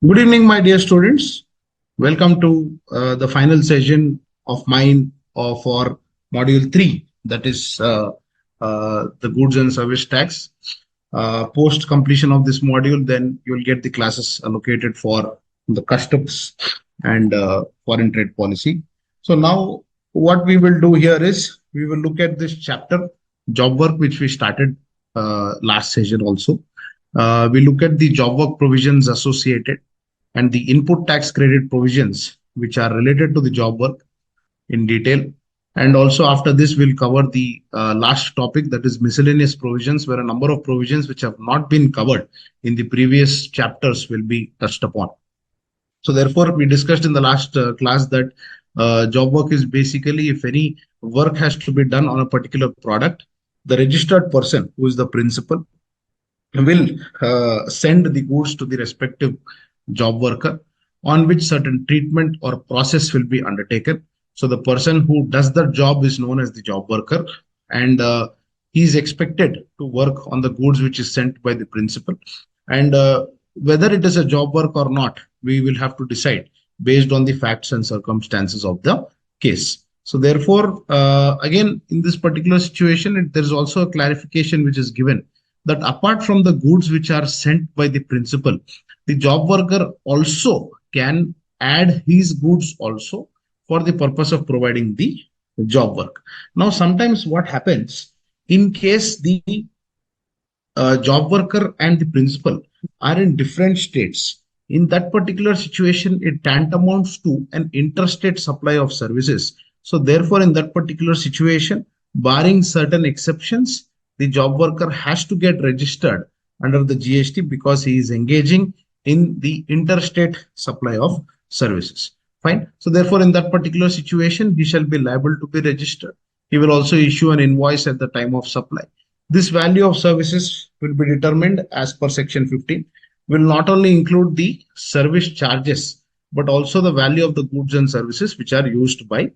Good evening, my dear students. Welcome to the final session of mine for Module 3, that is the Goods and Service Tax. Post completion of this module, then you will get the classes allocated for the customs and foreign trade policy. So now what we will do here is we will look at this chapter, job work, which we started last session also. We look at the job work provisions associated and the input tax credit provisions which are related to the job work in detail. And also after this, we'll cover the last topic, that is miscellaneous provisions, where a number of provisions which have not been covered in the previous chapters will be touched upon. So therefore, we discussed in the last class that job work is basically if any work has to be done on a particular product, the registered person who is the principal will send the goods to the respective job worker on which certain treatment or process will be undertaken. So the person who does the job is known as the job worker, and he is expected to work on the goods which is sent by the principal. And whether it is a job work or not, we will have to decide based on the facts and circumstances of the case. So therefore, again, in this particular situation, there is also a clarification which is given that apart from the goods which are sent by the principal, the job worker also can add his goods also for the purpose of providing the job work. Now, sometimes what happens in case the job worker and the principal are in different states, in that particular situation, it tantamounts to an interstate supply of services. So therefore, in that particular situation, barring certain exceptions, the job worker has to get registered under the GST because he is engaging in the interstate supply of services. Fine. So therefore, in that particular situation, he shall be liable to be registered. He will also issue an invoice at the time of supply. This value of services will be determined as per section 15, will not only include the service charges, but also the value of the goods and services which are used by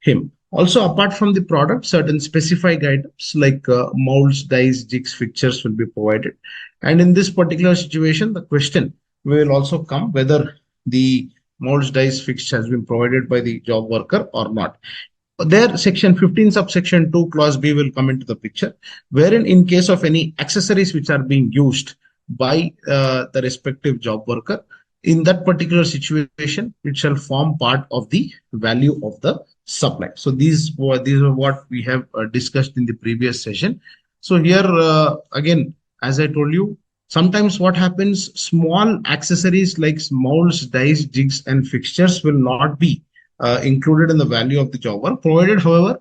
him. Also, apart from the product, certain specified items like molds, dies, jigs, fixtures will be provided. And in this particular situation, the question will also come whether the molds, dies, fixture has been provided by the job worker or not. There, section 15 subsection 2 clause B will come into the picture, wherein in case of any accessories which are being used by the respective job worker, in that particular situation, it shall form part of the value of the supply. So these are what we have discussed in the previous session. So here again, as I told you, sometimes what happens, small accessories like molds, dies, jigs, and fixtures will not be included in the value of the job work, provided, however,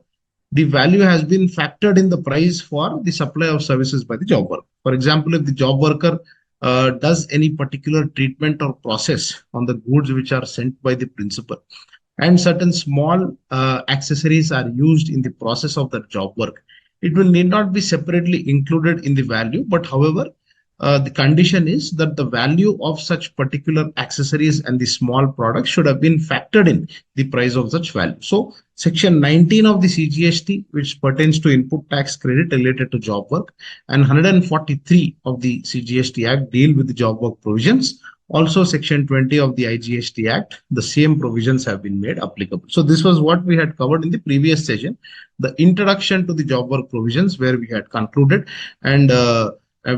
the value has been factored in the price for the supply of services by the job worker. For example, if the job worker does any particular treatment or process on the goods which are sent by the principal, and certain small accessories are used in the process of that job work, it will need not be separately included in the value, but however, the condition is that the value of such particular accessories and the small products should have been factored in the price of such value. So section 19 of the CGST, which pertains to input tax credit related to job work, and 143 of the CGST Act deal with the job work provisions. Also, section 20 of the IGST Act, the same provisions have been made applicable. So this was what we had covered in the previous session, the introduction to the job work provisions, where we had concluded, and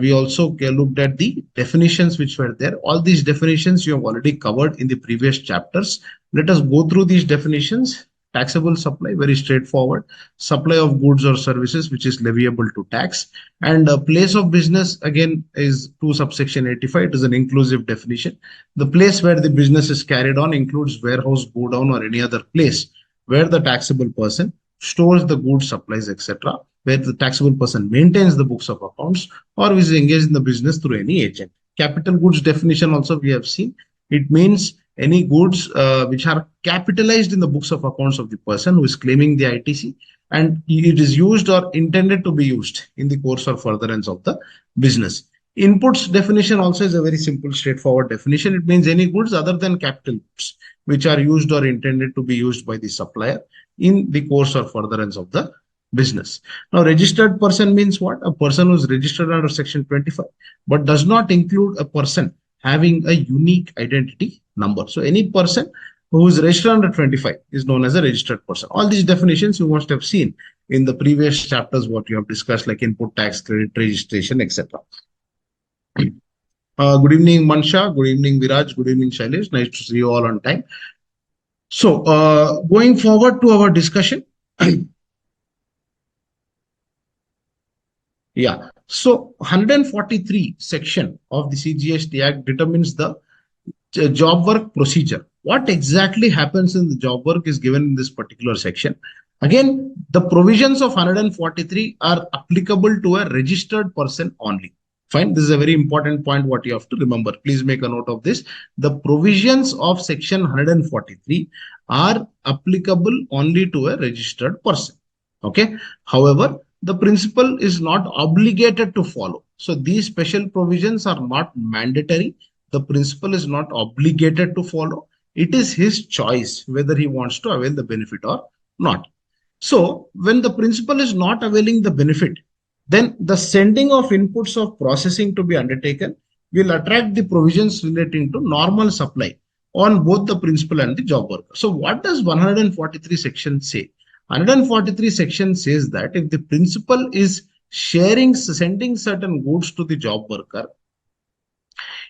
we also looked at the definitions which were there. All these definitions you have already covered in the previous chapters. Let us go through these definitions. Taxable supply, very straightforward. Supply of goods or services which is leviable to tax. And place of business, again, is to subsection 85. It is an inclusive definition. The place where the business is carried on includes warehouse, godown, or any other place where the taxable person stores the goods, supplies, etc., where the taxable person maintains the books of accounts or is engaged in the business through any agent. Capital goods definition also we have seen. It means any goods which are capitalized in the books of accounts of the person who is claiming the ITC, and it is used or intended to be used in the course or furtherance of the business. Inputs definition also is a very simple, straightforward definition. It means any goods other than capital goods which are used or intended to be used by the supplier in the course or furtherance of the business. Now, registered person means what? A person who is registered under section 25, but does not include a person having a unique identity number. So any person who is registered under 25 is known as a registered person. All these definitions you must have seen in the previous chapters, what you have discussed, like input tax credit registration, etc. Good evening, Mansha. Good evening, Viraj. Good evening, Shailesh. Nice to see you all on time. So, going forward to our discussion. Yeah. So, 143 section of the CGST Act determines the job work procedure. What exactly happens in the job work is given in this particular section. Again, the provisions of 143 are applicable to a registered person only. Fine. This is a very important point what you have to remember. Please make a note of this. The provisions of section 143 are applicable only to a registered person. Okay. However, the principal is not obligated to follow. So these special provisions are not mandatory. The principal is not obligated to follow. It is his choice whether he wants to avail the benefit or not. So when the principal is not availing the benefit, then the sending of inputs of processing to be undertaken will attract the provisions relating to normal supply on both the principal and the job worker. So what does 143 section say? 143 section says that if the principal is sending certain goods to the job worker,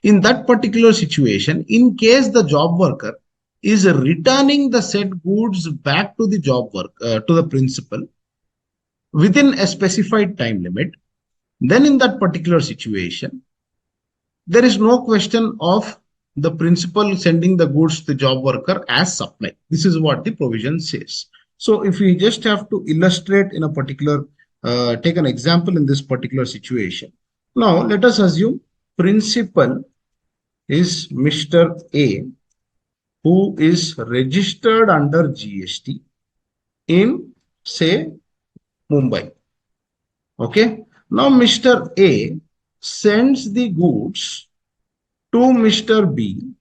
in that particular situation, in case the job worker is returning the said goods back to the job work to the principal within a specified time limit, then in that particular situation, there is no question of the principal sending the goods to the job worker as supply. This is what the provision says. So if we just have to illustrate in a particular, take an example in this particular situation. Now let us assume principal is Mr. A, who is registered under GST in, say, Mumbai. Okay. Now Mr. A sends the goods to Mr. B,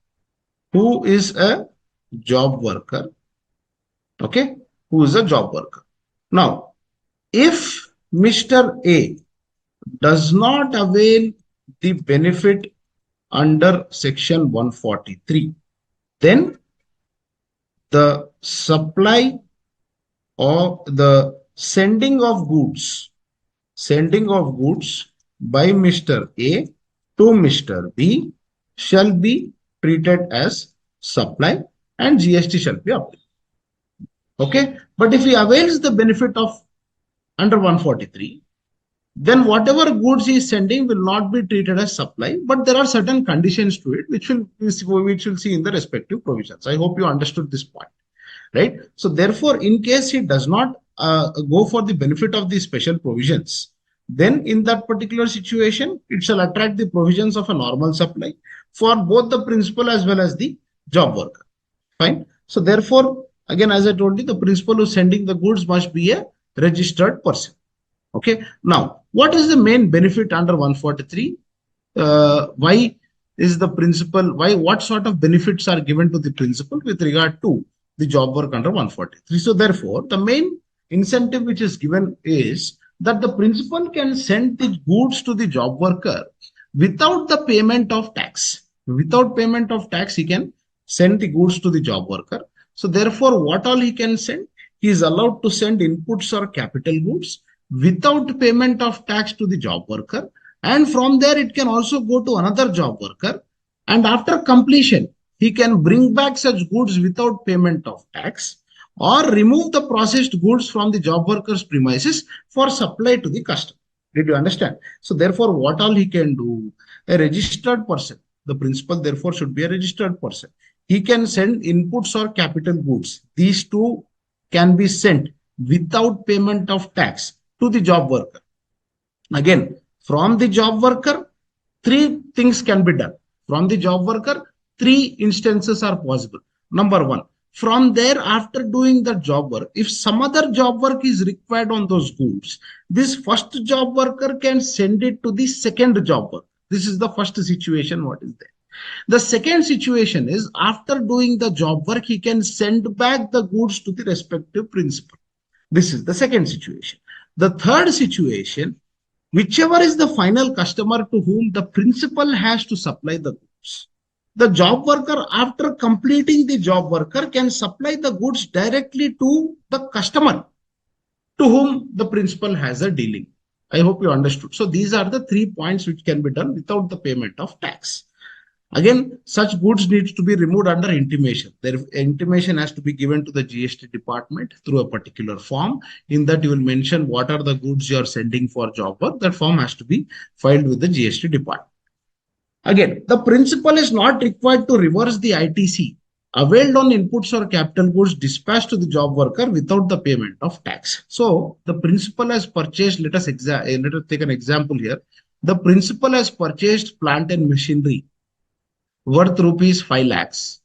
who is a job worker. Okay. Who is a job worker. Now, if Mr. A does not avail the benefit under section 143, then the supply or the sending of goods by Mr. A to Mr. B shall be treated as supply and GST shall be applied. Okay, but if he avails the benefit of under 143, then whatever goods he is sending will not be treated as supply, but there are certain conditions to it which we'll see in the respective provisions. I hope you understood this point, right? So therefore, in case he does not go for the benefit of the special provisions, then in that particular situation, it shall attract the provisions of a normal supply for both the principal as well as the job worker. Fine. So therefore, again, as I told you, the principal who is sending the goods must be a registered person. Okay. Now, what is the main benefit under 143? Why is the principal, what sort of benefits are given to the principal with regard to the job work under 143? So therefore, the main incentive which is given is that the principal can send the goods to the job worker without the payment of tax. Without payment of tax, he can send the goods to the job worker. So therefore, what all he can send? He is allowed to send inputs or capital goods without payment of tax to the job worker. And from there, it can also go to another job worker. And after completion, he can bring back such goods without payment of tax or remove the processed goods from the job worker's premises for supply to the customer. Did you understand? So therefore, what all he can do? A registered person. The principal therefore should be a registered person. He can send inputs or capital goods. These two can be sent without payment of tax to the job worker. Again, from the job worker, three things can be done. From the job worker, three instances are possible. Number one, from there, after doing the job work, if some other job work is required on those goods, this first job worker can send it to the second job work. This is the first situation what is there. The second situation is after doing the job work, he can send back the goods to the respective principal. This is the second situation. The third situation, whichever is the final customer to whom the principal has to supply the goods, goods. The job worker, after completing the job worker, can supply the goods directly to the customer to whom the principal has a dealing. I hope you understood. So these are the 3 points which can be done without the payment of tax. Again, such goods needs to be removed under intimation. Their intimation has to be given to the GST department through a particular form. In that, you will mention what are the goods you are sending for job work. That form has to be filed with the GST department. Again, the principal is not required to reverse the ITC availed on inputs or capital goods dispatched to the job worker without the payment of tax. So the principal has purchased, let us take an example here. The principal has purchased plant and machinery worth rupees 5 lakhs,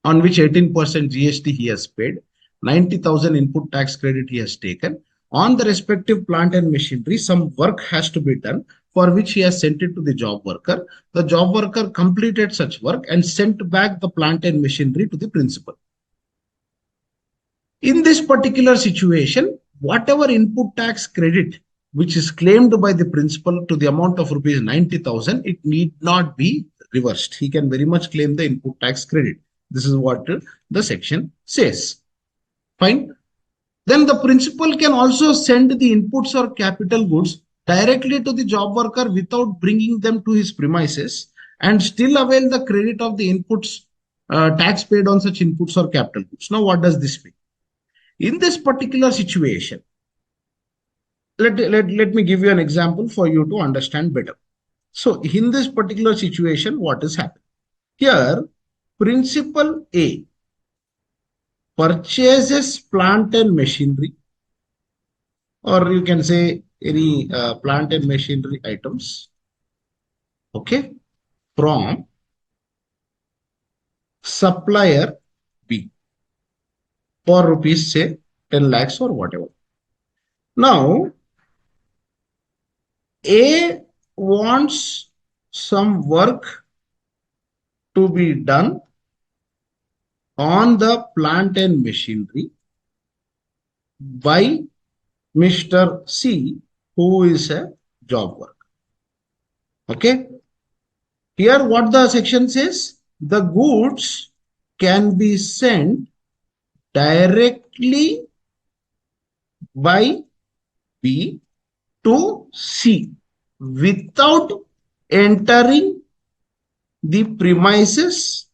on which 18% GST he has paid, 90,000 input tax credit he has taken. On the respective plant and machinery, some work has to be done, for which he has sent it to the job worker. The job worker completed such work and sent back the plant and machinery to the principal. In this particular situation, whatever input tax credit which is claimed by the principal to the amount of rupees 90,000, it need not be reversed. He can very much claim the input tax credit. This is what the section says. Fine. Then the principal can also send the inputs or capital goods directly to the job worker without bringing them to his premises and still avail the credit of the inputs tax paid on such inputs or capital goods. Now, what does this mean? In this particular situation, let me give you an example for you to understand better. So, in this particular situation, what is happening? Here, principal A purchases plant and machinery, or you can say any plant and machinery items, okay, from supplier B for rupees, say 10 lakhs or whatever. Now, A wants some work to be done on the plant and machinery by Mr. C, who is a job worker. Okay. Here what the section says, the goods can be sent directly by B to C without entering the premises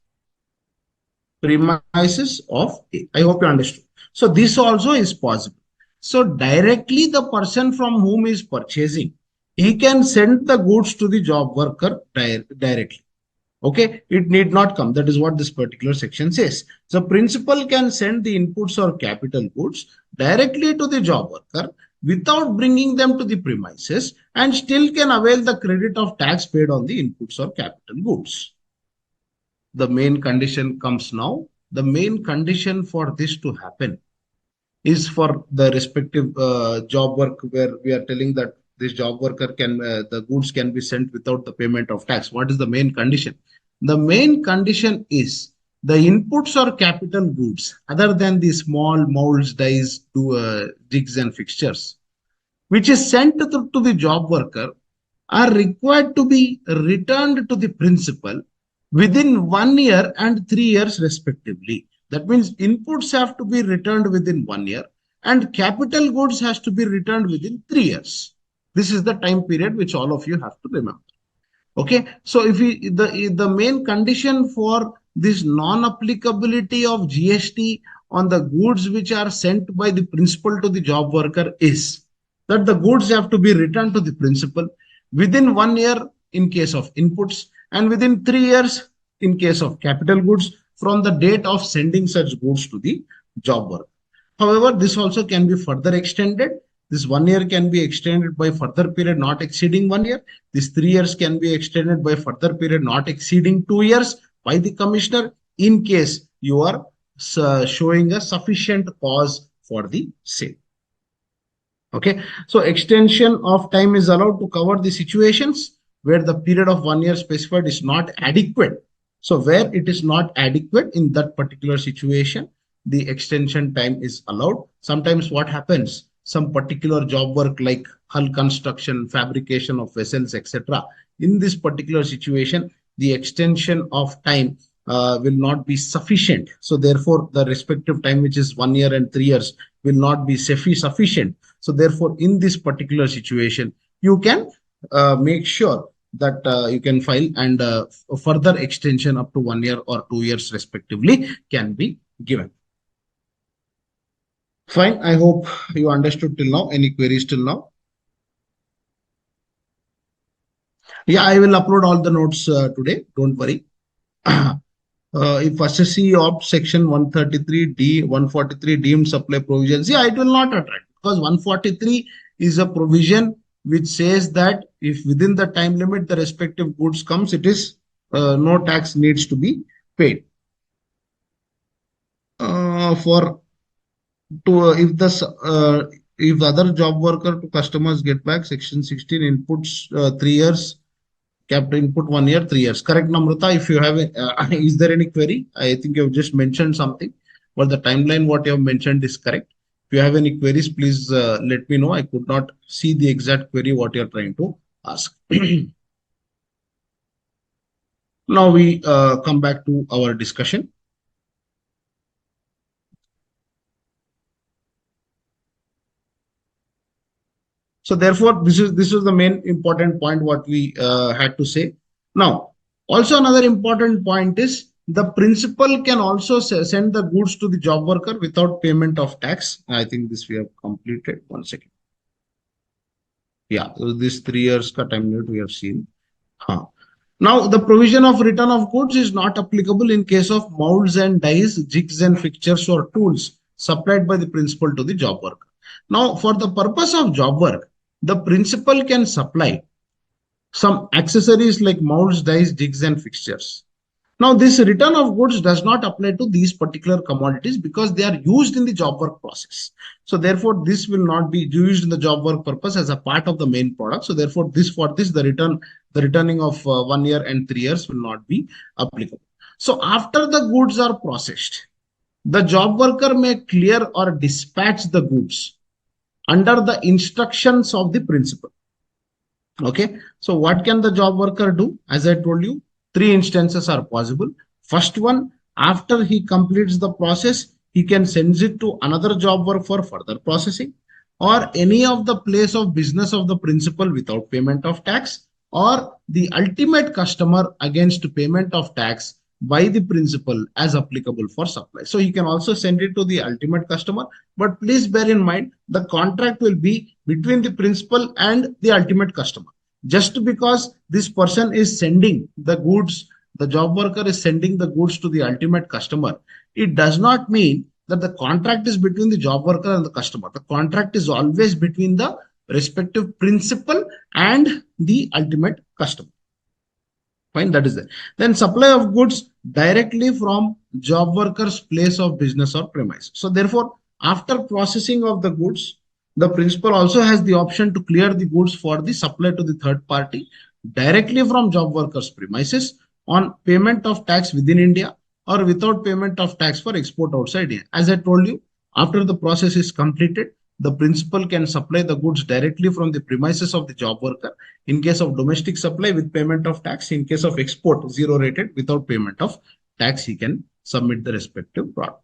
of A. I hope you understood. So this also is possible. So directly the person from whom is purchasing, he can send the goods to the job worker directly. Okay, it need not come. That is what this particular section says. So principal can send the inputs or capital goods directly to the job worker without bringing them to the premises and still can avail the credit of tax paid on the inputs or capital goods. The main condition comes now. The main condition for this to happen is for the respective job work, where we are telling that this job worker can, the goods can be sent without the payment of tax. What is the main condition? The main condition is the inputs or capital goods other than the small molds, dies, jigs and fixtures, which is sent to the job worker, are required to be returned to the principal within 1 year and 3 years respectively. That means inputs have to be returned within 1 year and capital goods has to be returned within 3 years. This is the time period which all of you have to remember. Okay, so if the main condition for this non-applicability of GST on the goods which are sent by the principal to the job worker is that the goods have to be returned to the principal within 1 year in case of inputs and within 3 years in case of capital goods from the date of sending such goods to the job worker. However, this also can be further extended. This 1 year can be extended by further period not exceeding 1 year. This 3 years can be extended by further period not exceeding 2 years by the commissioner in case you are showing a sufficient cause for the same. Okay, so extension of time is allowed to cover the situations where the period of 1 year specified is not adequate. So where it is not adequate in that particular situation, the extension time is allowed. Sometimes what happens, some particular job work like hull construction, fabrication of vessels, etc. In this particular situation, the extension of time will not be sufficient. So therefore, the respective time, which is 1 year and 3 years, will not be sufficient. So therefore, in this particular situation, you can make sure that you can file, and further extension up to 1 year or 2 years respectively can be given. Fine. I hope you understood till now. Any queries till now? Yeah, I will upload all the notes today. Don't worry. If assessee of section 133D, 143 deemed supply provisions, yeah, it will not attract, because 143 is a provision which says that if within the time limit the respective goods comes, it is no tax needs to be paid. For to if the other job worker to customers get back, section 16 inputs 3 years, capped input 1 year, 3 years. Correct, Namrata? If you have, is there any query? I think you have just mentioned something, but the timeline what you have mentioned is correct. If you have any queries, please let me know. I could not see the exact query what you are trying to ask. Now we come back to our discussion. So therefore, this is the main important point what we had to say. Now, also another important point is the principal can also send the goods to the job worker without payment of tax. I think this we have completed. 1 second. Yeah, so this 3 years ka time limit we have seen. Huh. Now, the provision of return of goods is not applicable in case of molds and dies, jigs and fixtures or tools supplied by the principal to the job worker. Now, for the purpose of job work, the principal can supply some accessories like molds, dies, jigs and fixtures. Now, this return of goods does not apply to these particular commodities because they are used in the job work process. So therefore, this will not be used in the job work purpose as a part of the main product. So therefore, the returning of 1 year and 3 years will not be applicable. So after the goods are processed, the job worker may clear or dispatch the goods under the instructions of the principal. Okay, so what can the job worker do? As I told you, three instances are possible. First one, after he completes the process, he can send it to another job work for further processing, or any of the place of business of the principal without payment of tax, or the ultimate customer against payment of tax by the principal as applicable for supply. So he can also send it to the ultimate customer, but please bear in mind the contract will be between the principal and the ultimate customer. Just because this person is sending the goods, the job worker is sending the goods to the ultimate customer, it does not mean that the contract is between the job worker and the customer. The contract is always between the respective principal and the ultimate customer. Fine, that is it. Then supply of goods directly from job worker's place of business or premise. So therefore, after processing of the goods, the principal also has the option to clear the goods for the supply to the third party directly from job worker's premises on payment of tax within India or without payment of tax for export outside India. As I told you, after the process is completed, the principal can supply the goods directly from the premises of the job worker. In case of domestic supply with payment of tax, in case of export, zero rated without payment of tax, he can submit the respective product.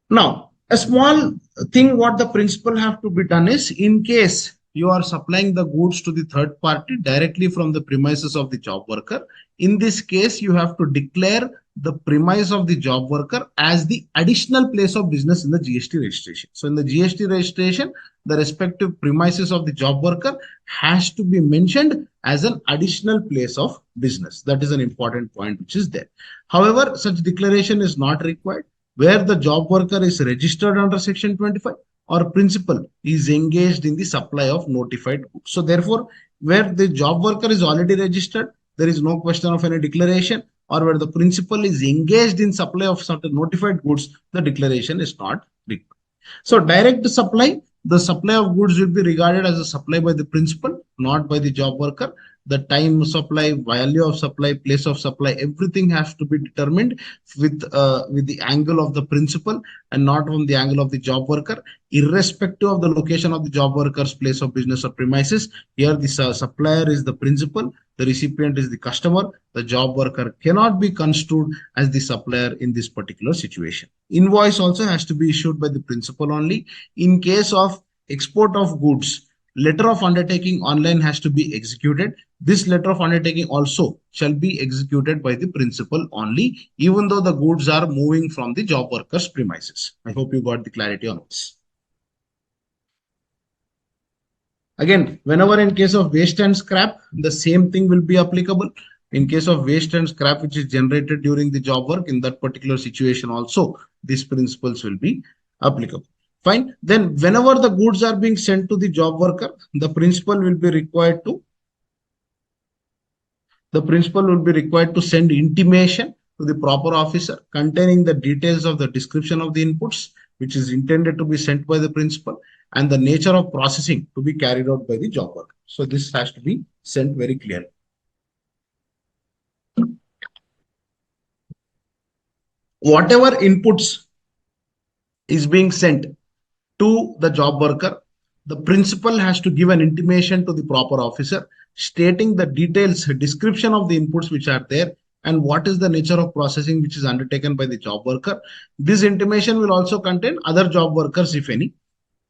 Now, a small thing what the principal have to be done is, in case you are supplying the goods to the third party directly from the premises of the job worker, in this case, you have to declare the premise of the job worker as the additional place of business in the GST registration. So in the GST registration, the respective premises of the job worker has to be mentioned as an additional place of business. That is an important point which is there. However, such declaration is not required where the job worker is registered under section 25 or principal is engaged in the supply of notified goods. So therefore, where the job worker is already registered, there is no question of any declaration, or where the principal is engaged in supply of certain notified goods, the declaration is not required. So direct supply, the supply of goods will be regarded as a supply by the principal, not by the job worker. The time of supply, value of supply, place of supply, everything has to be determined with the angle of the principal and not from the angle of the job worker, irrespective of the location of the job worker's place of business or premises. Here, the supplier is the principal, The recipient is the customer. The job worker cannot be construed as the supplier in this particular situation. Invoice also has to be issued by the principal only. In case of export of goods, letter of undertaking online has to be executed. This letter of undertaking also shall be executed by the principal only, even though the goods are moving from the job worker's premises. I hope you got the clarity on this. Again, whenever in case of waste and scrap, the same thing will be applicable. In case of waste and scrap which is generated during the job work, in that particular situation also, these principles will be applicable. Fine. Then whenever the goods are being sent to the job worker, the principal will be required to send intimation to the proper officer containing the details of the description of the inputs, which is intended to be sent by the principal, and the nature of processing to be carried out by the job worker. So this has to be sent very clearly. Whatever inputs is being sent to the job worker, the principal has to give an intimation to the proper officer stating the details, description of the inputs which are there, and what is the nature of processing which is undertaken by the job worker. This intimation will also contain other job workers, if any.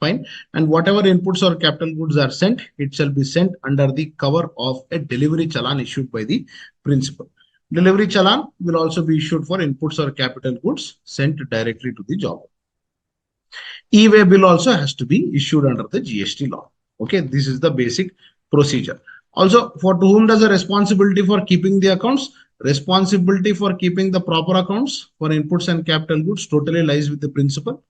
Fine. And whatever inputs or capital goods are sent, it shall be sent under the cover of a delivery challan issued by the principal. Delivery challan will also be issued for inputs or capital goods sent directly to the job. E-way bill also has to be issued under the GST law. Okay, this is the basic procedure. Also, for to whom does the responsibility for keeping the accounts? Responsibility for keeping the proper accounts for inputs and capital goods totally lies with the principal.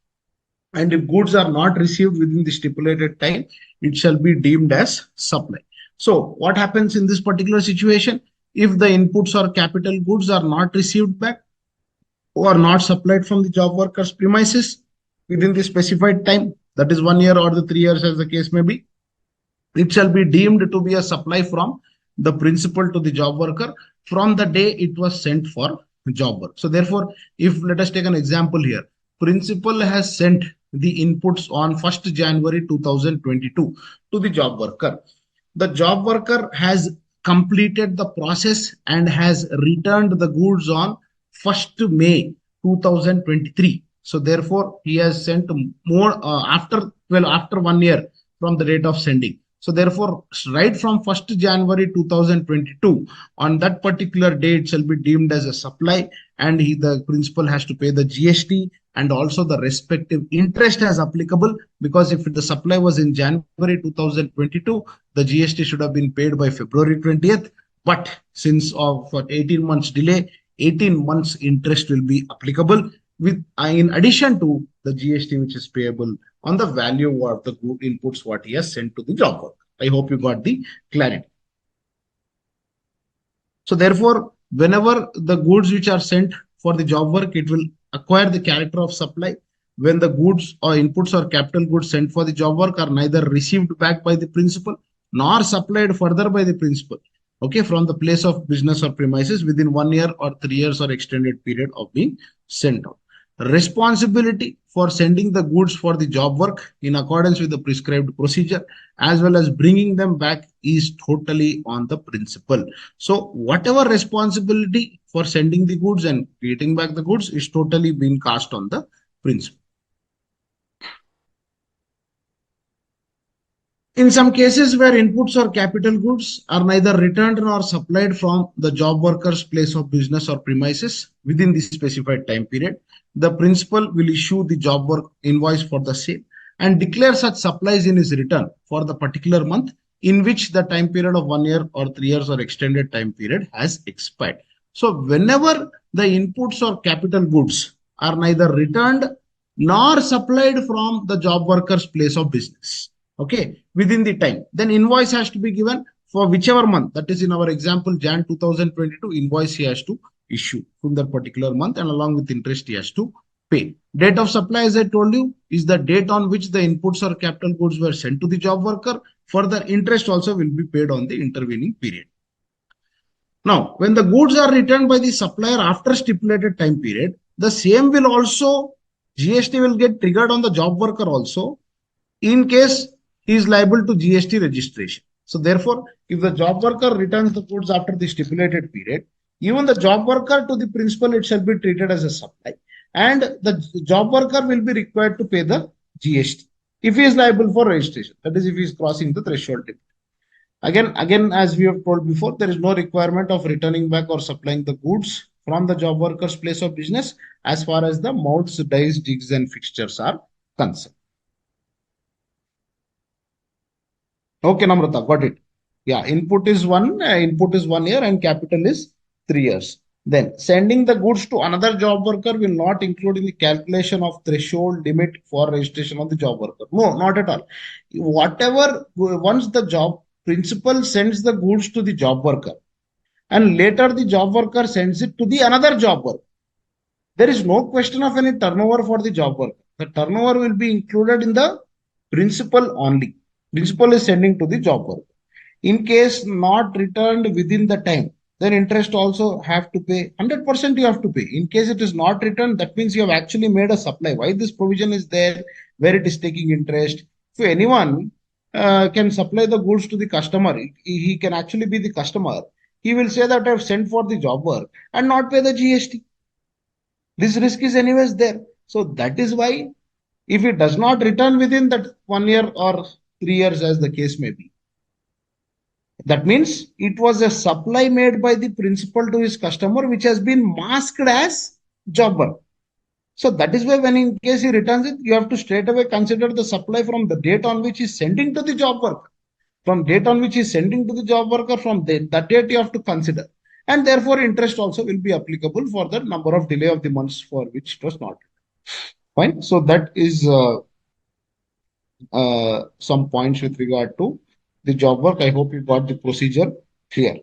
And if goods are not received within the stipulated time, it shall be deemed as supply. So what happens in this particular situation? If the inputs or capital goods are not received back or not supplied from the job worker's premises within the specified time, that is 1 year or the 3 years as the case may be, it shall be deemed to be a supply from the principal to the job worker from the day it was sent for job work. So therefore, if let us take an example here, principal has sent the inputs on 1st January 2022 to the job worker. The job worker has completed the process and has returned the goods on 1st May 2023. So therefore, he has sent more after 1 year from the date of sending. So therefore, right from 1st January 2022, on that particular day, it shall be deemed as a supply, and the principal has to pay the GST and also the respective interest as applicable, because if the supply was in January 2022, the GST should have been paid by February 20th. But since of 18 months delay, 18 months interest will be applicable with in addition to the GST which is payable on the value of the good inputs what he has sent to the job worker. I hope you got the clarity. So therefore, whenever the goods which are sent for the job work, it will acquire the character of supply when the goods or inputs or capital goods sent for the job work are neither received back by the principal nor supplied further by the principal, okay, from the place of business or premises within 1 year or 3 years or extended period of being sent out. Responsibility for sending the goods for the job work in accordance with the prescribed procedure as well as bringing them back is totally on the principal. So whatever responsibility for sending the goods and getting back the goods is totally being cast on the principal. In some cases where inputs or capital goods are neither returned nor supplied from the job worker's place of business or premises within the specified time period, the principal will issue the job work invoice for the same and declare such supplies in his return for the particular month in which the time period of 1 year or 3 years or extended time period has expired. So whenever the inputs or capital goods are neither returned nor supplied from the job worker's place of business, okay, within the time, then invoice has to be given for whichever month. That is in our example, Jan 2022, invoice he has to issue from that particular month and along with interest he has to pay. Date of supply, as I told you, is the date on which the inputs or capital goods were sent to the job worker. Further interest also will be paid on the intervening period. Now, when the goods are returned by the supplier after stipulated time period, the same will also, GST will get triggered on the job worker also in case he is liable to GST registration. So therefore, if the job worker returns the goods after the stipulated period, even the job worker to the principal, it shall be treated as a supply. And the job worker will be required to pay the GST if he is liable for registration. That is, if he is crossing the threshold. Again, as we have told before, there is no requirement of returning back or supplying the goods from the job worker's place of business as far as the mounts, dies, jigs, and fixtures are concerned. Okay, Namrata, got it. Yeah, input is 1 year and capital is 3 years. Then sending the goods to another job worker will not include in the calculation of threshold limit for registration of the job worker. No, not at all. Whatever, once the job principal sends the goods to the job worker and later the job worker sends it to the another job worker, there is no question of any turnover for the job worker. The turnover will be included in the principal only. Principal is sending to the job worker. In case not returned within the time, then interest also have to pay. 100% you have to pay. In case it is not returned, that means you have actually made a supply. Why this provision is there, where it is taking interest? If anyone can supply the goods to the customer, he can actually be the customer. He will say that I have sent for the job work and not pay the GST. This risk is anyways there. So that is why if it does not return within that 1 year or 3 years, as the case may be, that means it was a supply made by the principal to his customer, which has been masked as job work. So that is why when in case he returns it, you have to straight away consider the supply from the date on which he's sending to the job worker. From date on which he's sending to the job worker, from that date you have to consider. And therefore, interest also will be applicable for the number of delay of the months for which it was not. Fine. So that is some points with regard to the job work. I hope you got the procedure clear.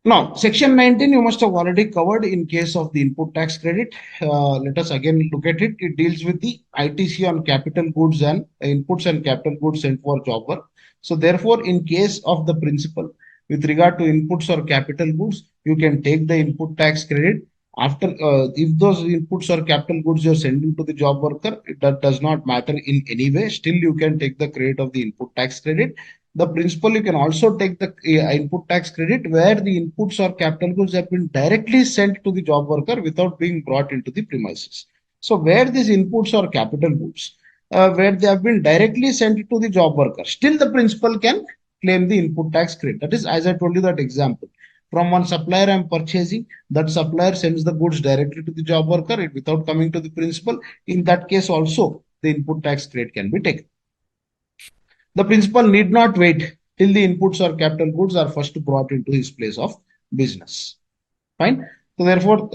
Now, section 19, you must have already covered in case of the input tax credit. Let us again look at it. It deals with the ITC on capital goods and inputs and capital goods sent for job work. So therefore, in case of the principal, with regard to inputs or capital goods, you can take the input tax credit. After, if those inputs or capital goods you're sending to the job worker, that does not matter in any way. Still, you can take the credit of the input tax credit. The principal, you can also take the input tax credit where the inputs or capital goods have been directly sent to the job worker without being brought into the premises. So where these inputs or capital goods, where they have been directly sent to the job worker, still the principal can claim the input tax credit. That is, as I told you that example. From one supplier I am purchasing, that supplier sends the goods directly to the job worker without coming to the principal. In that case also, the input tax credit can be taken. The principal need not wait till the inputs or capital goods are first brought into his place of business. Fine. So therefore,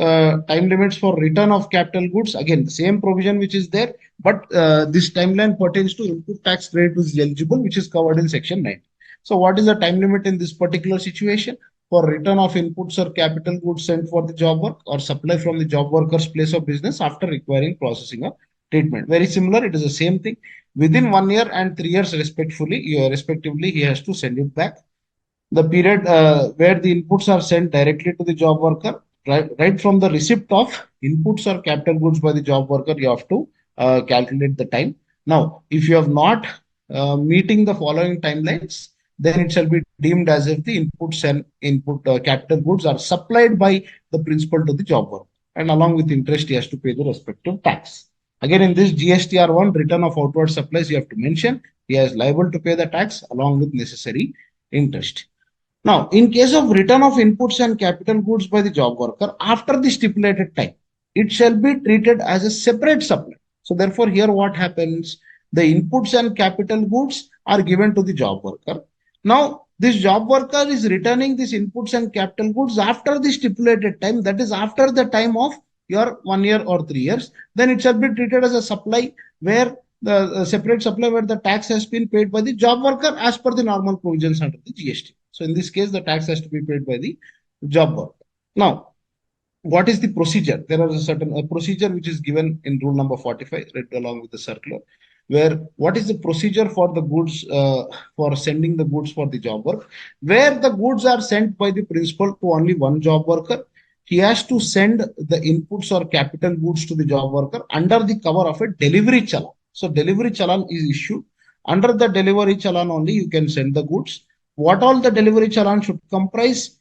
time limits for return of capital goods, again, the same provision which is there, but this timeline pertains to input tax credit which is eligible, which is covered in section 9. So what is the time limit in this particular situation? For return of inputs or capital goods sent for the job work or supply from the job worker's place of business after requiring processing or treatment. Very similar, it is the same thing. Within 1 year and 3 years respectively, he has to send it back. The period where the inputs are sent directly to the job worker, right from the receipt of inputs or capital goods by the job worker, you have to calculate the time. Now, if you have not meeting the following timelines, then it shall be deemed as if the inputs and capital goods are supplied by the principal to the job worker, and along with interest, he has to pay the respective tax. Again, in this GSTR1, return of outward supplies, you have to mention he is liable to pay the tax along with necessary interest. Now, in case of return of inputs and capital goods by the job worker after the stipulated time, it shall be treated as a separate supply. So therefore, here what happens? The inputs and capital goods are given to the job worker. Now, this job worker is returning these inputs and capital goods after the stipulated time, that is after the time of your 1 year or 3 years, then it shall be treated as a supply where the separate supply where the tax has been paid by the job worker as per the normal provisions under the GST. So in this case, the tax has to be paid by the job worker. Now, what is the procedure? There is a certain procedure which is given in rule number 45, read along with the circular, where what is the procedure for the goods, for sending the goods for the job work, where the goods are sent by the principal to only one job worker. He has to send the inputs or capital goods to the job worker under the cover of a delivery challan. So delivery challan is issued Under the delivery challan only, you can send the goods. What all the delivery challan should comprise?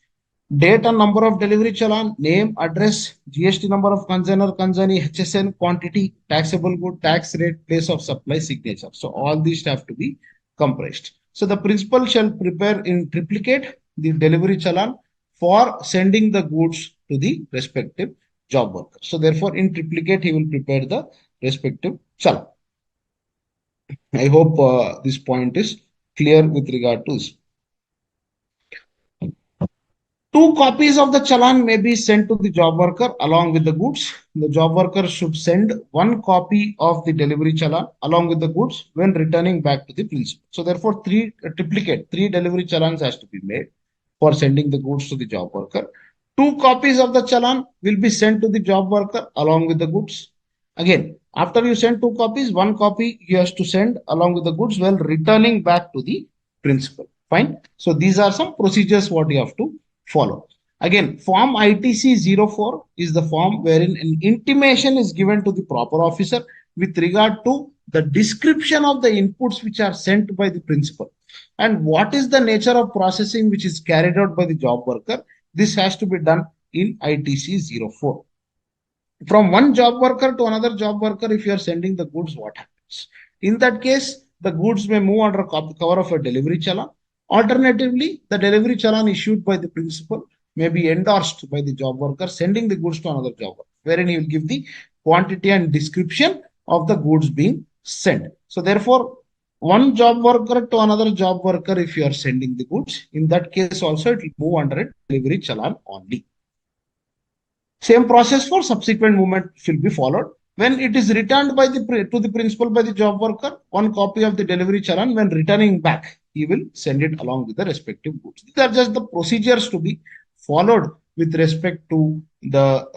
Date and number of delivery challan, name, address, GST number of consignor, consignee, HSN, quantity, taxable good, tax rate, place of supply, signature. So all these have to be comprised. So the principal shall prepare in triplicate the delivery challan for sending the goods to the respective job worker. So therefore, in triplicate, he will prepare the respective challan. I hope this point is clear with regard to this. Two copies of the challan may be sent to the job worker along with the goods. The job worker should send one copy of the delivery challan along with the goods when returning back to the principal. So therefore, three delivery challans has to be made for sending the goods to the job worker. Two copies of the challan will be sent to the job worker along with the goods. Again, after you send two copies, one copy you have to send along with the goods while returning back to the principal. Fine. So these are some procedures what you have to follow. Again, form ITC-04 is the form wherein an intimation is given to the proper officer with regard to the description of the inputs which are sent by the principal and what is the nature of processing which is carried out by the job worker. This has to be done in ITC-04. From one job worker to another job worker, if you are sending the goods, what happens? In that case, the goods may move under cover of a delivery challan. Alternatively, the delivery challan issued by the principal may be endorsed by the job worker, sending the goods to another job worker, wherein he will give the quantity and description of the goods being sent. So therefore, one job worker to another job worker, if you are sending the goods, in that case also it will move under a delivery challan only. Same process for subsequent movement should be followed. When it is returned by to the principal by the job worker, one copy of the delivery challan, when returning back, he will send it along with the respective goods. These are just the procedures to be followed with respect to the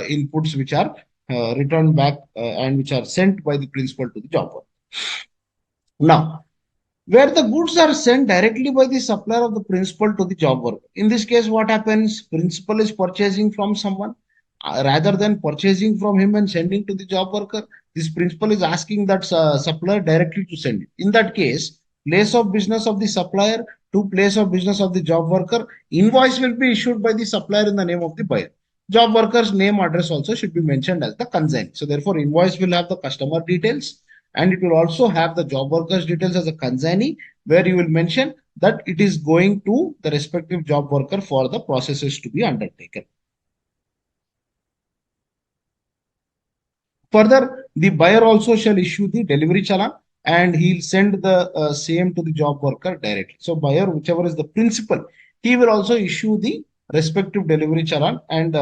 inputs which are returned back and which are sent by the principal to the job worker. Now, where the goods are sent directly by the supplier of the principal to the job worker. In this case, what happens? Principal is purchasing from someone. Rather than purchasing from him and sending to the job worker, this principal is asking that supplier directly to send it. In that case, place of business of the supplier to place of business of the job worker, invoice will be issued by the supplier in the name of the buyer. Job worker's name, address also should be mentioned as the consignee. So therefore, invoice will have the customer details and it will also have the job worker's details as a consignee, where you will mention that it is going to the respective job worker for the processes to be undertaken. Further, the buyer also shall issue the delivery challan and he'll send the same to the job worker directly. So buyer, whichever is the principal, he will also issue the respective delivery challan and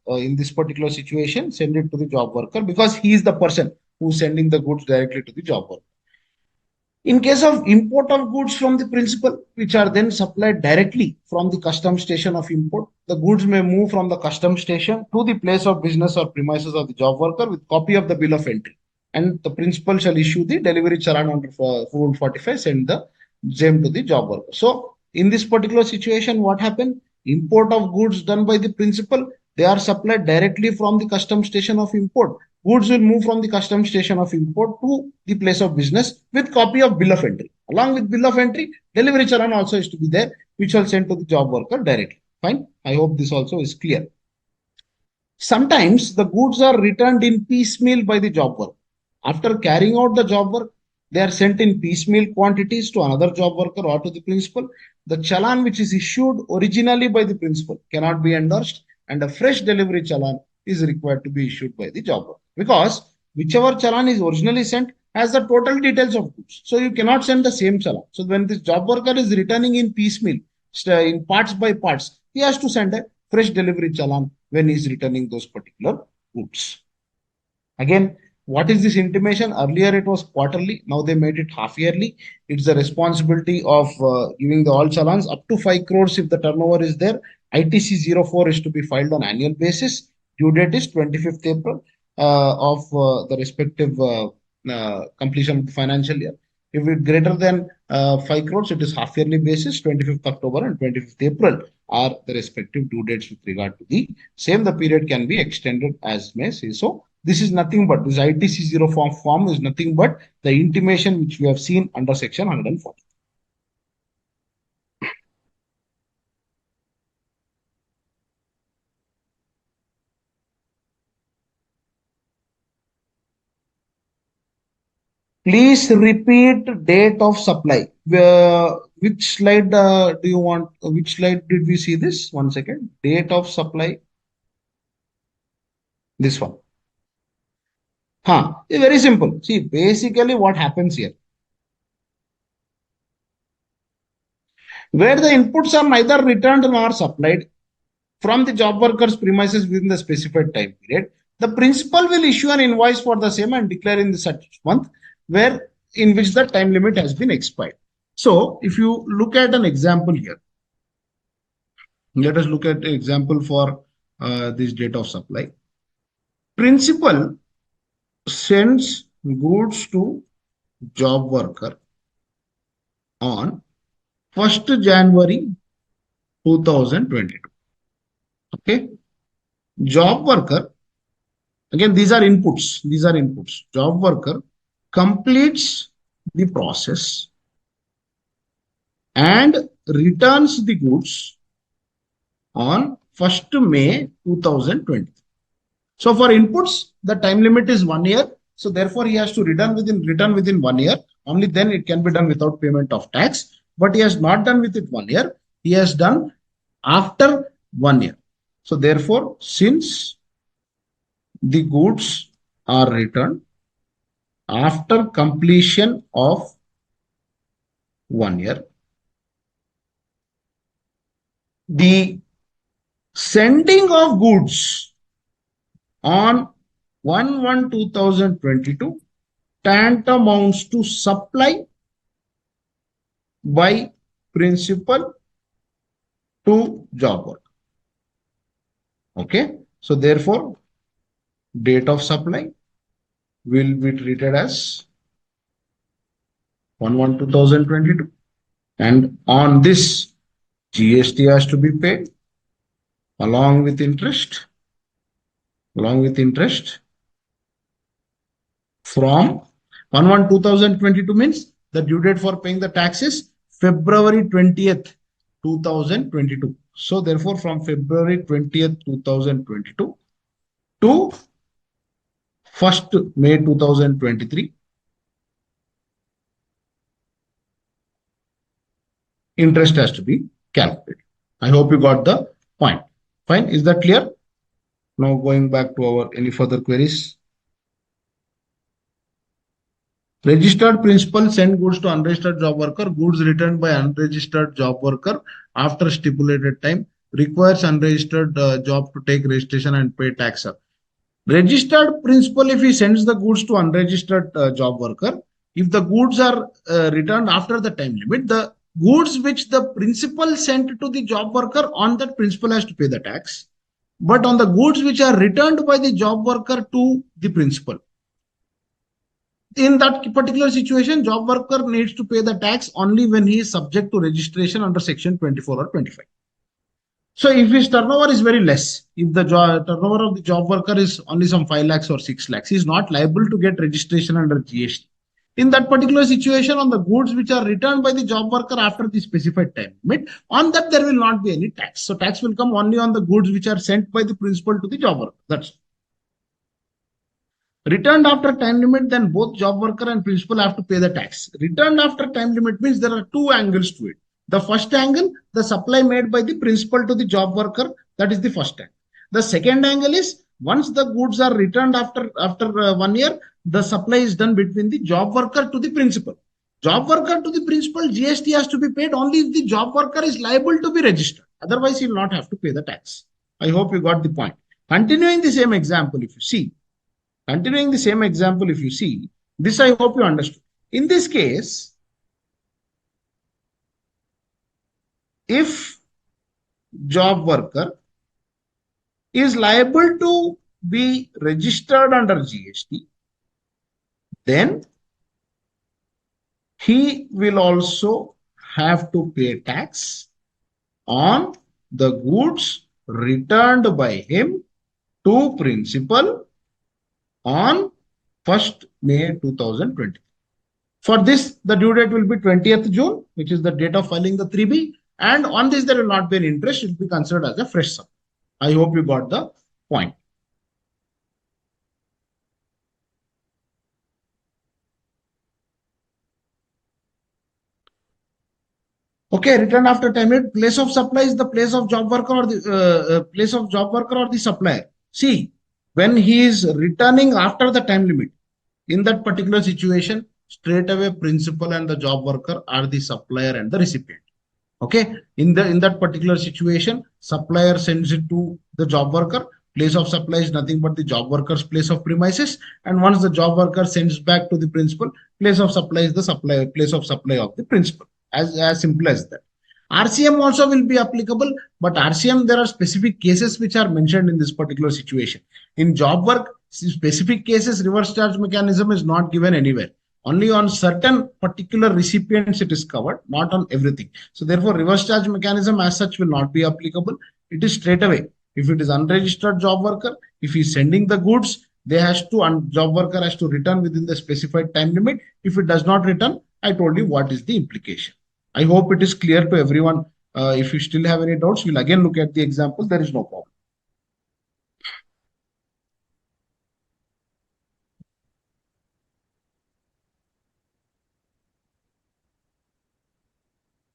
in this particular situation, send it to the job worker because he is the person who's sending the goods directly to the job worker. In case of import of goods from the principal, which are then supplied directly from the custom station of import, the goods may move from the custom station to the place of business or premises of the job worker with copy of the bill of entry. And the principal shall issue the delivery challan under Rule 45, send the same to the job worker. So in this particular situation, what happened? Import of goods done by the principal, they are supplied directly from the custom station of import. Goods will move from the custom station of import to the place of business with copy of bill of entry. Along with bill of entry, delivery challan also is to be there, which will send to the job worker directly. Fine. I hope this also is clear. Sometimes the goods are returned in piecemeal by the job worker. After carrying out the job work, they are sent in piecemeal quantities to another job worker or to the principal. The challan which is issued originally by the principal cannot be endorsed and a fresh delivery challan is required to be issued by the job worker. Because whichever challan is originally sent has the total details of goods. So you cannot send the same challan. So when this job worker is returning in piecemeal, in parts by parts, he has to send a fresh delivery challan when he is returning those particular goods. Again, what is this intimation? Earlier it was quarterly. Now they made it half yearly. It's the responsibility of giving the all challans up to 5 crores if the turnover is there. ITC-04 is to be filed on annual basis. Due date is 25th April of the respective completion of the financial year. If it's greater than 5 crores, it is half yearly basis. 25th October and 25th April are the respective due dates with regard to the same. The period can be extended as may say so This is nothing but this ITC0 form is nothing but the intimation which we have seen under section 140. Please repeat date of supply. Which slide do you want? Which slide did we see this? One second. Date of supply. This one. It's very simple. See, basically what happens here, where the inputs are neither returned nor supplied from the job worker's premises within the specified time period, the principal will issue an invoice for the same and declare in the such month where in which the time limit has been expired. So, if you look at an example here, let us look at an example for this date of supply. Principal sends goods to job worker on 1st January 2022. Okay. Job worker, again, these are inputs. These are inputs. Job worker completes the process and returns the goods on 1st May 2020. So for inputs, the time limit is 1 year. So therefore, he has to return within 1 year. Only then it can be done without payment of tax. But he has not done with it 1 year. He has done after 1 year. So therefore, since the goods are returned after completion of 1 year, the sending of goods on 1/1/2022 tantamounts to supply by principal to job worker. Okay. So therefore, date of supply will be treated as 1/1/2022. And on this, GST has to be paid along with interest from 1/1/2022 means the due date for paying the tax is February 20th, 2022. So therefore, from February 20th, 2022 to 1st May 2023, interest has to be calculated. I hope you got the point. Fine. Is that clear? Now going back to our any further queries. Registered principal send goods to unregistered job worker. Goods returned by unregistered job worker after stipulated time requires unregistered job to take registration and pay tax. Registered principal, if he sends the goods to unregistered job worker, if the goods are returned after the time limit, the goods which the principal sent to the job worker, on that principal has to pay the tax. But on the goods which are returned by the job worker to the principal, in that particular situation, job worker needs to pay the tax only when he is subject to registration under section 24 or 25. So if his turnover is very less, if the turnover of the job worker is only some 5 lakhs or 6 lakhs, he is not liable to get registration under GST. In that particular situation, on the goods which are returned by the job worker after the specified time limit, on that there will not be any tax. So tax will come only on the goods which are sent by the principal to the job worker. That's returned after time limit, then both job worker and principal have to pay the tax. Returned after time limit means there are two angles to it. The first angle, the supply made by the principal to the job worker, that is the first angle. The second angle is once the goods are returned after 1 year, the supply is done between the job worker to the principal. Job worker to the principal, GST has to be paid only if the job worker is liable to be registered. Otherwise, he will not have to pay the tax. I hope you got the point. Continuing the same example, if you see, this I hope you understood. In this case, if job worker is liable to be registered under GST, then he will also have to pay tax on the goods returned by him to principal on 1st May 2020. For this, the due date will be 20th June, which is the date of filing the 3B. And on this, there will not be an interest. It will be considered as a fresh sum. I hope you got the point. Okay, return after time limit. Place of supply is the place of job worker or the place of job worker or the supplier. See, when he is returning after the time limit, in that particular situation, straight away principal and the job worker are the supplier and the recipient. Okay, in that particular situation, supplier sends it to the job worker. Place of supply is nothing but the job worker's place of premises, and once the job worker sends back to the principal, place of supply is the supplier place of supply of the principal. As simple as that. RCM also will be applicable, but RCM, there are specific cases which are mentioned in this particular situation. In job work, specific cases reverse charge mechanism is not given anywhere. Only on certain particular recipients it is covered, not on everything. So therefore, reverse charge mechanism as such will not be applicable. It is straight away. If it is unregistered job worker, if he is sending the goods, job worker has to return within the specified time limit. If it does not return, I told you what is the implication. I hope it is clear to everyone. If you still have any doubts, we'll again look at the example. There is no problem.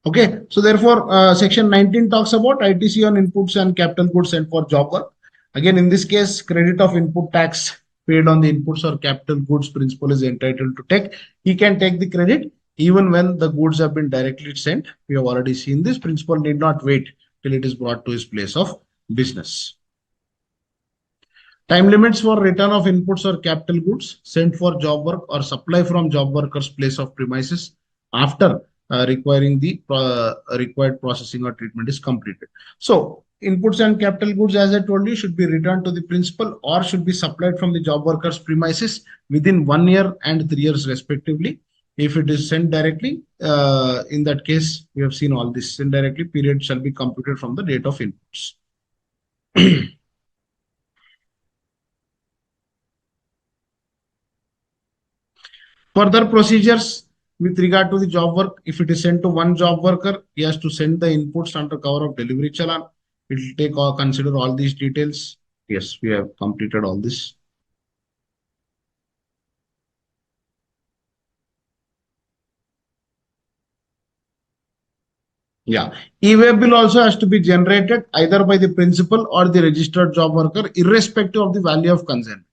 Okay, so therefore, section 19 talks about ITC on inputs and capital goods sent for job work. Again, in this case, credit of input tax paid on the inputs or capital goods principal is entitled to take. He can take the credit even when the goods have been directly sent. We have already seen this. Principal need not wait till it is brought to his place of business. Time limits for return of inputs or capital goods sent for job work or supply from job worker's place of premises after requiring the required processing or treatment is completed. So inputs and capital goods, as I told you, should be returned to the principal or should be supplied from the job worker's premises within 1 year and 3 years respectively. If it is sent directly, in that case, we have seen all this. Indirectly, period shall be computed from the date of inputs. Further procedures with regard to the job work, if it is sent to one job worker, he has to send the inputs under cover of delivery challan. It will take or consider all these details. Yes, we have completed all this. Yeah, e-way bill also has to be generated either by the principal or the registered job worker, irrespective of the value of concern.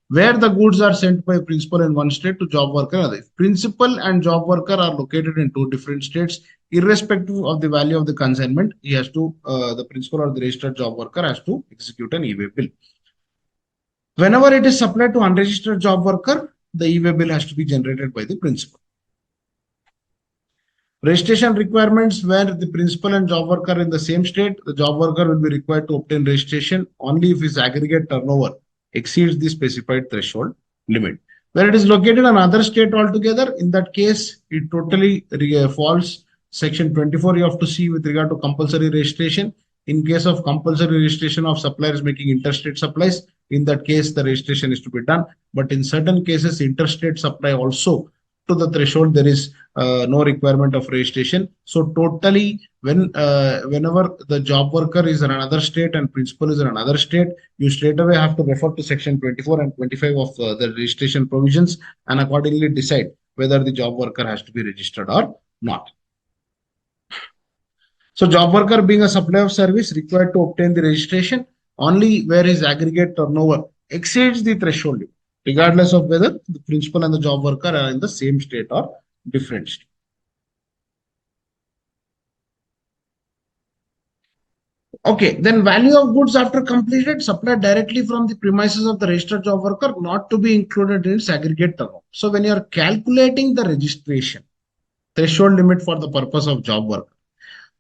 Where the goods are sent by principal in one state to job worker in another. Principal and job worker are located in two different states, irrespective of the value of the consignment. He has to, the principal or the registered job worker has to execute an e-way bill. Whenever it is supplied to unregistered job worker, the e-way bill has to be generated by the principal. Registration requirements where the principal and job worker are in the same state, the job worker will be required to obtain registration only if his aggregate turnover exceeds the specified threshold limit. Where it is located in another state altogether, in that case, it totally falls. Section 24 you have to see with regard to compulsory registration. In case of compulsory registration of suppliers making interstate supplies, in that case, the registration is to be done. But in certain cases, interstate supply also to the threshold, there is no requirement of registration. So totally, whenever the job worker is in another state and principal is in another state, you straight away have to refer to section 24 and 25 of the registration provisions and accordingly decide whether the job worker has to be registered or not. So job worker being a supplier of service required to obtain the registration only where his aggregate turnover exceeds the threshold, regardless of whether the principal and the job worker are in the same state or different state. Okay, then value of goods after completed supplied directly from the premises of the registered job worker not to be included in its aggregate turnover. So when you are calculating the registration threshold limit for the purpose of job work,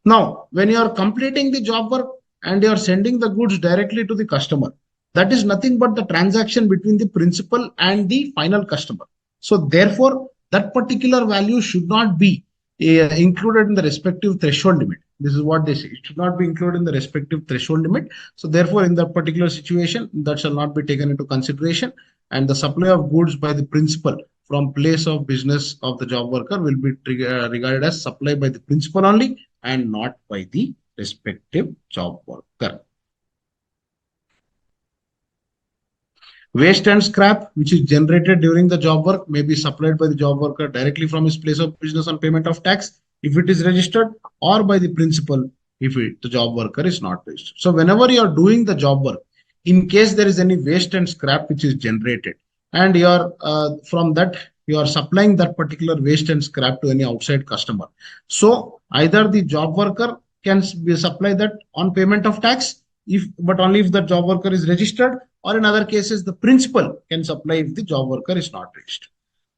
now, when you are completing the job work and you are sending the goods directly to the customer, that is nothing but the transaction between the principal and the final customer. So therefore, that particular value should not be included in the respective threshold limit. This is what they say. It should not be included in the respective threshold limit. So therefore, in that particular situation, that shall not be taken into consideration. and the supply of goods by the principal from place of business of the job worker will be regarded as supply by the principal only and not by the respective job worker. Waste and scrap, which is generated during the job work, may be supplied by the job worker directly from his place of business on payment of tax if it is registered, or by the principal if the job worker is not registered. So whenever you are doing the job work, in case there is any waste and scrap which is generated, and you are from that you are supplying that particular waste and scrap to any outside customer. So either the job worker can be supply that on payment of tax, if but only if the job worker is registered, or in other cases the principal can supply if the job worker is not registered.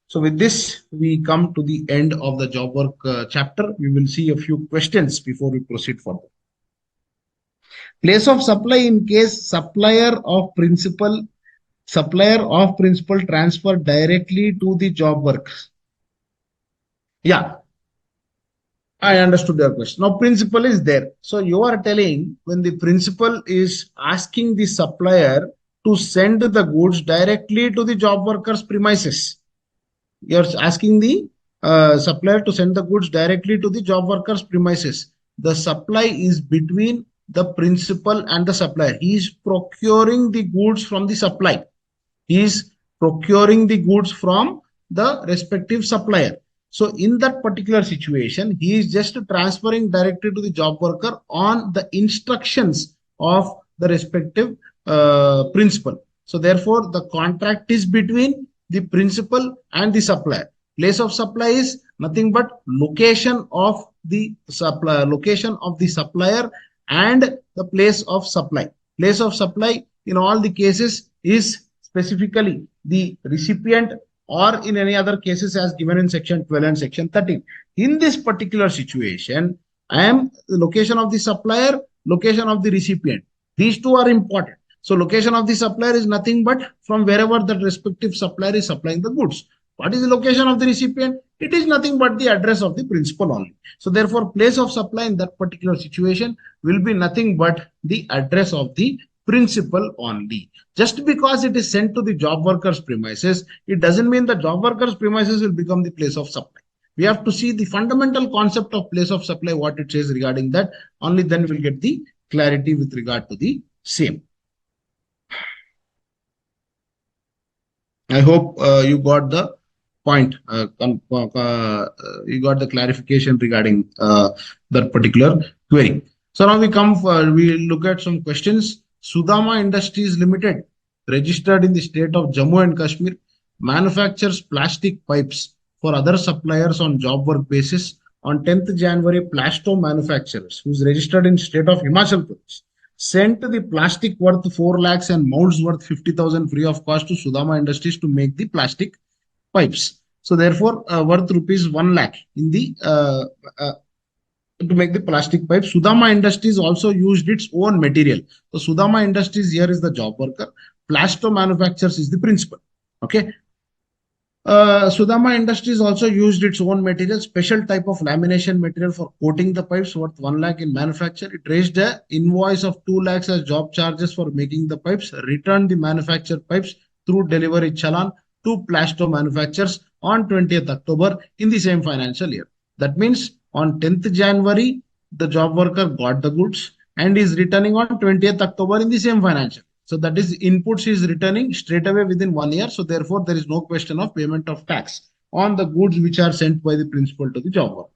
So with this we come to the end of the job work chapter. We will see a few questions before we proceed further. Place of supply in case supplier of principal transfer directly to the job workers. Yeah, I understood your question. Now, principal is there. So you are telling when the principal is asking the supplier to send the goods directly to the job worker's premises. You're asking the supplier to send the goods directly to the job worker's premises. The supply is between the principal and the supplier. He is procuring the goods from the supply. He is procuring the goods from the respective supplier. So in that particular situation, he is just transferring directly to the job worker on the instructions of the respective principal. So therefore, the contract is between the principal and the supplier. Place of supply is nothing but location of the supplier and the place of supply. Place of supply in all the cases is specifically the recipient, or in any other cases as given in section 12 and section 13. In this particular situation, I am the location of the supplier, location of the recipient. These two are important. So location of the supplier is nothing but from wherever that respective supplier is supplying the goods. What is the location of the recipient? It is nothing but the address of the principal only. So therefore, place of supply in that particular situation will be nothing but the address of the principal only. Just because it is sent to the job worker's premises, it doesn't mean the job worker's premises will become the place of supply. We have to see the fundamental concept of place of supply, what it says regarding that. Only then we'll get the clarity with regard to the same. I hope you got the point. You got the clarification regarding that particular query. So now we look at some questions. Sudama Industries Limited, registered in the state of Jammu and Kashmir, manufactures plastic pipes for other suppliers on job work basis. On 10th January, Plasto manufacturers, who is registered in state of Himachal Pradesh, sent the plastic worth 4 lakhs and molds worth 50,000 free of cost to Sudama Industries to make the plastic pipes. So therefore, worth rupees 1 lakh in the to make the plastic pipes. Sudama Industries also used its own material. So Sudama Industries here is the job worker. Plasto Manufacturers is the principal. Okay. Sudama Industries also used its own material, special type of lamination material for coating the pipes worth 1 lakh in manufacture. It raised a invoice of 2 lakhs as job charges for making the pipes, returned the manufactured pipes through delivery challan to Plasto manufacturers on 20th October in the same financial year. That means on 10th January, the job worker got the goods and is returning on 20th October in the same financial year. So that is inputs is returning straight away within 1 year. So therefore, there is no question of payment of tax on the goods which are sent by the principal to the job worker.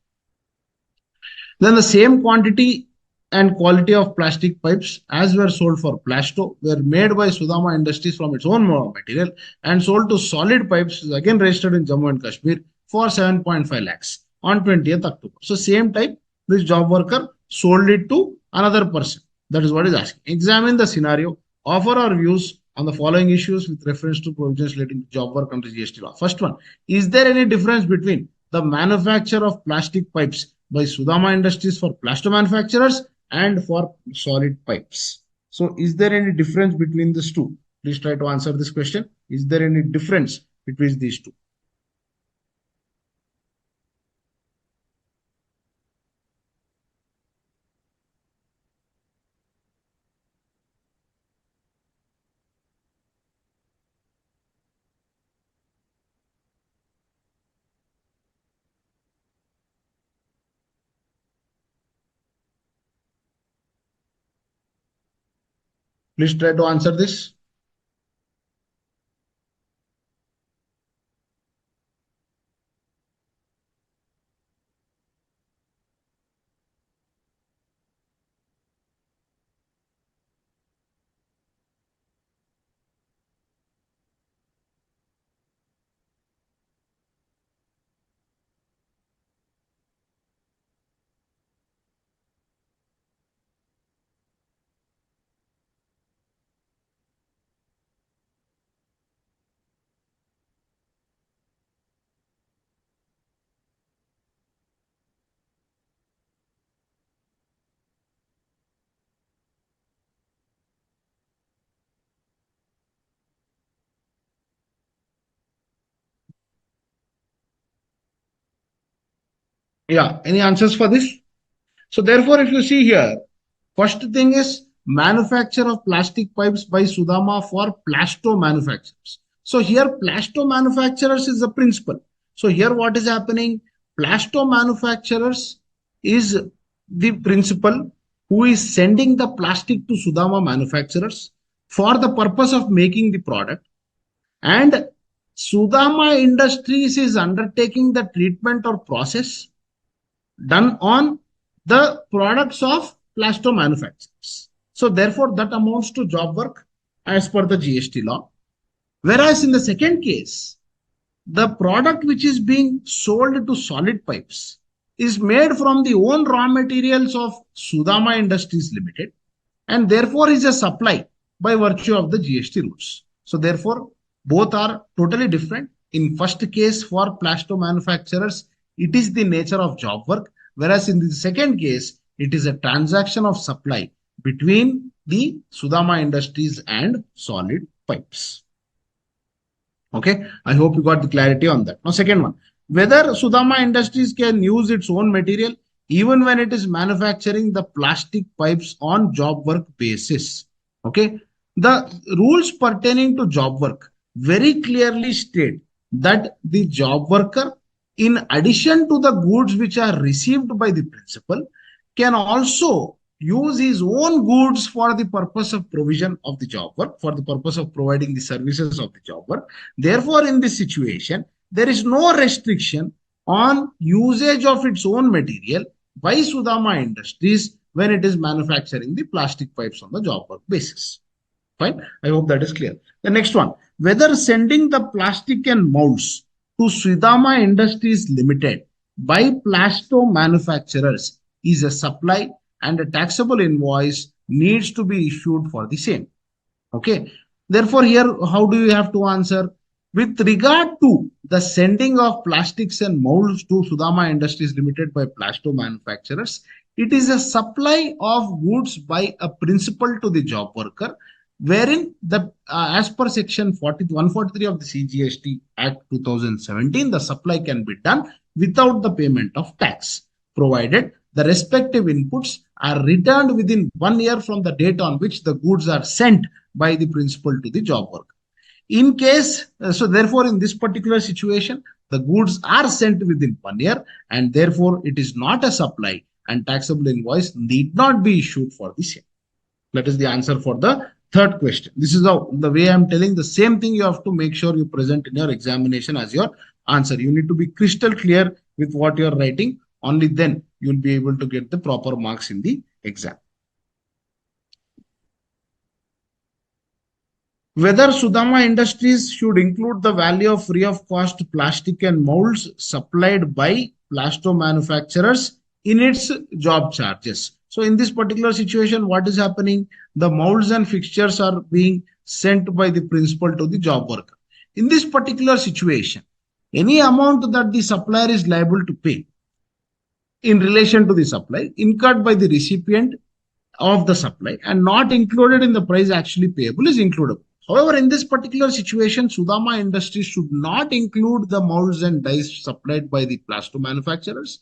Then the same quantity and quality of plastic pipes as were sold for Plasto were made by Sudama Industries from its own material and sold to Solid Pipes, again registered in Jammu and Kashmir, for 7.5 lakhs on 20th October. So same type, this job worker sold it to another person. That is what is asking. Examine the scenario. Offer our views on the following issues with reference to provisions relating to job work under GST law. First one, is there any difference between the manufacture of plastic pipes by Sudama Industries for Plasto manufacturers and for Solid Pipes? So is there any difference between these two? Please try to answer this question. Is there any difference between these two? Please try to answer this. Yeah, any answers for this? So therefore, if you see here, first thing is manufacture of plastic pipes by Sudama for plasto manufacturers. So here plasto manufacturers is the principal. So here what is happening? Plasto manufacturers is the principal who is sending the plastic to Sudama manufacturers for the purpose of making the product, and Sudama Industries is undertaking the treatment or process done on the products of plasto manufacturers. So therefore, that amounts to job work as per the GST law. Whereas in the second case, the product which is being sold to solid pipes is made from the own raw materials of Sudama Industries Limited, and therefore is a supply by virtue of the GST rules. So therefore, both are totally different. In first case for plasto manufacturers, it is the nature of job work, whereas in the second case, it is a transaction of supply between the Sudama Industries and solid pipes. Okay, I hope you got the clarity on that. Now, second one, whether Sudama Industries can use its own material even when it is manufacturing the plastic pipes on job work basis. Okay, the rules pertaining to job work very clearly state that the job worker, in addition to the goods which are received by the principal, can also use his own goods for the purpose of provision of the job work, for the purpose of providing the services of the job work. Therefore, in this situation, there is no restriction on usage of its own material by Sudama Industries when it is manufacturing the plastic pipes on the job work basis. Fine. I hope that is clear. The next one, whether sending the plastic and molds to Sudama Industries Limited by plasto manufacturers is a supply and a taxable invoice needs to be issued for the same. Okay. Therefore, here, how do you have to answer? With regard to the sending of plastics and molds to Sudama Industries Limited by plasto manufacturers, it is a supply of goods by a principal to the job worker, wherein the as per section 143 of the CGST Act 2017, the supply can be done without the payment of tax, provided the respective inputs are returned within 1 year from the date on which the goods are sent by the principal to the job worker. In case, so therefore, in this particular situation, the goods are sent within 1 year, and therefore it is not a supply, and taxable invoice need not be issued for the same. That is the answer for the third question. This is how the way I'm telling the same thing you have to make sure you present in your examination as your answer. You need to be crystal clear with what you're writing. Only then you'll be able to get the proper marks in the exam. Whether Sudama Industries should include the value of free of cost plastic and molds supplied by plasto manufacturers in its job charges. So in this particular situation, what is happening? The molds and fixtures are being sent by the principal to the job worker. In this particular situation, any amount that the supplier is liable to pay in relation to the supply incurred by the recipient of the supply and not included in the price actually payable is includable. However, in this particular situation, Sudama Industries should not include the molds and dies supplied by the plasto manufacturers.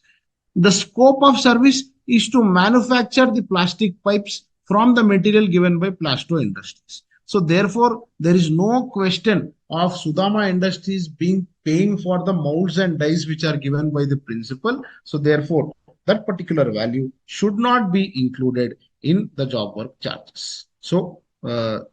The scope of service is to manufacture the plastic pipes from the material given by plasto industries. So therefore, there is no question of Sudama Industries being paying for the molds and dies which are given by the principal. So therefore, that particular value should not be included in the job work charges. So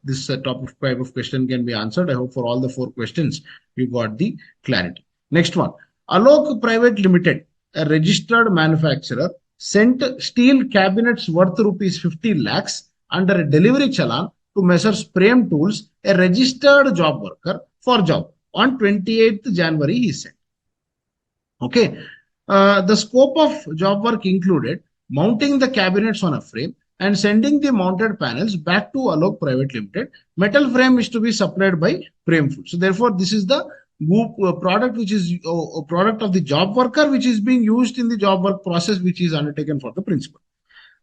this type of question can be answered. I hope for all the four questions you got the clarity. Next one, Alok Private Limited, a registered manufacturer, sent steel cabinets worth rupees 50 lakhs under a delivery challan to Messrs. Prem Tools, a registered job worker, for job on 28th January, he said. Okay. The scope of job work included mounting the cabinets on a frame and sending the mounted panels back to Alok Private Limited. Metal frame is to be supplied by Prem Food. So therefore, this is the product which is a product of the job worker which is being used in the job work process which is undertaken for the principal.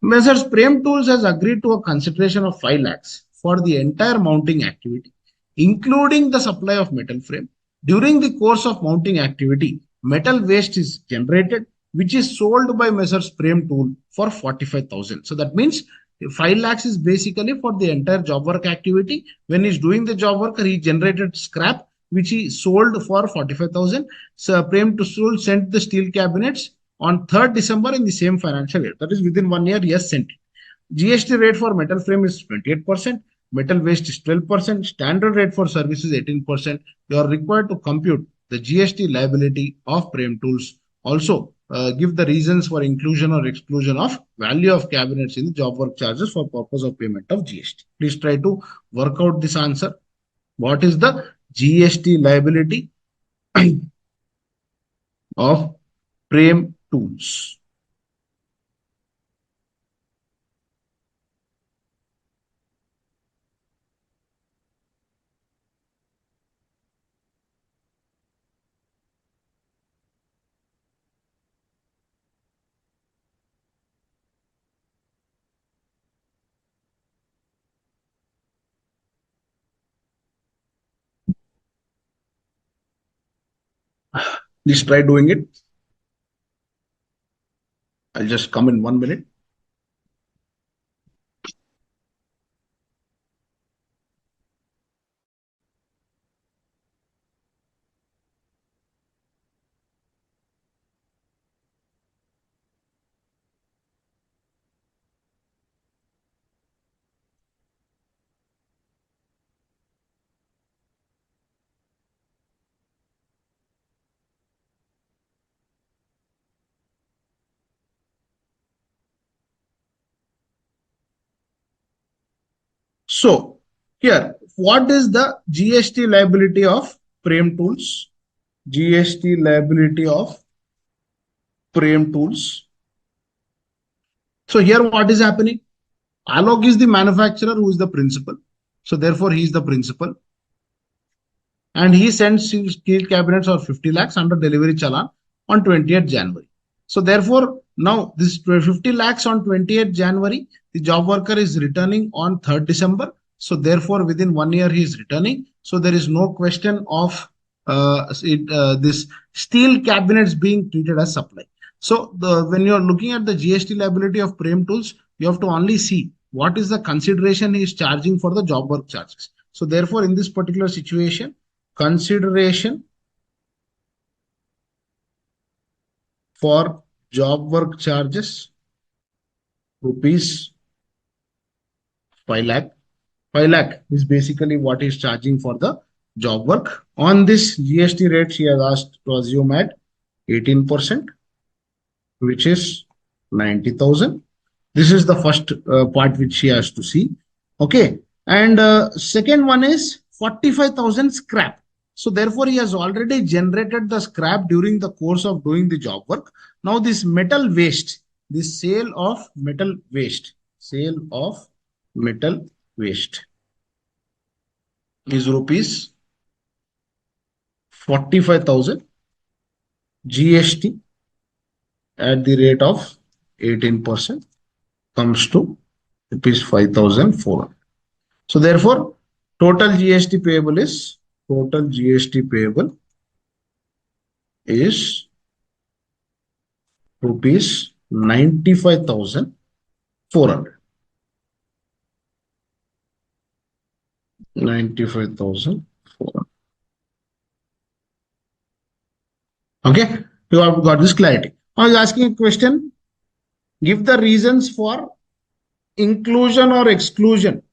Messrs. Prem Tools has agreed to a consideration of 5 lakhs for the entire mounting activity, including the supply of metal frame. During the course of mounting activity, metal waste is generated, which is sold by Messrs. Prem Tool for 45,000. So that means 5 lakhs is basically for the entire job work activity. When he's doing the job work, he generated scrap, which he sold for 45,000. So Prem Tool sent the steel cabinets on 3rd December in the same financial year. That is within 1 year, yes, sent it. GST rate for metal frame is 28%, metal waste is 12%, standard rate for service is 18%. You are required to compute the GST liability of Prem Tools. Also, give the reasons for inclusion or exclusion of value of cabinets in the job work charges for purpose of payment of GST. Please try to work out this answer. What is the GST liability of Prem Tools? Please try doing it. I'll just come in 1 minute. So here, what is the GST liability of Prem Tools? GST liability of Prem Tools. So here what is happening? Alok is the manufacturer who is the principal. So therefore he is the principal. And he sends steel cabinets of 50 lakhs under delivery challan on 20th January. So therefore, now this 50 lakhs on 20th January, the job worker is returning on 3rd December. So therefore, within 1 year, he is returning. So there is no question of this steel cabinets being treated as supply. So when you are looking at the GST liability of Prem Tools, you have to only see what is the consideration he is charging for the job work charges. So therefore, in this particular situation, consideration for job work charges rupees 5 lakh. 5 lakh is basically what is charging for the job work. On this GST rate, she has asked to assume at 18%, which is 90,000. This is the first part which she has to see. Okay. And second one is 45,000 scrap. So therefore, he has already generated the scrap during the course of doing the job work. Now this metal waste, the sale of metal waste is rupees 45,000. GST at the rate of 18% comes to rupees 5,400. So therefore, total GST payable is rupees 95,400. 95,400. Okay, you have got this clarity. I was asking a question. Give the reasons for inclusion or exclusion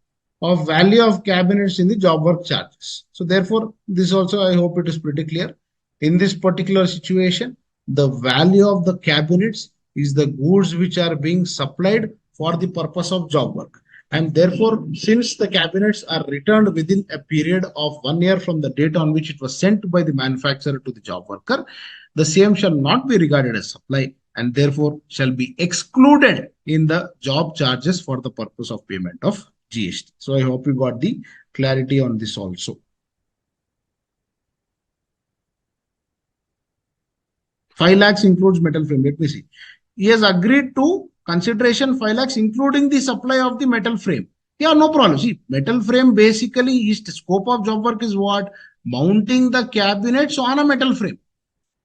of value of cabinets in the job work charges. So therefore, this also I hope it is pretty clear. In this particular situation, the value of the cabinets is the goods which are being supplied for the purpose of job work. And therefore, since the cabinets are returned within a period of 1 year from the date on which it was sent by the manufacturer to the job worker, the same shall not be regarded as supply and therefore shall be excluded in the job charges for the purpose of payment of GST. So I hope you got the clarity on this also. 5 lakhs includes metal frame. Let me see. He has agreed to consideration 5 lakhs including the supply of the metal frame. Yeah, no problem. See, metal frame basically is the scope of job work is what? Mounting the cabinets on a metal frame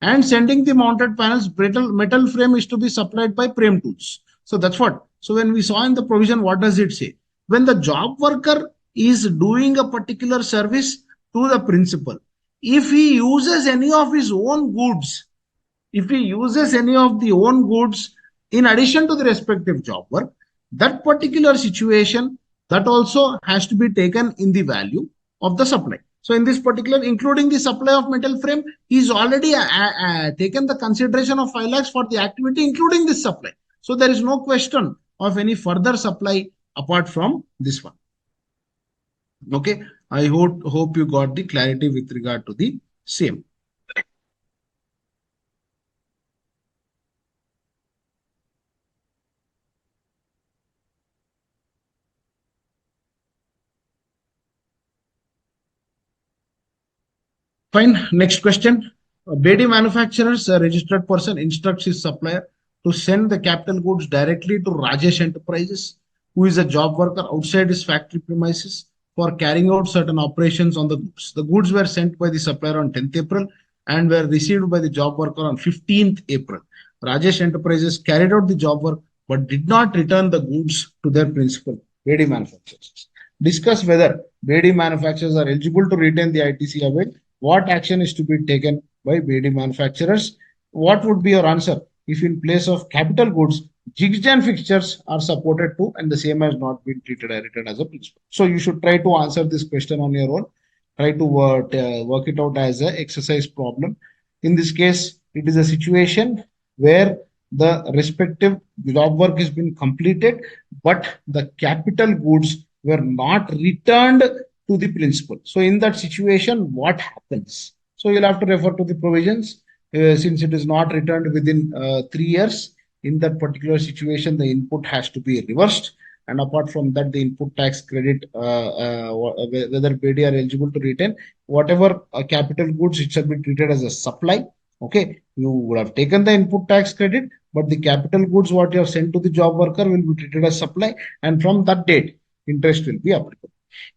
and sending the mounted panels. Metal frame is to be supplied by frame tools. So that's what. So when we saw in the provision, what does it say? When the job worker is doing a particular service to the principal, if he uses any of his own goods, if he uses any of the own goods in addition to the respective job work, that particular situation, that also has to be taken in the value of the supply. So in this particular, including the supply of metal frame, he's already taken the consideration of 5 lakhs for the activity, including this supply. So there is no question of any further supply apart from this one. Okay, I hope you got the clarity with regard to the same. Fine. Next question. BD manufacturer's registered person instructs his supplier to send the capital goods directly to Rajesh Enterprises, who is a job worker outside his factory premises for carrying out certain operations on the goods. The goods were sent by the supplier on 10th April and were received by the job worker on 15th April. Rajesh Enterprises carried out the job work but did not return the goods to their principal, BD manufacturers. Discuss whether BD manufacturers are eligible to retain the ITC award. What action is to be taken by BD manufacturers? What would be your answer if in place of capital goods, jigs and fixtures are supported to and the same has not been treated or written as a principal? So you should try to answer this question on your own. Try to work it out as an exercise problem. In this case, it is a situation where the respective job work has been completed, but the capital goods were not returned to the principal. So in that situation, what happens? So you'll have to refer to the provisions since it is not returned within 3 years. In that particular situation, the input has to be reversed. And apart from that, the input tax credit, whether BD are eligible to retain, whatever capital goods, it shall be treated as a supply. Okay, you would have taken the input tax credit, but the capital goods what you have sent to the job worker will be treated as supply. And from that date, interest will be applicable.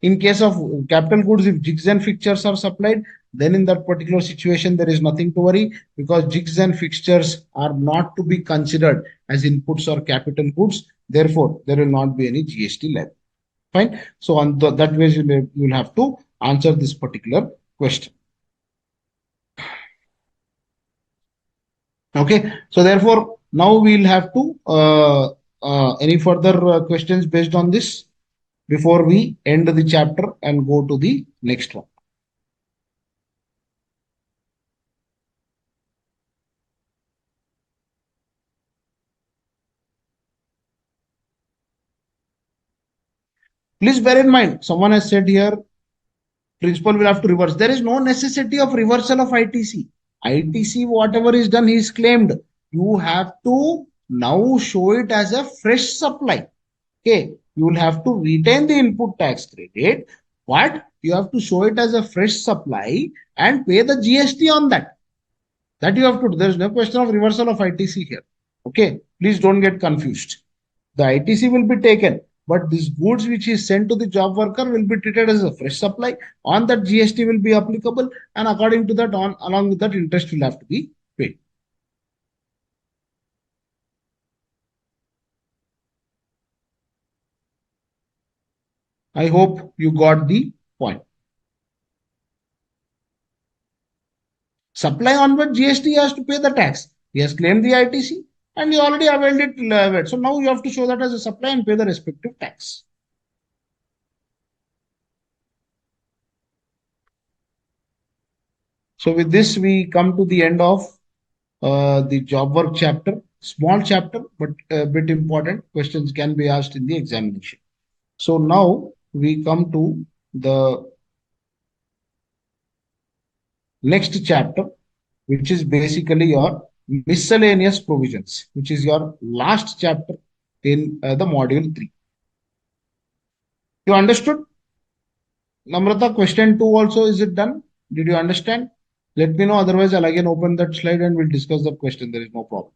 In case of capital goods, if jigs and fixtures are supplied, then in that particular situation, there is nothing to worry because jigs and fixtures are not to be considered as inputs or capital goods. Therefore, there will not be any GST levy. Fine. So on that way, you will have to answer this particular question. Okay. So therefore, now we'll have to any further questions based on this before we end the chapter and go to the next one. Please bear in mind, someone has said here, principal will have to reverse. There is no necessity of reversal of ITC. ITC, whatever is done, he is claimed. You have to now show it as a fresh supply. Okay, you will have to retain the input tax credit, but you have to show it as a fresh supply and pay the GST on that. That you have to do. There is no question of reversal of ITC here. Okay, please don't get confused. The ITC will be taken, but these goods which is sent to the job worker will be treated as a fresh supply. On that GST will be applicable, and according to that, along with that, interest will have to be paid. I hope you got the point. Supply onward GST has to pay the tax. He has claimed the ITC and he already availed it. So now you have to show that as a supply and pay the respective tax. So with this, we come to the end of the job work chapter. Small chapter, but a bit important. Questions can be asked in the examination. So now we come to the next chapter, which is basically your miscellaneous provisions, which is your last chapter in the module 3. You understood? Namrata, question 2 also, is it done? Did you understand? Let me know, otherwise I'll again open that slide and we'll discuss that question. There is no problem.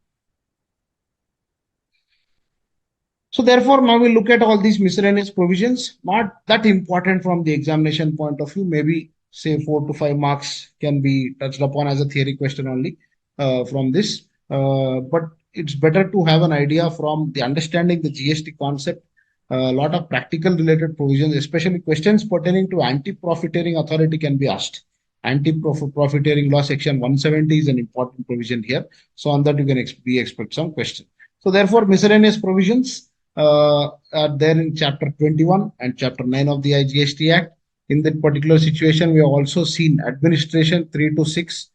So therefore, now we look at all these miscellaneous provisions, not that important from the examination point of view. Maybe say 4 to 5 marks can be touched upon as a theory question only from this. But it's better to have an idea from the understanding the GST concept. A lot of practical related provisions, especially questions pertaining to anti-profiteering authority can be asked. Anti-profiteering law section 170 is an important provision here. So on that you can expect some question. So therefore, miscellaneous provisions are there in chapter 21 and chapter 9 of the IGST Act. In that particular situation, we have also seen administration 3 to 6,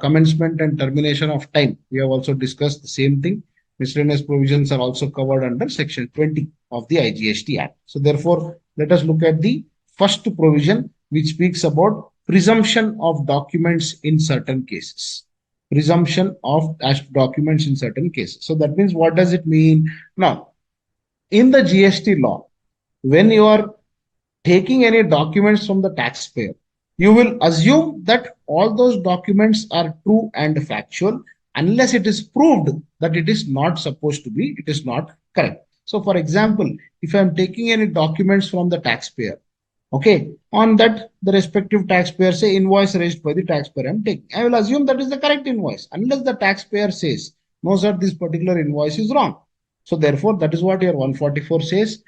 commencement and termination of time. We have also discussed the same thing. Miscellaneous provisions are also covered under section 20 of the IGST Act. So therefore, let us look at the first provision, which speaks about presumption of documents in certain cases. Presumption of documents in certain cases. So that means, what does it mean? Now, in the GST law, when you are taking any documents from the taxpayer, you will assume that all those documents are true and factual unless it is proved that it is not supposed to be, it is not correct. So for example, if I am taking any documents from the taxpayer, okay, on that the respective taxpayer say invoice raised by the taxpayer I'm taking, I will assume that is the correct invoice unless the taxpayer says, no sir, this particular invoice is wrong. So therefore, that is what your 144 says.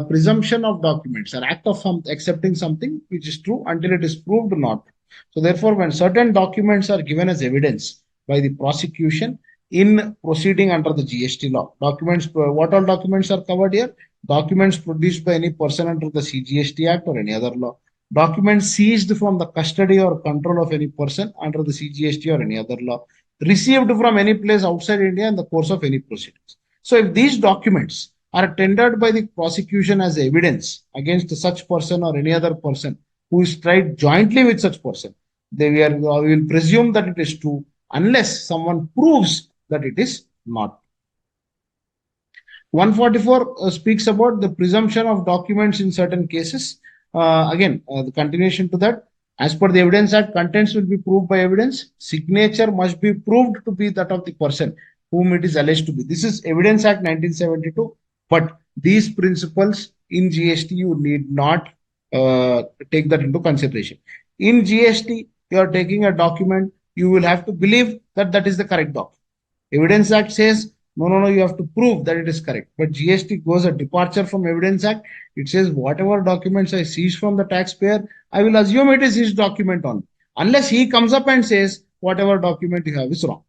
Presumption of documents, an act of accepting something which is true until it is proved not. So therefore, when certain documents are given as evidence by the prosecution in proceeding under the GST law, documents, what all documents are covered here? Documents produced by any person under the CGST Act or any other law. Documents seized from the custody or control of any person under the CGST or any other law. Received from any place outside India in the course of any proceedings. So if these documents are tendered by the prosecution as evidence against such person or any other person who is tried jointly with such person, we will presume that it is true unless someone proves that it is not. 144 speaks about the presumption of documents in certain cases. The continuation to that. As per the Evidence Act, contents will be proved by evidence. Signature must be proved to be that of the person whom it is alleged to be. This is Evidence Act 1972. But these principles in GST, you need not take that into consideration. In GST, you are taking a document, you will have to believe that that is the correct document. Evidence Act says, no, you have to prove that it is correct. But GST goes a departure from Evidence Act. It says, whatever documents I seize from the taxpayer, I will assume it is his document only. Unless he comes up and says, whatever document you have is wrong.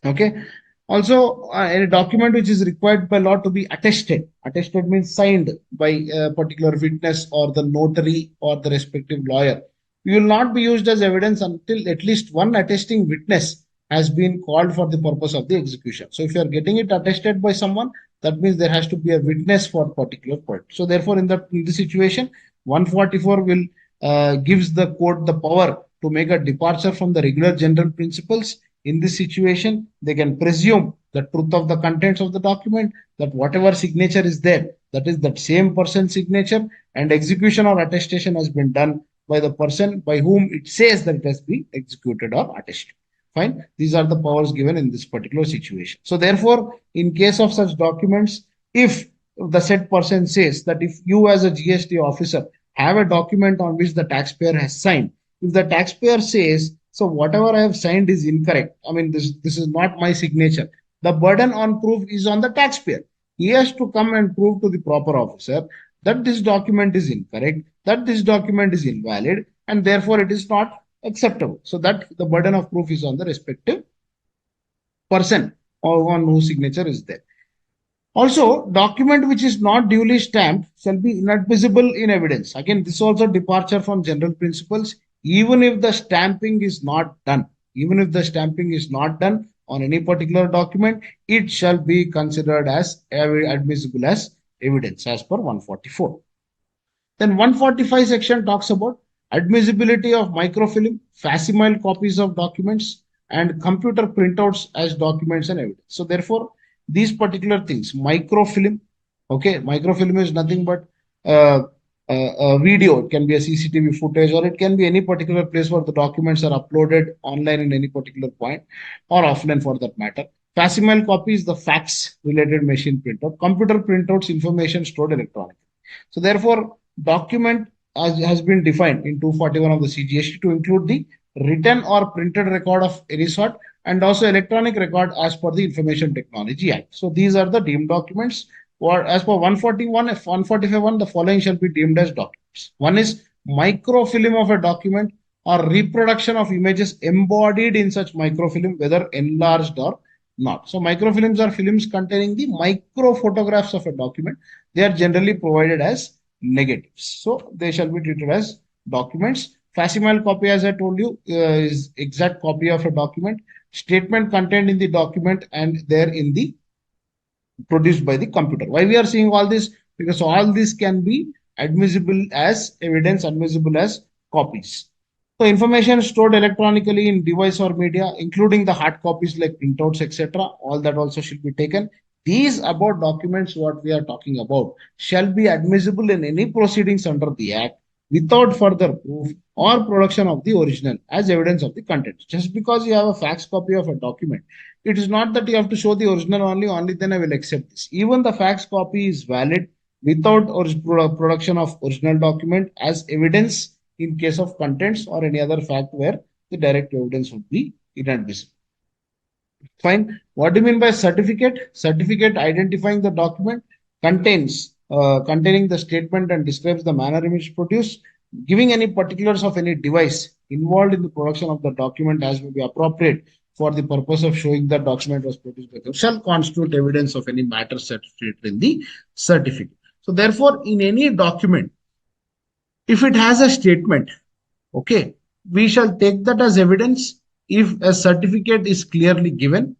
Okay. Also, any document which is required by law to be attested. Attested means signed by a particular witness or the notary or the respective lawyer. You will not be used as evidence until at least one attesting witness has been called for the purpose of the execution. So if you are getting it attested by someone, that means there has to be a witness for a particular point. So therefore, in this situation, 144 will gives the court the power to make a departure from the regular general principles. In this situation, they can presume the truth of the contents of the document, that whatever signature is there, that is that same person's signature, and execution or attestation has been done by the person by whom it says that it has been executed or attested. Fine. These are the powers given in this particular situation. So therefore, in case of such documents, if the said person says that if you as a GST officer have a document on which the taxpayer has signed, if the taxpayer says, so whatever I have signed is incorrect, I mean, this is not my signature, the burden on proof is on the taxpayer. He has to come and prove to the proper officer that this document is incorrect, that this document is invalid, and therefore it is not acceptable. So that the burden of proof is on the respective person or on whose signature is there. Also, document which is not duly stamped shall be inadmissible in evidence. Again, this is also departure from general principles. even if the stamping is not done, even if the stamping is not done on any particular document, it shall be considered as admissible as evidence as per 144. Then 145 section talks about admissibility of microfilm, facsimile copies of documents, and computer printouts as documents and evidence. So therefore, these particular things, microfilm, okay, microfilm is nothing but uh, a video. It can be a CCTV footage, or it can be any particular place where the documents are uploaded online in any particular point, or offline for that matter. Facsimile copies, the fax related machine printout, computer printouts, information stored electronically. So therefore, document has been defined in 241 of the CGST to include the written or printed record of any sort, and also electronic record as per the Information Technology Act. So these are the deemed documents. Or as per 141, if 145, the following shall be deemed as documents. One is microfilm of a document or reproduction of images embodied in such microfilm, whether enlarged or not. So microfilms are films containing the micro photographs of a document. They are generally provided as negatives. So they shall be treated as documents. Facsimile copy, as I told you, is exact copy of a document. Statement contained in the document and there in the produced by the computer. Why we are seeing all this? Because all this can be admissible as evidence, admissible as copies. So information stored electronically in device or media, including the hard copies like printouts, etc. All that also should be taken. These about documents what we are talking about shall be admissible in any proceedings under the Act without further proof or production of the original as evidence of the content. Just because you have a fax copy of a document, it is not that you have to show the original only then I will accept this. Even the fax copy is valid without production of original document as evidence in case of contents or any other fact where the direct evidence would be inadmissible. Fine. What do you mean by certificate? Certificate identifying the document containing the statement and describes the manner in which produced, giving any particulars of any device involved in the production of the document as may be appropriate for the purpose of showing that document was produced by them shall constitute evidence of any matter certificated in the certificate. So therefore, in any document, if it has a statement, okay, we shall take that as evidence if a certificate is clearly given.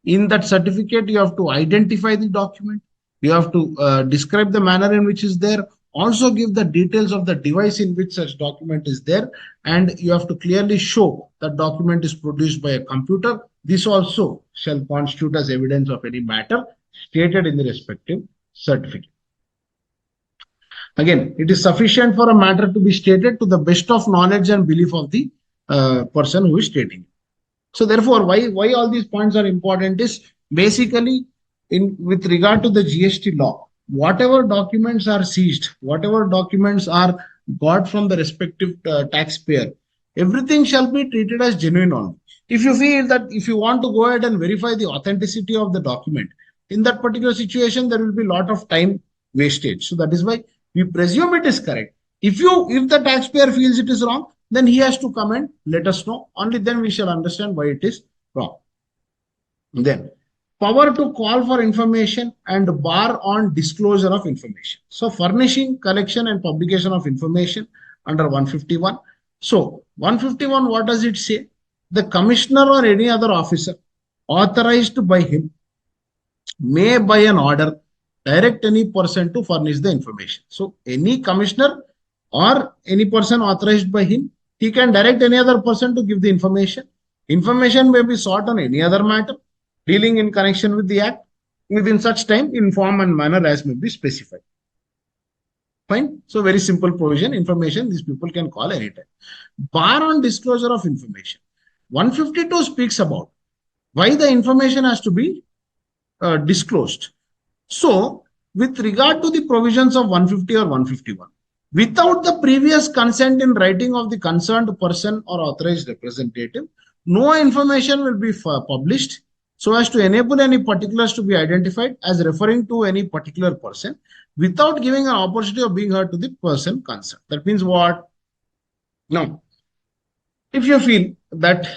In that certificate, you have to identify the document. You have to describe the manner in which is there. Also give the details of the device in which such document is there. And you have to clearly show that document is produced by a computer. This also shall constitute as evidence of any matter stated in the respective certificate. Again, it is sufficient for a matter to be stated to the best of knowledge and belief of the person who is stating. So therefore, why all these points are important is basically in with regard to the GST law, whatever documents are seized, whatever documents are got from the respective taxpayer, everything shall be treated as genuine only. If you feel that if you want to go ahead and verify the authenticity of the document, in that particular situation, there will be a lot of time wastage. So that is why we presume it is correct. If the taxpayer feels it is wrong, then he has to come and let us know. Only then we shall understand why it is wrong. Then power to call for information and bar on disclosure of information. So furnishing, collection and publication of information under 151. So 151, what does it say? The commissioner or any other officer authorized by him may by an order direct any person to furnish the information. So any commissioner or any person authorized by him, he can direct any other person to give the information. Information may be sought on any other matter dealing in connection with the act within such time in form and manner as may be specified. Fine. So very simple provision. Information these people can call anytime. Bar on disclosure of information. 152 speaks about why the information has to be disclosed. So with regard to the provisions of 150 or 151, without the previous consent in writing of the concerned person or authorized representative, no information will be published so as to enable any particulars to be identified as referring to any particular person without giving an opportunity of being heard to the person concerned. That means what? Now, if you feel that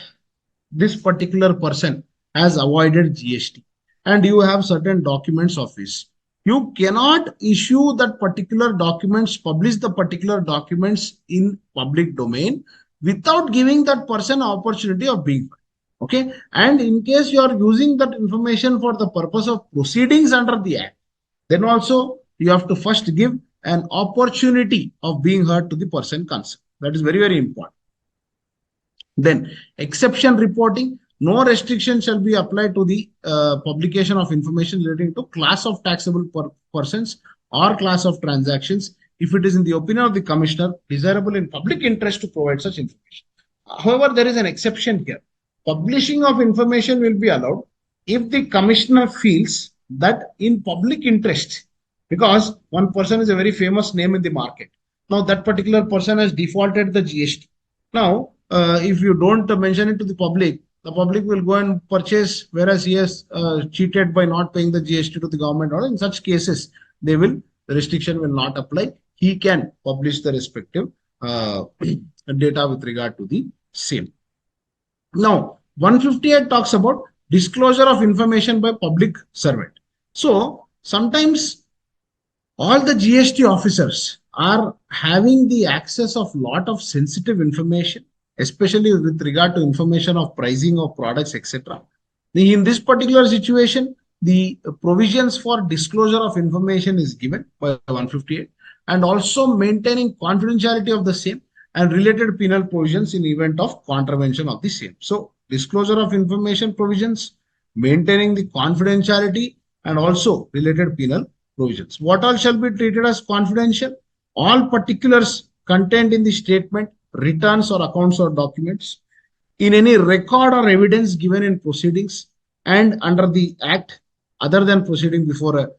this particular person has avoided GST and you have certain documents of his, you cannot issue that particular documents, publish the particular documents in public domain without giving that person opportunity of being heard. Okay. And in case you are using that information for the purpose of proceedings under the act, then also you have to first give an opportunity of being heard to the person concerned. That is very, very important. Then exception reporting, no restriction shall be applied to the publication of information relating to class of taxable persons or class of transactions if it is in the opinion of the commissioner desirable in public interest to provide such information. However, there is an exception here. Publishing of information will be allowed if the commissioner feels that in public interest, because one person is a very famous name in the market. Now that particular person has defaulted the GST. Now, if you don't mention it to the public will go and purchase, whereas he has cheated by not paying the GST to the government. Or in such cases, the restriction will not apply. He can publish the respective data with regard to the same. Now, 158 talks about disclosure of information by public servant. So, sometimes all the GST officers are having the access of lot of sensitive information, especially with regard to information of pricing of products, etc. In this particular situation, the provisions for disclosure of information is given by 158 and also maintaining confidentiality of the same and related penal provisions in event of contravention of the same. So, disclosure of information provisions, maintaining the confidentiality and also related penal provisions. What all shall be treated as confidential? All particulars contained in the statement, returns or accounts or documents, in any record or evidence given in proceedings and under the act other than proceeding before a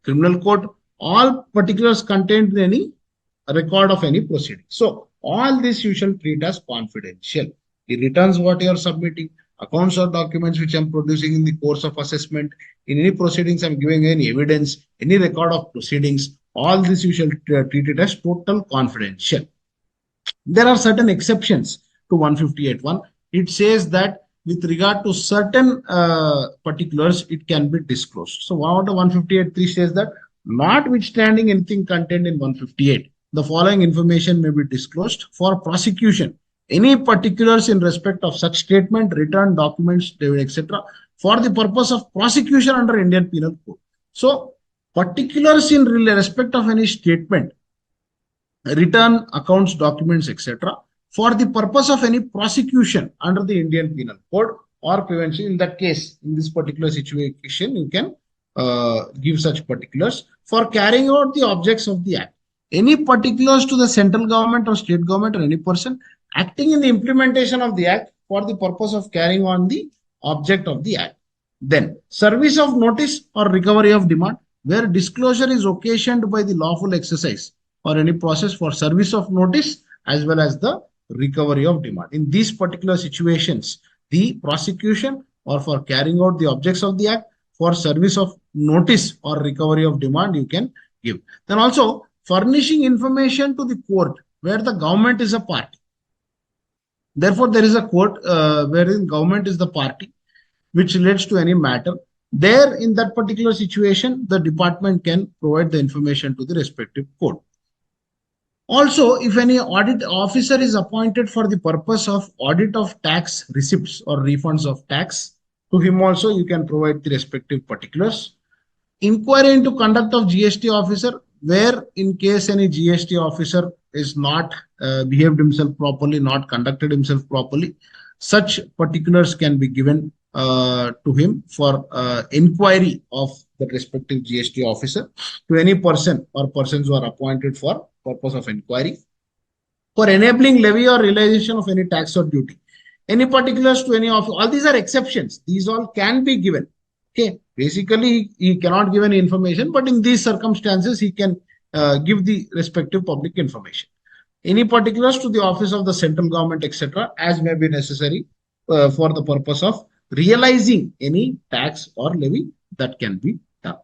criminal court, all particulars contained in any record of any proceeding. So, all this you shall treat as confidential. The returns what you are submitting, accounts or documents which I am producing in the course of assessment, in any proceedings I am giving any evidence, any record of proceedings, all this you shall treat it as total confidential. There are certain exceptions to 158.1. It says that with regard to certain particulars, it can be disclosed. So, 158.3 says that notwithstanding anything contained in 158, the following information may be disclosed for prosecution. Any particulars in respect of such statement, return, documents, etc., for the purpose of prosecution under Indian Penal Code. So, particulars in respect of any statement, return, accounts, documents, etc., for the purpose of any prosecution under the Indian Penal Code or prevention. In that case, in this particular situation, you can give such particulars for carrying out the objects of the act. Any particulars to the central government or state government or any person acting in the implementation of the act for the purpose of carrying on the object of the act. Then, service of notice or recovery of demand, where disclosure is occasioned by the lawful exercise or any process for service of notice as well as the recovery of demand. In these particular situations, the prosecution or for carrying out the objects of the act, for service of notice or recovery of demand, you can give. Then also, furnishing information to the court where the government is a party. Therefore, there is a court wherein government is the party which relates to any matter. There, in that particular situation, the department can provide the information to the respective court. Also, if any audit officer is appointed for the purpose of audit of tax receipts or refunds of tax, to him also you can provide the respective particulars. Inquiry into conduct of GST officer, where in case any GST officer is not behaved himself properly, not conducted himself properly, such particulars can be given to him for inquiry of the respective GST officer to any person or persons who are appointed for purpose of inquiry. For enabling levy or realization of any tax or duty, any particulars to any of all these are exceptions. These all can be given. Okay, basically he cannot give any information, but in these circumstances he can give the respective public information. Any particulars to the office of the central government, etc., as may be necessary for the purpose of realizing any tax or levy that can be done.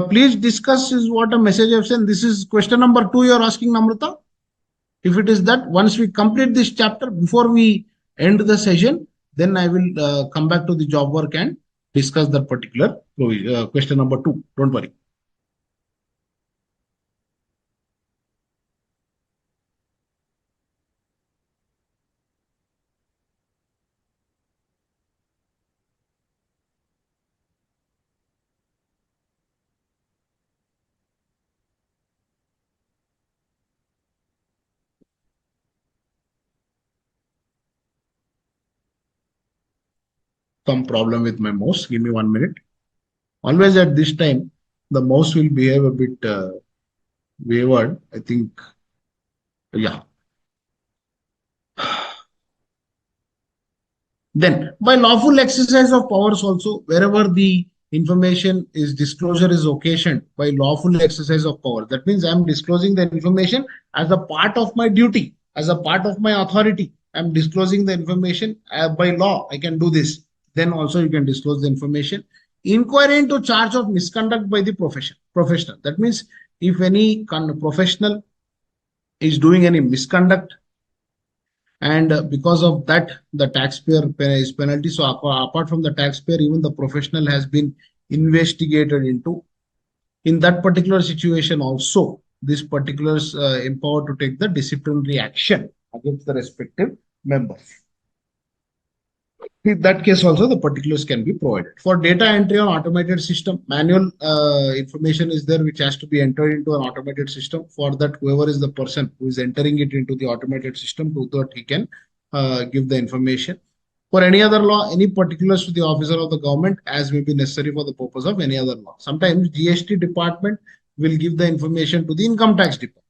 Please discuss is what a message I've sent. This is question number 2 you're asking, Namrata. If it is that, once we complete this chapter, before we end the session, Then I will come back to the job work and discuss that particular question number two. Don't worry. Some problem with my mouse. Give me 1 minute. Always at this time, the mouse will behave a bit wayward. I think, yeah. Then, by lawful exercise of powers also, wherever the information is disclosure is occasioned by lawful exercise of power. That means I am disclosing the information as a part of my duty, as a part of my authority. I am disclosing the information by law. I can do this. Then also you can disclose the information. Inquiry into charge of misconduct by the professional. That means if any professional is doing any misconduct, and because of that the taxpayer is penalty. So apart from the taxpayer, even the professional has been investigated into. In that particular situation also, this particular empowered to take the disciplinary action against the respective members. In that case also the particulars can be provided. For data entry on automated system, manual information is there which has to be entered into an automated system. For that, whoever is the person who is entering it into the automated system, to that he can give the information. For any other law, any particulars to the officer of the government as may be necessary for the purpose of any other law. Sometimes GST department will give the information to the income tax department.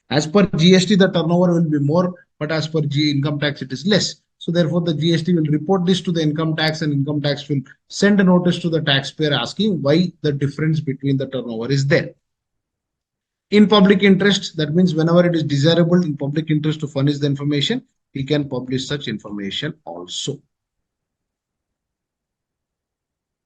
As per GST, the turnover will be more, but as per income tax, it is less. So therefore, the GST will report this to the income tax, and income tax will send a notice to the taxpayer asking why the difference between the turnover is there. In public interest, that means whenever it is desirable in public interest to furnish the information, he can publish such information also.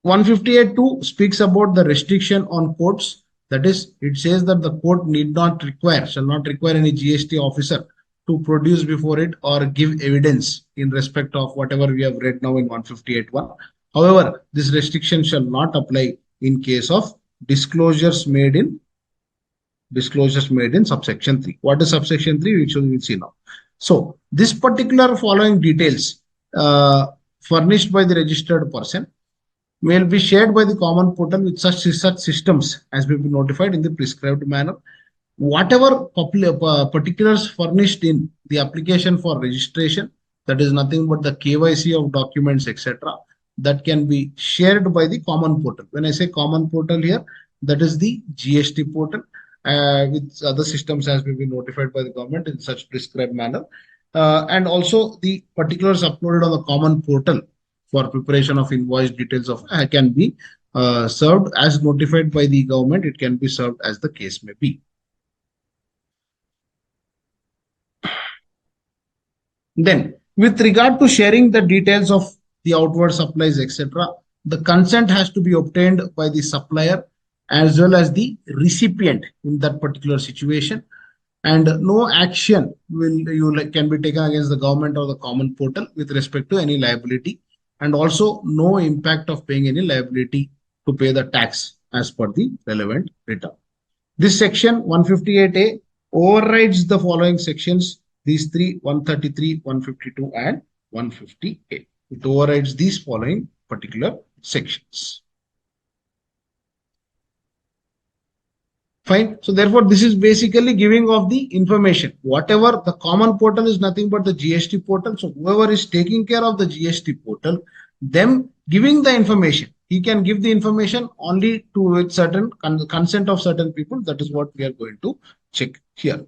158.2 speaks about the restriction on courts. That is, it says that the court need not require, shall not require any GST officer to produce before it or give evidence in respect of whatever we have read now in 158.1. However, this restriction shall not apply in case of disclosures made in subsection 3. What is subsection 3? Which we will see now. So, this particular following details furnished by the registered person will be shared by the common portal with such systems as will be notified in the prescribed manner. Whatever particulars furnished in the application for registration, that is nothing but the KYC of documents, etc., that can be shared by the common portal. When I say common portal here, that is the GST portal with other systems as will be notified by the government in such prescribed manner. And also the particulars uploaded on the common portal for preparation of invoice details of can be served as notified by the government. It can be served as the case may be. Then, with regard to sharing the details of the outward supplies, etc., the consent has to be obtained by the supplier as well as the recipient in that particular situation. And no action can be taken against the government or the common portal with respect to any liability, and also no impact of paying any liability to pay the tax as per the relevant return. This section 158A overrides the following sections, these three, 133, 152 and 150A. It overrides these following particular sections. Fine. So therefore, this is basically giving of the information. Whatever the common portal is nothing but the GST portal. So whoever is taking care of the GST portal, them giving the information, he can give the information only to with certain consent of certain people. That is what we are going to check here.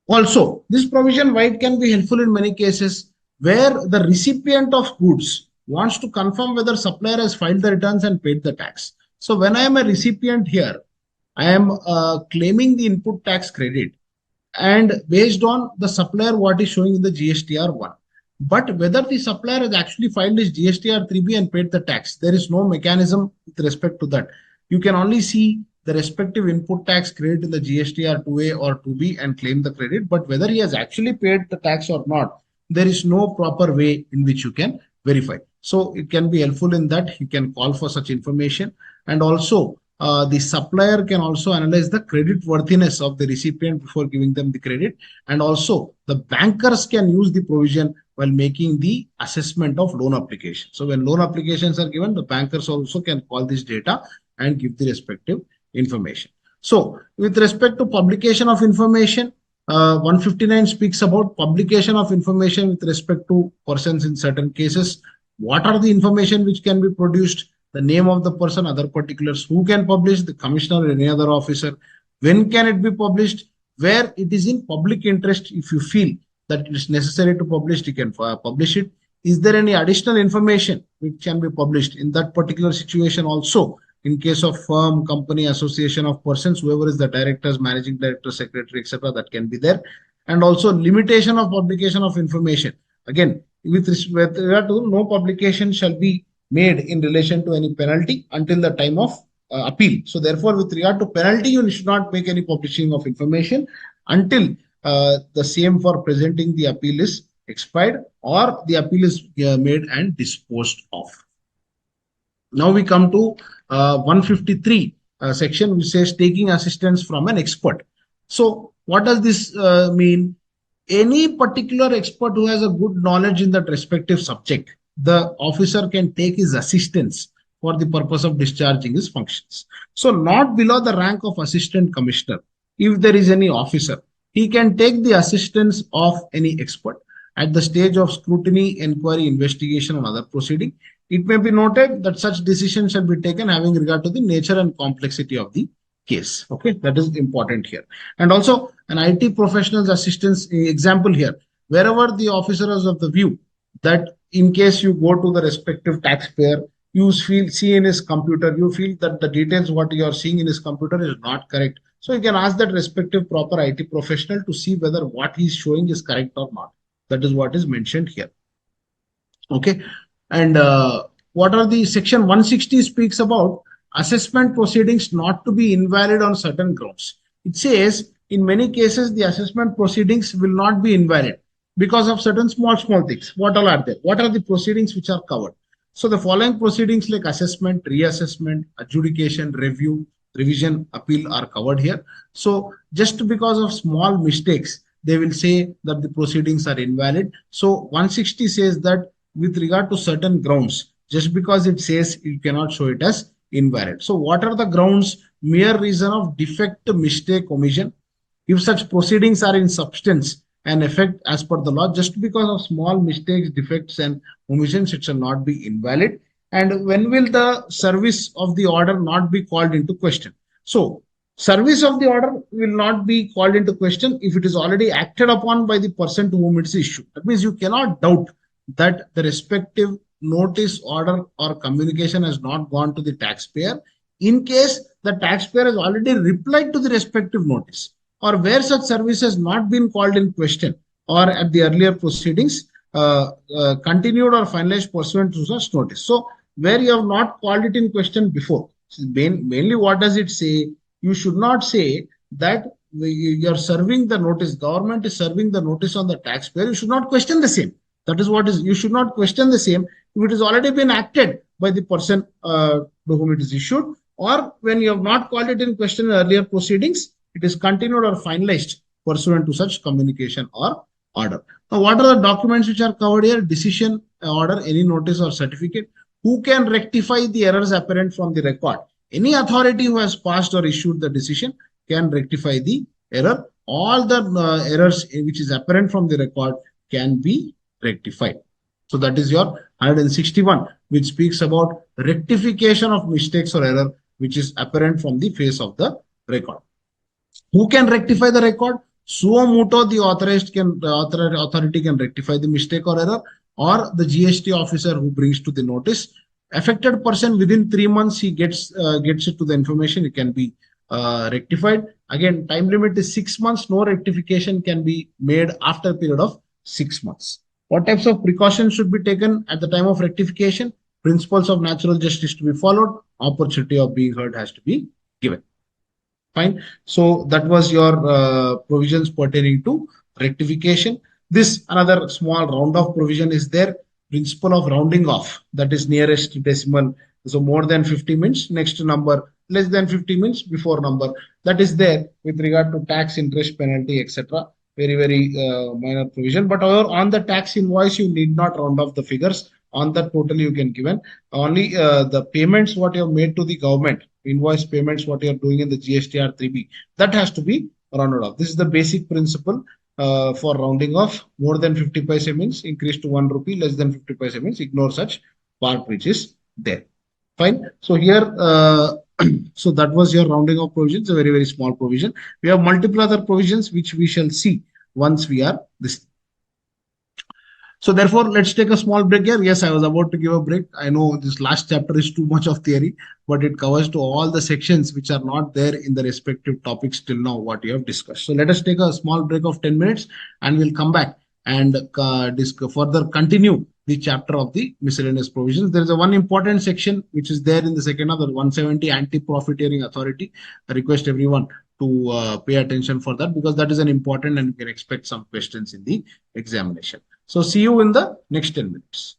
Also, this provision why it can be helpful in many cases where the recipient of goods wants to confirm whether supplier has filed the returns and paid the tax. So when I am a recipient here, I am claiming the input tax credit, and based on the supplier what is showing in the GSTR 1. But whether the supplier has actually filed his GST or 3B and paid the tax, there is no mechanism with respect to that. You can only see the respective input tax credit in the GST or 2A or 2B and claim the credit. But whether he has actually paid the tax or not, there is no proper way in which you can verify. So it can be helpful in that you can call for such information. And also the supplier can also analyze the credit worthiness of the recipient before giving them the credit. And also the bankers can use the provision while making the assessment of loan application. So when loan applications are given, the bankers also can call this data and give the respective information. So with respect to publication of information, 159 speaks about publication of information with respect to persons in certain cases. What are the information which can be produced? The name of the person, other particulars, who can publish, the commissioner or any other officer. When can it be published? Where it is in public interest, if you feel that it is necessary to publish, you can publish it. Is there any additional information which can be published in that particular situation also? In case of firm, company, association of persons, whoever is the directors, managing director, secretary, etc., that can be there. And also limitation of publication of information. Again, with regard to no publication shall be made in relation to any penalty until the time of appeal. So therefore, with regard to penalty, you should not make any publishing of information until the same for presenting the appeal is expired or the appeal is made and disposed of. Now we come to 153 section, which says taking assistance from an expert. So what does this mean? Any particular expert who has a good knowledge in that respective subject, the officer can take his assistance for the purpose of discharging his functions. So not below the rank of assistant commissioner, if there is any officer, he can take the assistance of any expert at the stage of scrutiny, inquiry, investigation, and other proceeding. It may be noted that such decisions shall be taken having regard to the nature and complexity of the case. Okay, that is important here. And also an IT professional's assistance example here, wherever the officer is of the view that in case you go to the respective taxpayer, you see in his computer, you feel that the details what you are seeing in his computer is not correct. So you can ask that respective proper IT professional to see whether what he is showing is correct or not. That is what is mentioned here. Okay. And what are the section 160 speaks about assessment proceedings not to be invalid on certain grounds. It says in many cases the assessment proceedings will not be invalid because of certain small things. What all are there? What are the proceedings which are covered? So the following proceedings like assessment, reassessment, adjudication, review, revision, appeal are covered here. So just because of small mistakes, they will say that the proceedings are invalid. So 160 says that with regard to certain grounds, just because it says you cannot show it as invalid. So what are the grounds? Mere reason of defect, mistake, omission. If such proceedings are in substance and effect as per the law, just because of small mistakes, defects, and omissions, it shall not be invalid. And when will the service of the order not be called into question? So service of the order will not be called into question if it is already acted upon by the person to whom it is issued. That means you cannot doubt that the respective notice, order, or communication has not gone to the taxpayer in case the taxpayer has already replied to the respective notice, or where such service has not been called in question or at the earlier proceedings continued or finalized pursuant to such notice. So where you have not called it in question before, mainly what does it say? You should not say that you are serving the notice, government is serving the notice on the taxpayer. You should not question the same. That is what is, you should not question the same if it has already been acted by the person to whom it is issued, or when you have not called it in question in earlier proceedings, it is continued or finalized pursuant to such communication or order. Now, what are the documents which are covered here? Decision, order, any notice or certificate. Who can rectify the errors apparent from the record? Any authority who has passed or issued the decision can rectify the error. All the errors which is apparent from the record can be rectified. So that is your 161, which speaks about rectification of mistakes or error which is apparent from the face of the record. Who can rectify the record? Suo motu, the authority can rectify the mistake or error, or the GST officer who brings to the notice. Affected person within 3 months he gets it to the information, it can be rectified. Again, time limit is 6 months. No rectification can be made after a period of 6 months. What types of precautions should be taken at the time of rectification? Principles of natural justice to be followed. Opportunity of being heard has to be given. Fine. So that was your provisions pertaining to rectification. This another small round off provision is there. Principle of rounding off, that is nearest decimal. So more than 50 means next number, less than 50 means before number. That is there with regard to tax, interest, penalty, etc. Very, very minor provision. But on the tax invoice, you need not round off the figures. On the total you can given. Only the payments what you have made to the government, invoice payments what you are doing in the GSTR 3B, that has to be rounded off. This is the basic principle for rounding off. More than 50 paise means increase to 1 rupee, less than 50 paise means ignore such part which is there. Fine. So here, so that was your rounding off provisions, a very, very small provision. We have multiple other provisions which we shall see once we are this. So therefore, let's take a small break here. Yes, I was about to give a break. I know this last chapter is too much of theory, but it covers to all the sections which are not there in the respective topics till now what you have discussed. So let us take a small break of 10 minutes and we'll come back and further continue the chapter of the miscellaneous provisions. There is a one important section which is there in the second of the 170 anti-profiteering authority. I request everyone to pay attention for that because that is an important and you can expect some questions in the examination. So see you in the next 10 minutes.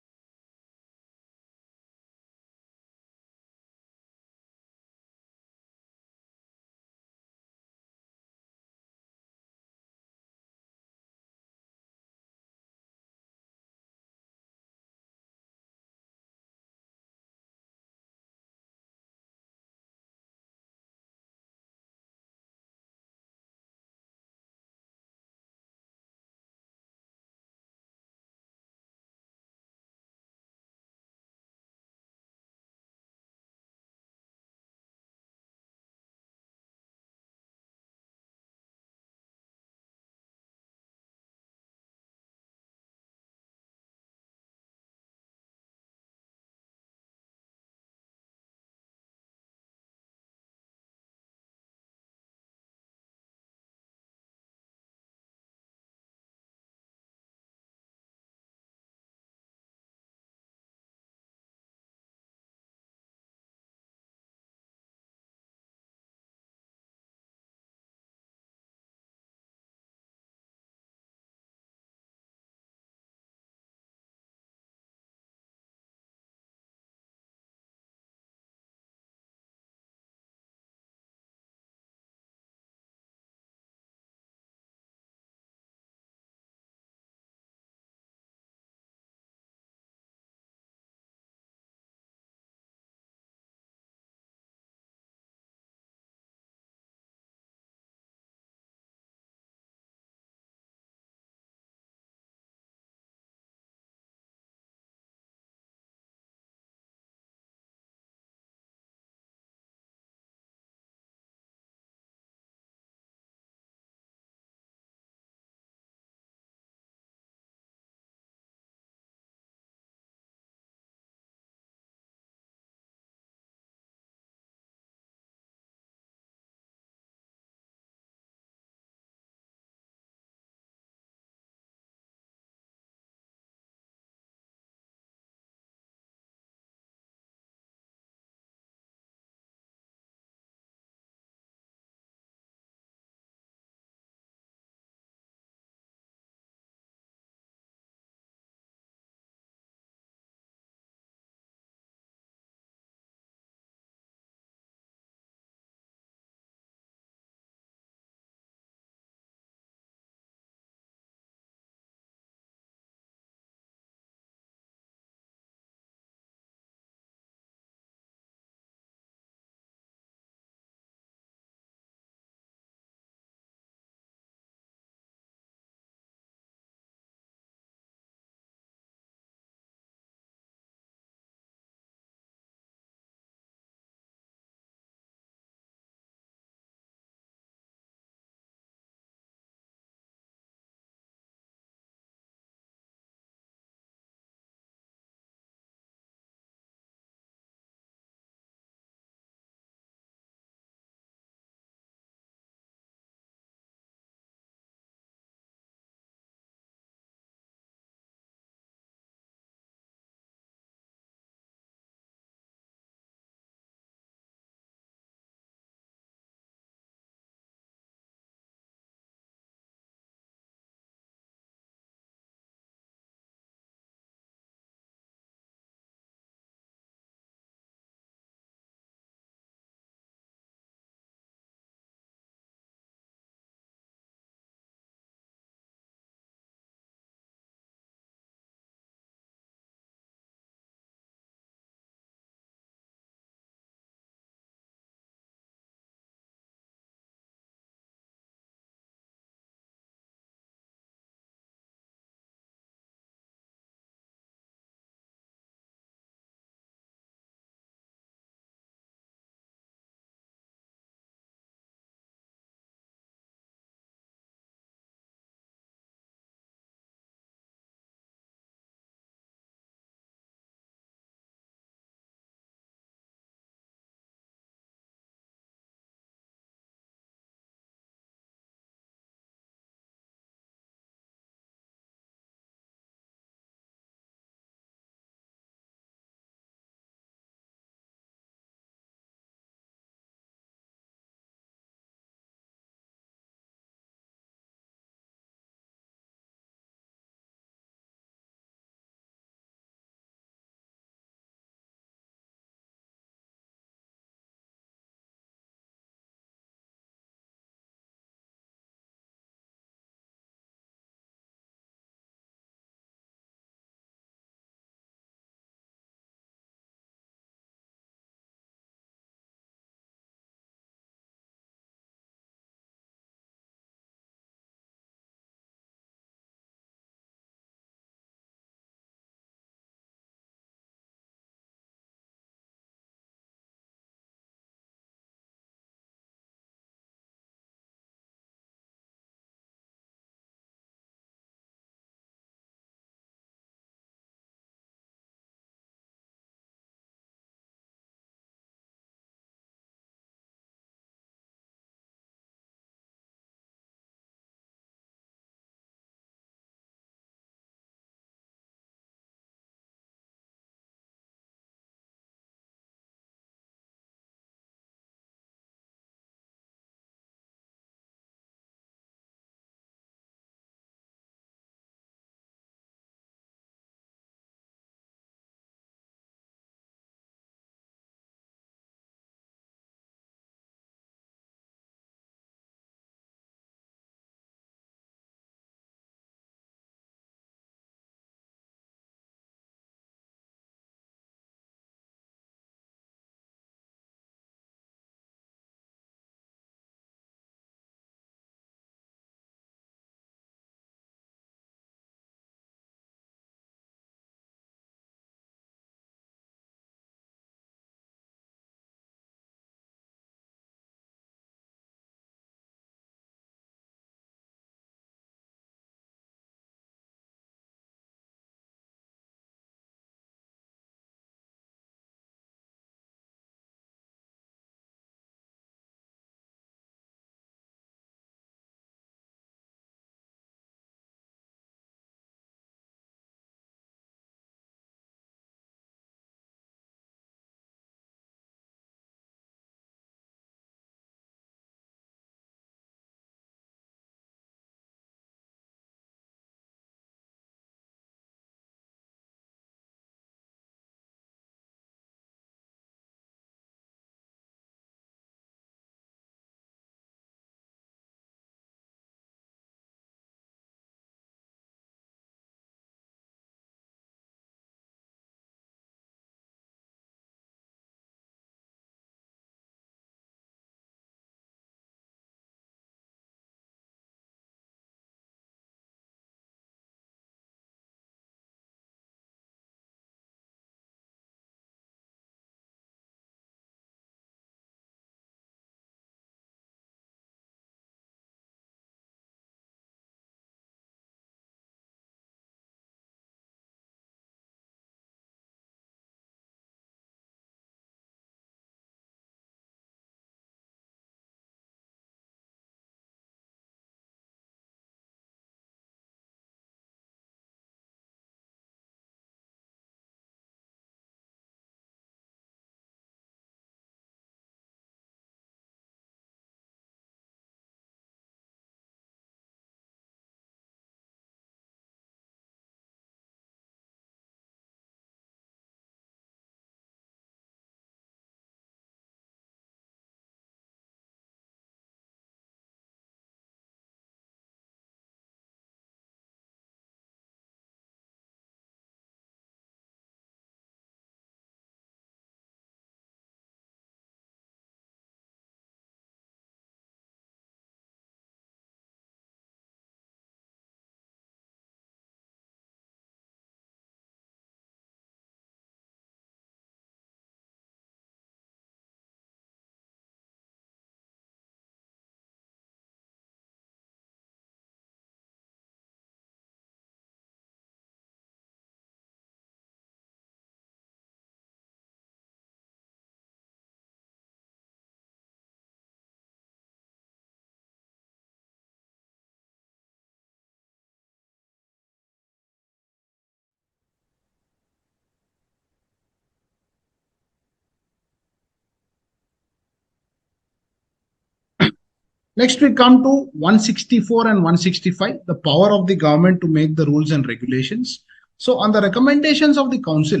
Next, we come to 164 and 165, the power of the government to make the rules and regulations. So, on the recommendations of the council,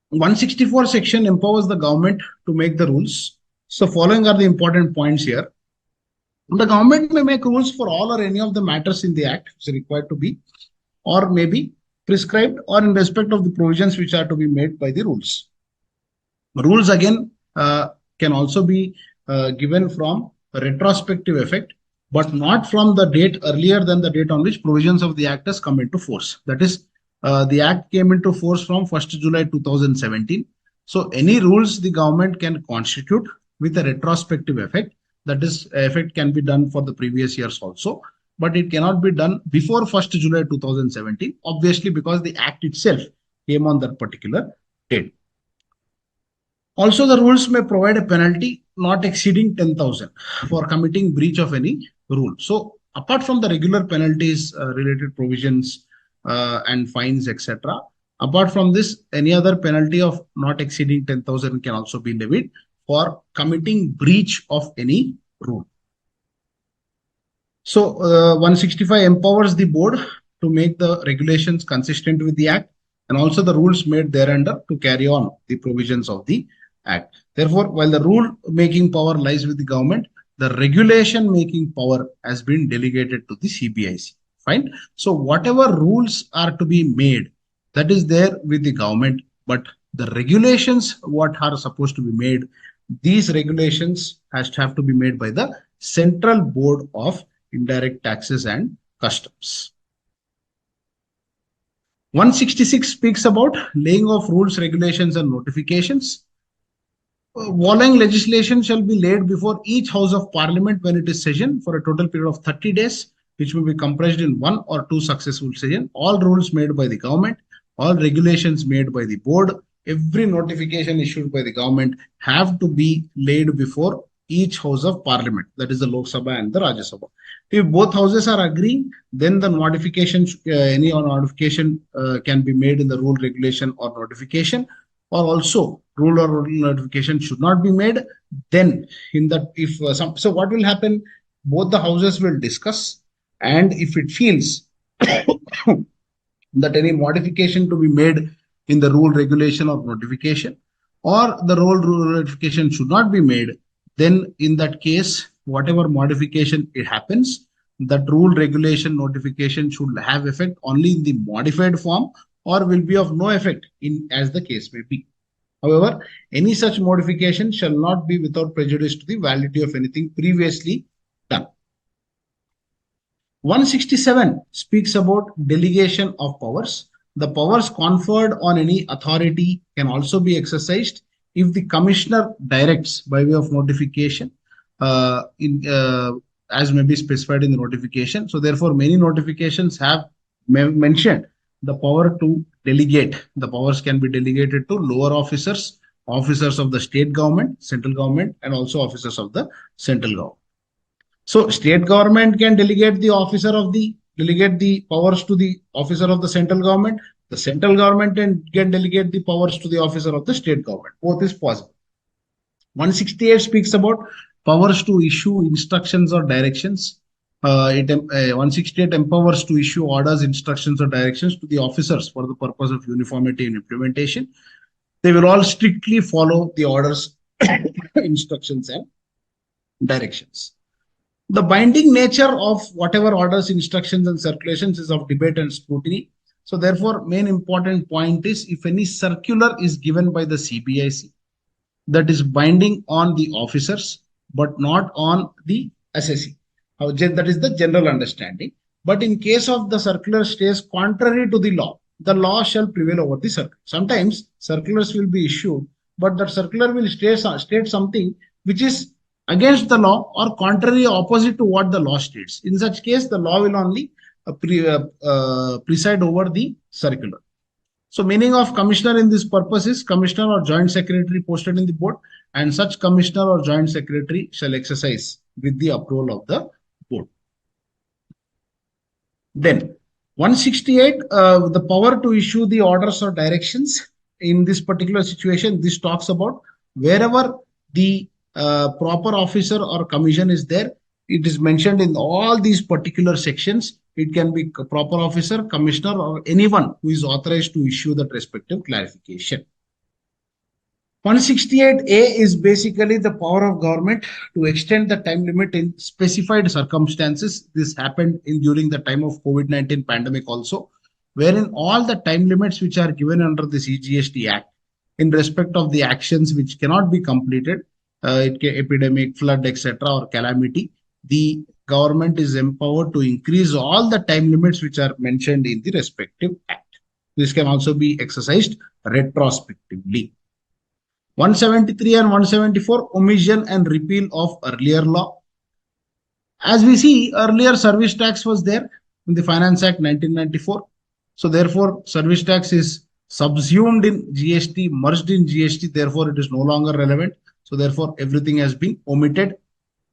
164 section empowers the government to make the rules. So, following are the important points here. The government may make rules for all or any of the matters in the act which is required to be, or may be prescribed, or in respect of the provisions which are to be made by the rules. Rules again can also be given from a retrospective effect, but not from the date earlier than the date on which provisions of the act has come into force. That is, the act came into force from 1st July 2017. So any rules the government can constitute with a retrospective effect. That is, effect can be done for the previous years also, but it cannot be done before 1st July 2017, obviously because the act itself came on that particular date. Also, the rules may provide a penalty not exceeding 10,000 for committing breach of any rule. So, apart from the regular penalties, related provisions, and fines, etc., apart from this, any other penalty of not exceeding 10,000 can also be levied for committing breach of any rule. So, 165 empowers the board to make the regulations consistent with the act and also the rules made thereunder to carry on the provisions of the act. Therefore, while the rule making power lies with the government, the regulation making power has been delegated to the CBIC. Fine. So, whatever rules are to be made, that is there with the government, but the regulations, what are supposed to be made, these regulations has to have to be made by the Central Board of Indirect Taxes and Customs. 166 speaks about laying of rules, regulations, and notifications. Following legislation shall be laid before each House of Parliament when it is session for a total period of 30 days, which will be comprised in 1 or 2 successful sessions. All rules made by the government, all regulations made by the board, every notification issued by the government have to be laid before each House of Parliament, that is the Lok Sabha and the Rajya Sabha. If both houses are agreeing, then the notification, any notification can be made in the rule, regulation, or notification, or also rule or notification should not be made. Then, in that, if so, what will happen? Both the houses will discuss, and if it feels that any modification to be made in the rule, regulation, or notification, or the rule notification should not be made, then in that case, whatever modification it happens, that rule, regulation, notification should have effect only in the modified form or will be of no effect in as the case may be. However, any such modification shall not be without prejudice to the validity of anything previously done. 167 speaks about delegation of powers. The powers conferred on any authority can also be exercised if the commissioner directs by way of notification, as may be specified in the notification. So, therefore, many notifications have mentioned the power to delegate. The powers can be delegated to lower officers, officers of the state government, central government, and also officers of the central government. So, state government can delegate the powers to the officer of the central government. The central government can delegate the powers to the officer of the state government. Both is possible. 168 speaks about powers to issue instructions or directions. 168 empowers to issue orders, instructions, or directions to the officers for the purpose of uniformity in implementation. They will all strictly follow the orders, instructions, and directions. The binding nature of whatever orders, instructions, and circulations is of debate and scrutiny. So, therefore, main important point is if any circular is given by the CBIC that is binding on the officers but not on the assessee. That is the general understanding. But in case of the circular stays contrary to the law shall prevail over the circular. Sometimes circulars will be issued, but that circular will state something which is against the law or contrary, opposite to what the law states. In such case, the law will only preside over the circular. So, meaning of commissioner in this purpose is commissioner or joint secretary posted in the board, and such commissioner or joint secretary shall exercise with the approval of the board. Then, 168, the power to issue the orders or directions in this particular situation, this talks about wherever the proper officer or commission is there. It is mentioned in all these particular sections. It can be proper officer, commissioner, or anyone who is authorized to issue that respective clarification. 168A is basically the power of government to extend the time limit in specified circumstances. This happened during the time of COVID-19 pandemic also, wherein all the time limits which are given under the CGST Act in respect of the actions which cannot be completed, epidemic, flood, etc., or calamity, the government is empowered to increase all the time limits which are mentioned in the respective act. This can also be exercised retrospectively. 173 and 174, omission and repeal of earlier law. As we see, earlier service tax was there in the Finance Act 1994. So therefore, service tax is subsumed in GST, merged in GST. Therefore, it is no longer relevant. So therefore, everything has been omitted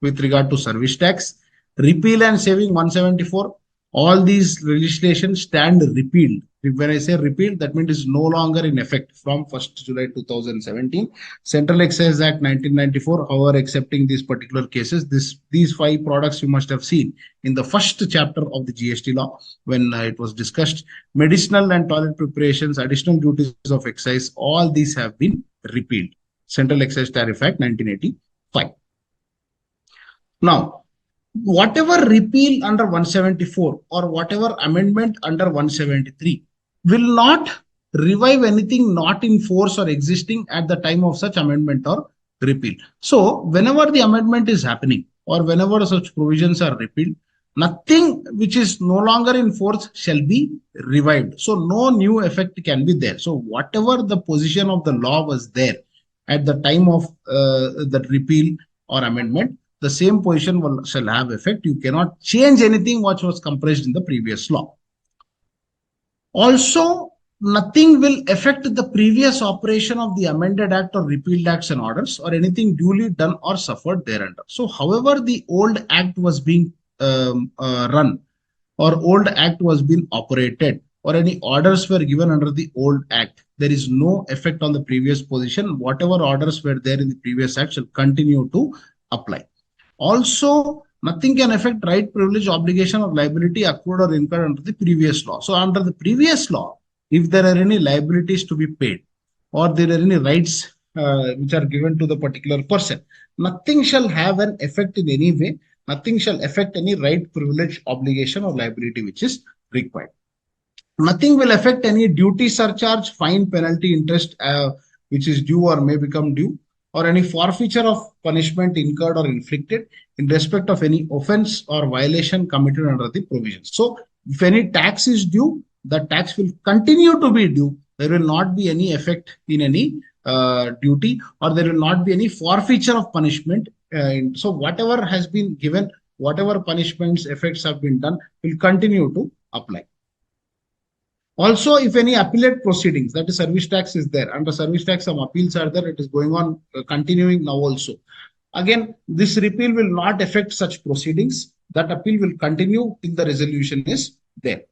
with regard to service tax. Repeal and saving 174. All these legislations stand repealed. When I say repealed, that means it is no longer in effect from 1st July 2017. Central Excise Act 1994, however, excepting these particular cases, these 5 products you must have seen in the first chapter of the GST law when it was discussed. Medicinal and toilet preparations, additional duties of excise, all these have been repealed. Central Excise Tariff Act 1985. Now, whatever repeal under 174 or whatever amendment under 173 will not revive anything not in force or existing at the time of such amendment or repeal. So, whenever the amendment is happening or whenever such provisions are repealed, nothing which is no longer in force shall be revived. So, no new effect can be there. So, whatever the position of the law was there at the time of the repeal or amendment, the same position shall have effect. You cannot change anything which was compressed in the previous law. Also, nothing will affect the previous operation of the amended act or repealed acts and orders or anything duly done or suffered thereunder. So, however the old act was being run or old act was being operated or any orders were given under the old act, there is no effect on the previous position. Whatever orders were there in the previous act shall continue to apply. Also, nothing can affect right, privilege, obligation, or liability accrued or incurred under the previous law. So, under the previous law, if there are any liabilities to be paid or there are any rights which are given to the particular person, nothing shall have an effect in any way. Nothing shall affect any right, privilege, obligation, or liability which is required. Nothing will affect any duty, surcharge, fine, penalty, interest which is due or may become due, or any forfeiture of punishment incurred or inflicted in respect of any offense or violation committed under the provisions. So, if any tax is due, the tax will continue to be due. There will not be any effect in any duty, or there will not be any forfeiture of punishment. So, whatever has been given, whatever punishments, effects have been done, will continue to apply. Also, if any appellate proceedings, that is service tax is there. Under service tax, some appeals are there. It is going on, continuing now also. Again, this repeal will not affect such proceedings. That appeal will continue till the resolution is there.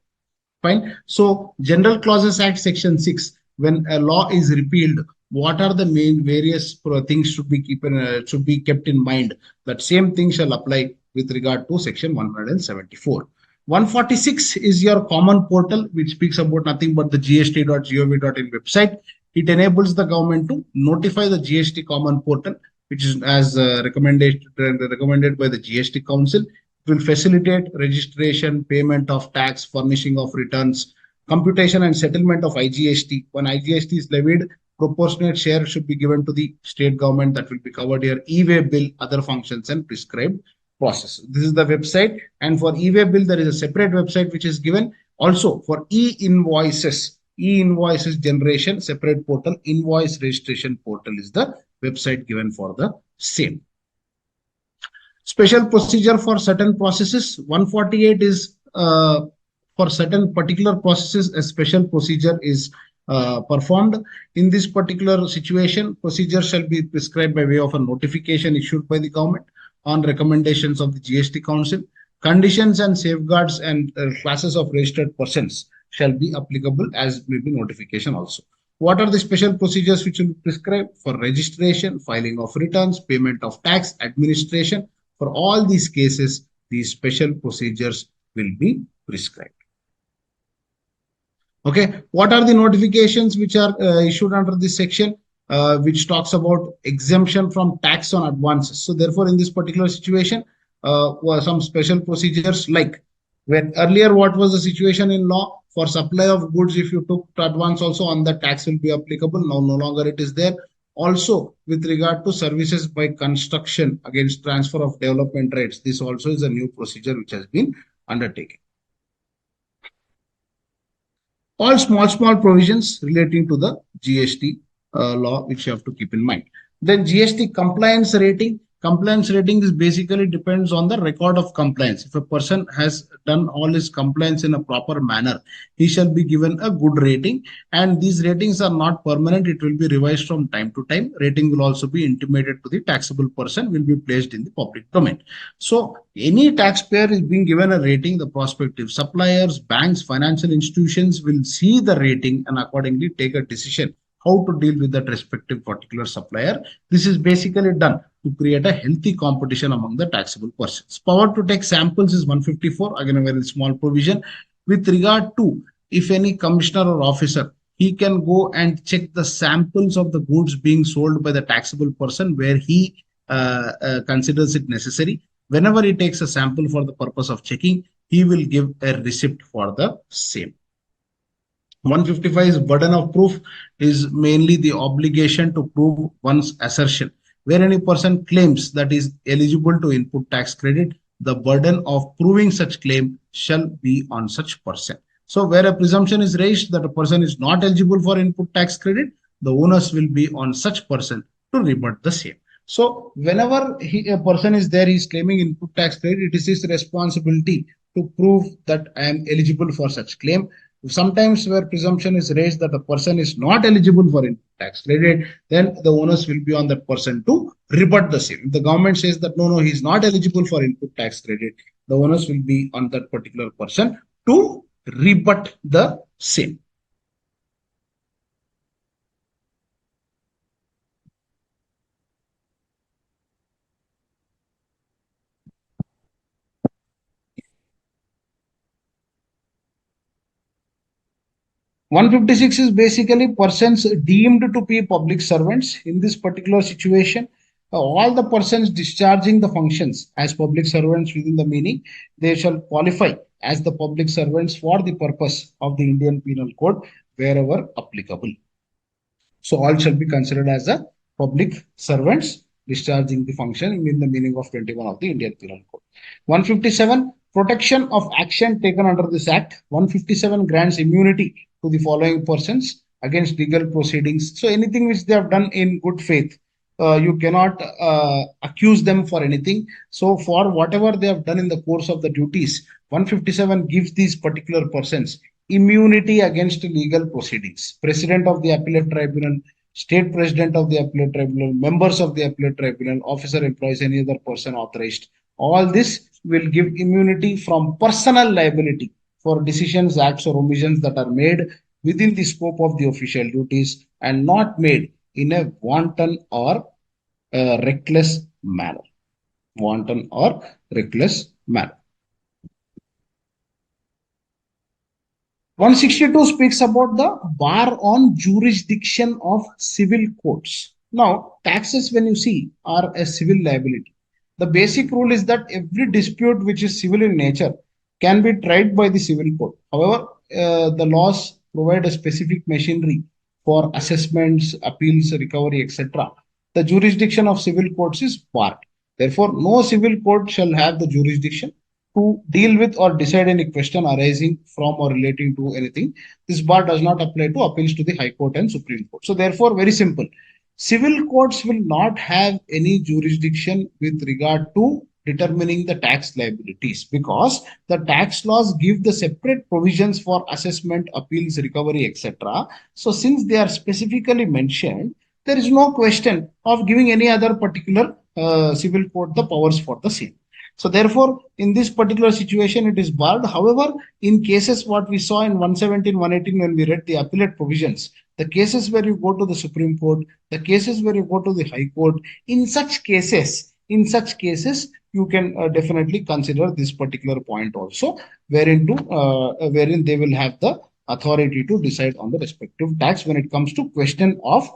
Fine. So, General Clauses Act Section 6, when a law is repealed, what are the main various things should be kept in mind? That same thing shall apply with regard to Section 174. 146 is your common portal, which speaks about nothing but the gst.gov.in website. It enables the government to notify the GST common portal, which is as recommended by the GST Council. It will facilitate registration, payment of tax, furnishing of returns, computation and settlement of IGST. When IGST is levied, proportionate share should be given to the state government. That will be covered here. E-way bill, other functions and prescribed process. This is the website, and for e-way bill there is a separate website which is given. Also for e-invoices generation, separate portal. Invoice registration portal is the website given for the same. Special procedure for certain processes. 148 is for certain particular processes a special procedure is performed. In this particular situation, procedure shall be prescribed by way of a notification issued by the government on recommendations of the GST Council. Conditions and safeguards and classes of registered persons shall be applicable as may be notification also. What are the special procedures which will be prescribed for registration, filing of returns, payment of tax, administration? For all these cases, these special procedures will be prescribed. Okay, what are the notifications which are issued under this section, which talks about exemption from tax on advances? So, therefore, in this particular situation, were some special procedures like when earlier what was the situation in law for supply of goods, if you took advance also on the tax will be applicable. Now, no longer it is there. Also, with regard to services by construction against transfer of development rights, this also is a new procedure which has been undertaken. All small provisions relating to the GST law which you have to keep in mind. Then GST compliance rating is basically depends on the record of compliance. If a person has done all his compliance in a proper manner, he shall be given a good rating, and these ratings are not permanent. It will be revised from time to time. Rating will also be intimated to the taxable person, will be placed in the public domain. So any taxpayer is being given a rating, the prospective suppliers, banks, financial institutions will see the rating and accordingly take a decision how to deal with that respective particular supplier. This is basically done to create a healthy competition among the taxable persons. Power to take samples is 154, again a very small provision. With regard to if any commissioner or officer, he can go and check the samples of the goods being sold by the taxable person where he considers it necessary. Whenever he takes a sample for the purpose of checking, he will give a receipt for the same. 155's burden of proof is mainly the obligation to prove one's assertion. Where any person claims that is eligible to input tax credit, the burden of proving such claim shall be on such person. So where a presumption is raised that a person is not eligible for input tax credit, the onus will be on such person to rebut the same. So whenever a person is there, he is claiming input tax credit, it is his responsibility to prove that I am eligible for such claim. Sometimes where presumption is raised that a person is not eligible for input tax credit, then the onus will be on that person to rebut the same. If the government says that no, he is not eligible for input tax credit, the onus will be on that particular person to rebut the same. 156 is basically persons deemed to be public servants. In this particular situation, all the persons discharging the functions as public servants within the meaning, they shall qualify as the public servants for the purpose of the Indian Penal Code wherever applicable. So all shall be considered as a public servants discharging the function in the meaning of 21 of the Indian Penal Code. 157, protection of action taken under this act. 157 grants immunity to the following persons against legal proceedings. So anything which they have done in good faith, you cannot accuse them for anything. So for whatever they have done in the course of the duties, 157 gives these particular persons immunity against legal proceedings. President of the appellate tribunal, state president of the appellate tribunal, members of the appellate tribunal, officer employees, any other person authorized. All this will give immunity from personal liability for decisions, acts, or omissions that are made within the scope of the official duties and not made in a wanton or reckless manner. Wanton or reckless manner. 162 speaks about the bar on jurisdiction of civil courts. Now, taxes, when you see, are a civil liability. The basic rule is that every dispute which is civil in nature can be tried by the civil court. However, the laws provide a specific machinery for assessments, appeals, recovery, etc. The jurisdiction of civil courts is barred. Therefore, no civil court shall have the jurisdiction to deal with or decide any question arising from or relating to anything. This bar does not apply to appeals to the High Court and Supreme Court. So therefore, very simple. Civil courts will not have any jurisdiction with regard to determining the tax liabilities because the tax laws give the separate provisions for assessment, appeals, recovery, etc. So since they are specifically mentioned, there is no question of giving any other particular civil court the powers for the same. So therefore, in this particular situation, it is barred. However, in cases what we saw in 117, 118, when we read the appellate provisions, the cases where you go to the Supreme Court, the cases where you go to the High Court, in such cases, you can definitely consider this particular point also, wherein they will have the authority to decide on the respective tax when it comes to question of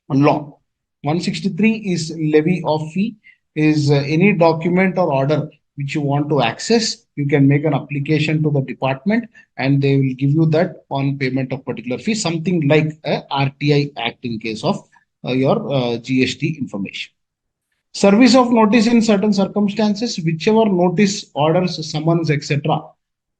law. 163 is levy of fee, is any document or order which you want to access, you can make an application to the department and they will give you that on payment of particular fee, something like a RTI Act in case of your GST information. Service of notice in certain circumstances, whichever notice, orders, summons, etc.,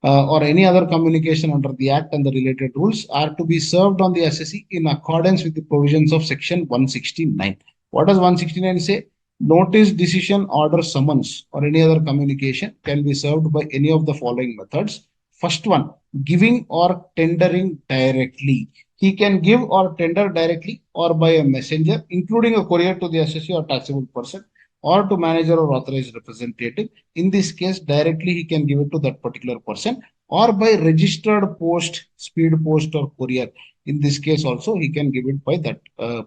or any other communication under the Act and the related rules are to be served on the assessee in accordance with the provisions of Section 169. What does 169 say? Notice, decision, order, summons, or any other communication can be served by any of the following methods. First one, giving or tendering directly. He can give or tender directly or by a messenger, including a courier to the assessee or taxable person or to manager or authorized representative. In this case, directly he can give it to that particular person or by registered post, speed post or courier. In this case also, he can give it by that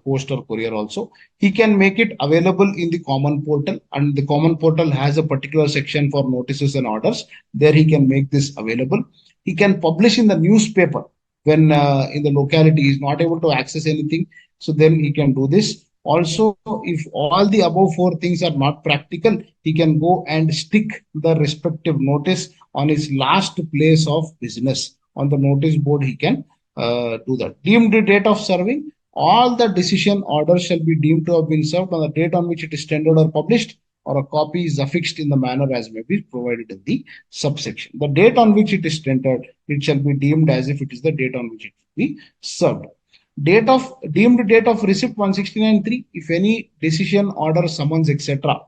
post or courier also. He can make it available in the common portal, and the common portal has a particular section for notices and orders. There he can make this available. He can publish in the newspaper when in the locality he is not able to access anything. So then he can do this. Also, if all the above four things are not practical, he can go and stick the respective notice on his last place of business. On the notice board, he can do that. Deemed date of serving, all the decision orders shall be deemed to have been served on the date on which it is tendered or published, or a copy is affixed in the manner as may be provided in the subsection. The date on which it is tendered, it shall be deemed as if it is the date on which it will be served. Deemed date of receipt 169.3. If any decision, order, summons, etc.,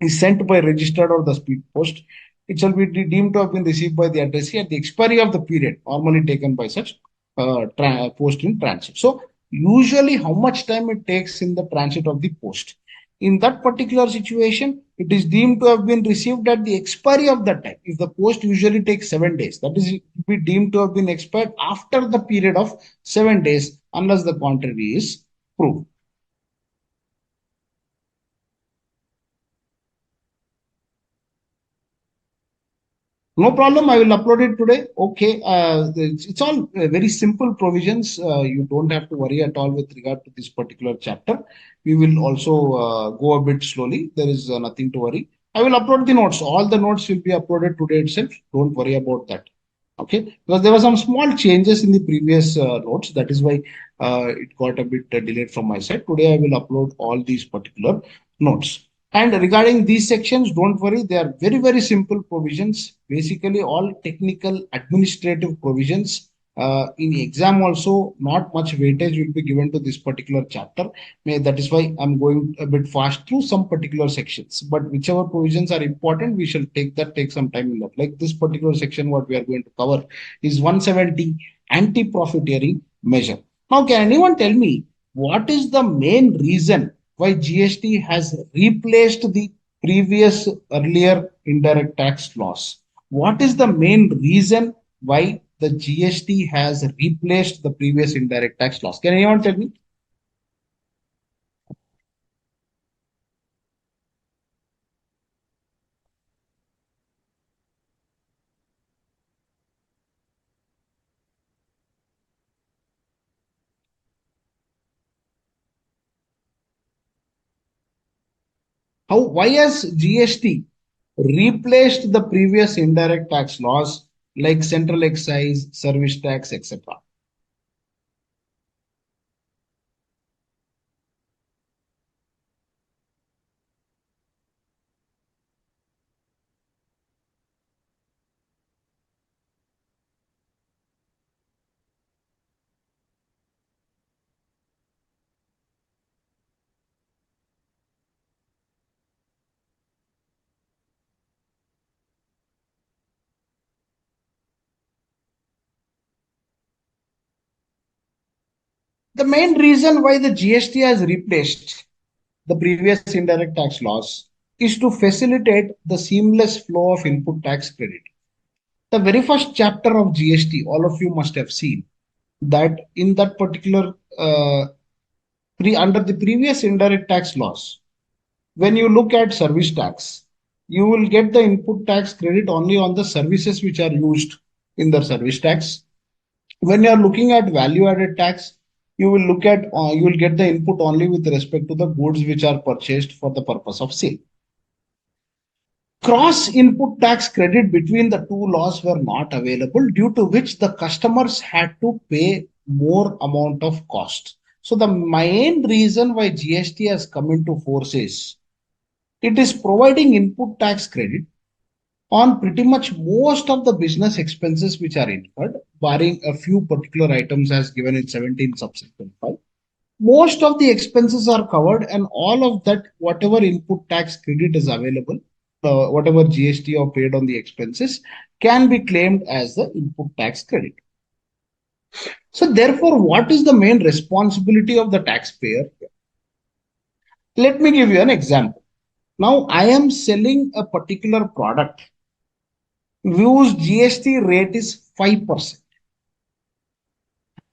is sent by registered or the speed post, it shall be deemed to have been received by the addressee at the expiry of the period normally taken by such post in transit. So, usually, how much time it takes in the transit of the post? In that particular situation, it is deemed to have been received at the expiry of that time. If the post usually takes 7 days, that is, it will be deemed to have been expired after the period of 7 days, unless the contrary is proved. No problem. I will upload it today. Okay. It's all very simple provisions. You don't have to worry at all with regard to this particular chapter. We will also go a bit slowly. There is nothing to worry. I will upload the notes. All the notes will be uploaded today itself. Don't worry about that. Okay. Because there were some small changes in the previous notes. That is why it got a bit delayed from my side. Today I will upload all these particular notes. And regarding these sections, don't worry, they are very, very simple provisions, basically all technical administrative provisions. In exam also, not much weightage will be given to this particular chapter. That is why I'm going a bit fast through some particular sections. But whichever provisions are important, we shall take some time in that. Like this particular section, what we are going to cover is 170 anti-profiteering measure. Now, can anyone tell me what is the main reason why GST has replaced the previous earlier indirect tax laws? What is the main reason why the GST has replaced the previous indirect tax laws? Can anyone tell me? Why has GST replaced the previous indirect tax laws like central excise, service tax, etc.? The main reason why the GST has replaced the previous indirect tax laws is to facilitate the seamless flow of input tax credit. The very first chapter of GST, all of you must have seen. that in that particular under the previous indirect tax laws, when you look at service tax, you will get the input tax credit only on the services which are used in the service tax. When you are looking at value added tax, you will get the input only with respect to the goods which are purchased for the purpose of sale. Cross input tax credit between the two laws were not available, due to which the customers had to pay more amount of cost. So the main reason why GST has come into force is it is providing input tax credit on pretty much most of the business expenses which are incurred, barring a few particular items as given in 17 subsequent 5. Most of the expenses are covered, and all of that, whatever input tax credit is available, whatever GST or paid on the expenses, can be claimed as the input tax credit. So therefore, what is the main responsibility of the taxpayer? Let me give you an example. Now I am selling a particular product whose GST rate is 5%,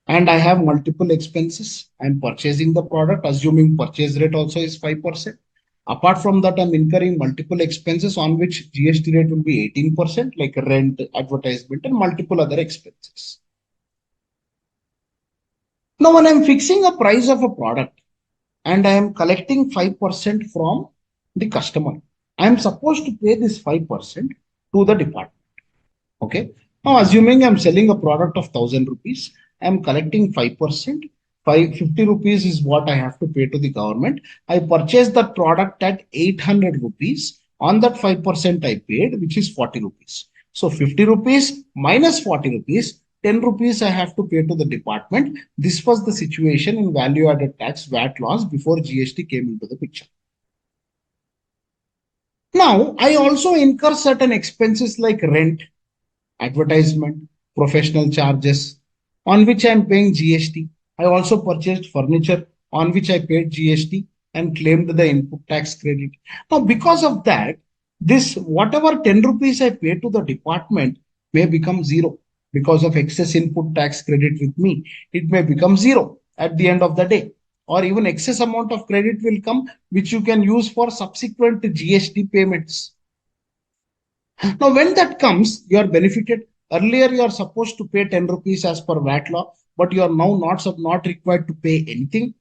and I have multiple expenses. I'm purchasing the product, assuming purchase rate also is 5%. Apart from that, I'm incurring multiple expenses on which GST rate will be 18%, like rent, advertisement, and multiple other expenses. Now, when I'm fixing a price of a product and I am collecting 5% from the customer, I'm supposed to pay this 5% to the department. Okay. Now, assuming I'm selling a product of 1,000 rupees, I'm collecting 5%. 550 rupees is what I have to pay to the government. I purchased that product at 800 rupees. On that 5% I paid, which is 40 rupees. So 50 rupees minus 40 rupees, 10 rupees I have to pay to the department. This was the situation in value added tax VAT laws before GST came into the picture. Now, I also incur certain expenses like rent, advertisement, professional charges, on which I am paying GST. I also purchased furniture on which I paid GST and claimed the input tax credit. Now, because of that, this whatever 10 rupees I pay to the department may become zero because of excess input tax credit with me. It may become zero at the end of the day, or even excess amount of credit will come, which you can use for subsequent GST payments. Now, when that comes, you are benefited. Earlier, you are supposed to pay 10 rupees as per VAT law, but you are now not required to pay anything.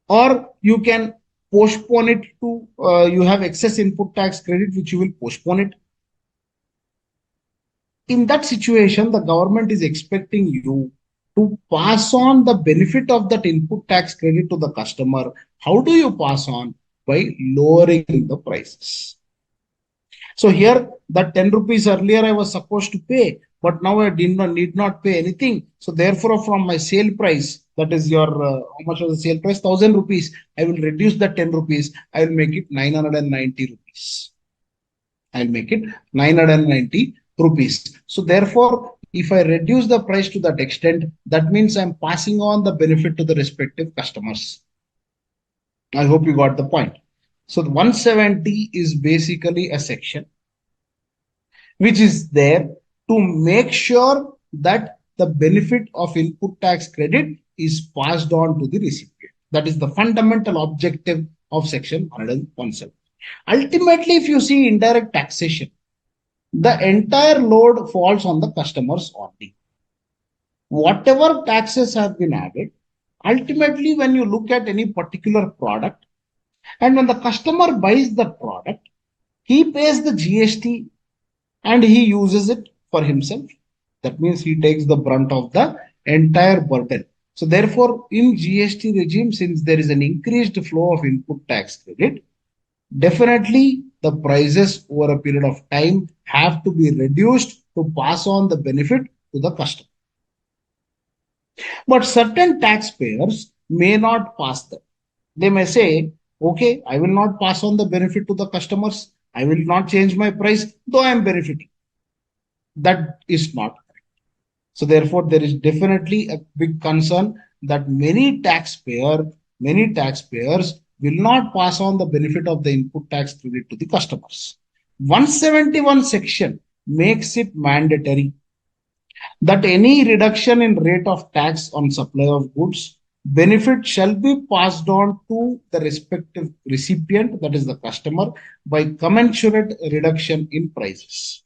Or you can postpone it to, you have excess input tax credit, which you will postpone it. In that situation, the government is expecting you to pass on the benefit of that input tax credit to the customer. How do you pass on? By lowering the prices. So here, that 10 rupees earlier I was supposed to pay, but now I need not pay anything. So therefore, from my sale price, that is your, how much was the sale price? 1,000 rupees. I will reduce that 10 rupees. I will make it 990 rupees. I'll make it 990 rupees. So therefore, if I reduce the price to that extent, that means I'm passing on the benefit to the respective customers. I hope you got the point. So the 170 is basically a section which is there to make sure that the benefit of input tax credit is passed on to the recipient. That is the fundamental objective of section 117. Ultimately, if you see indirect taxation, the entire load falls on the customers only. Whatever taxes have been added, ultimately, when you look at any particular product, and when the customer buys the product, he pays the GST and he uses it for himself. That means he takes the brunt of the entire burden. So therefore, in GST regime, since there is an increased flow of input tax credit, definitely the prices over a period of time have to be reduced to pass on the benefit to the customer. But certain taxpayers may not pass that. They may say, okay, I will not pass on the benefit to the customers. I will not change my price, though I am benefiting. That is not correct. So therefore, there is definitely a big concern that many taxpayers will not pass on the benefit of the input tax credit to the customers. 171 section makes it mandatory that any reduction in rate of tax on supply of goods, benefit shall be passed on to the respective recipient, that is the customer, by commensurate reduction in prices.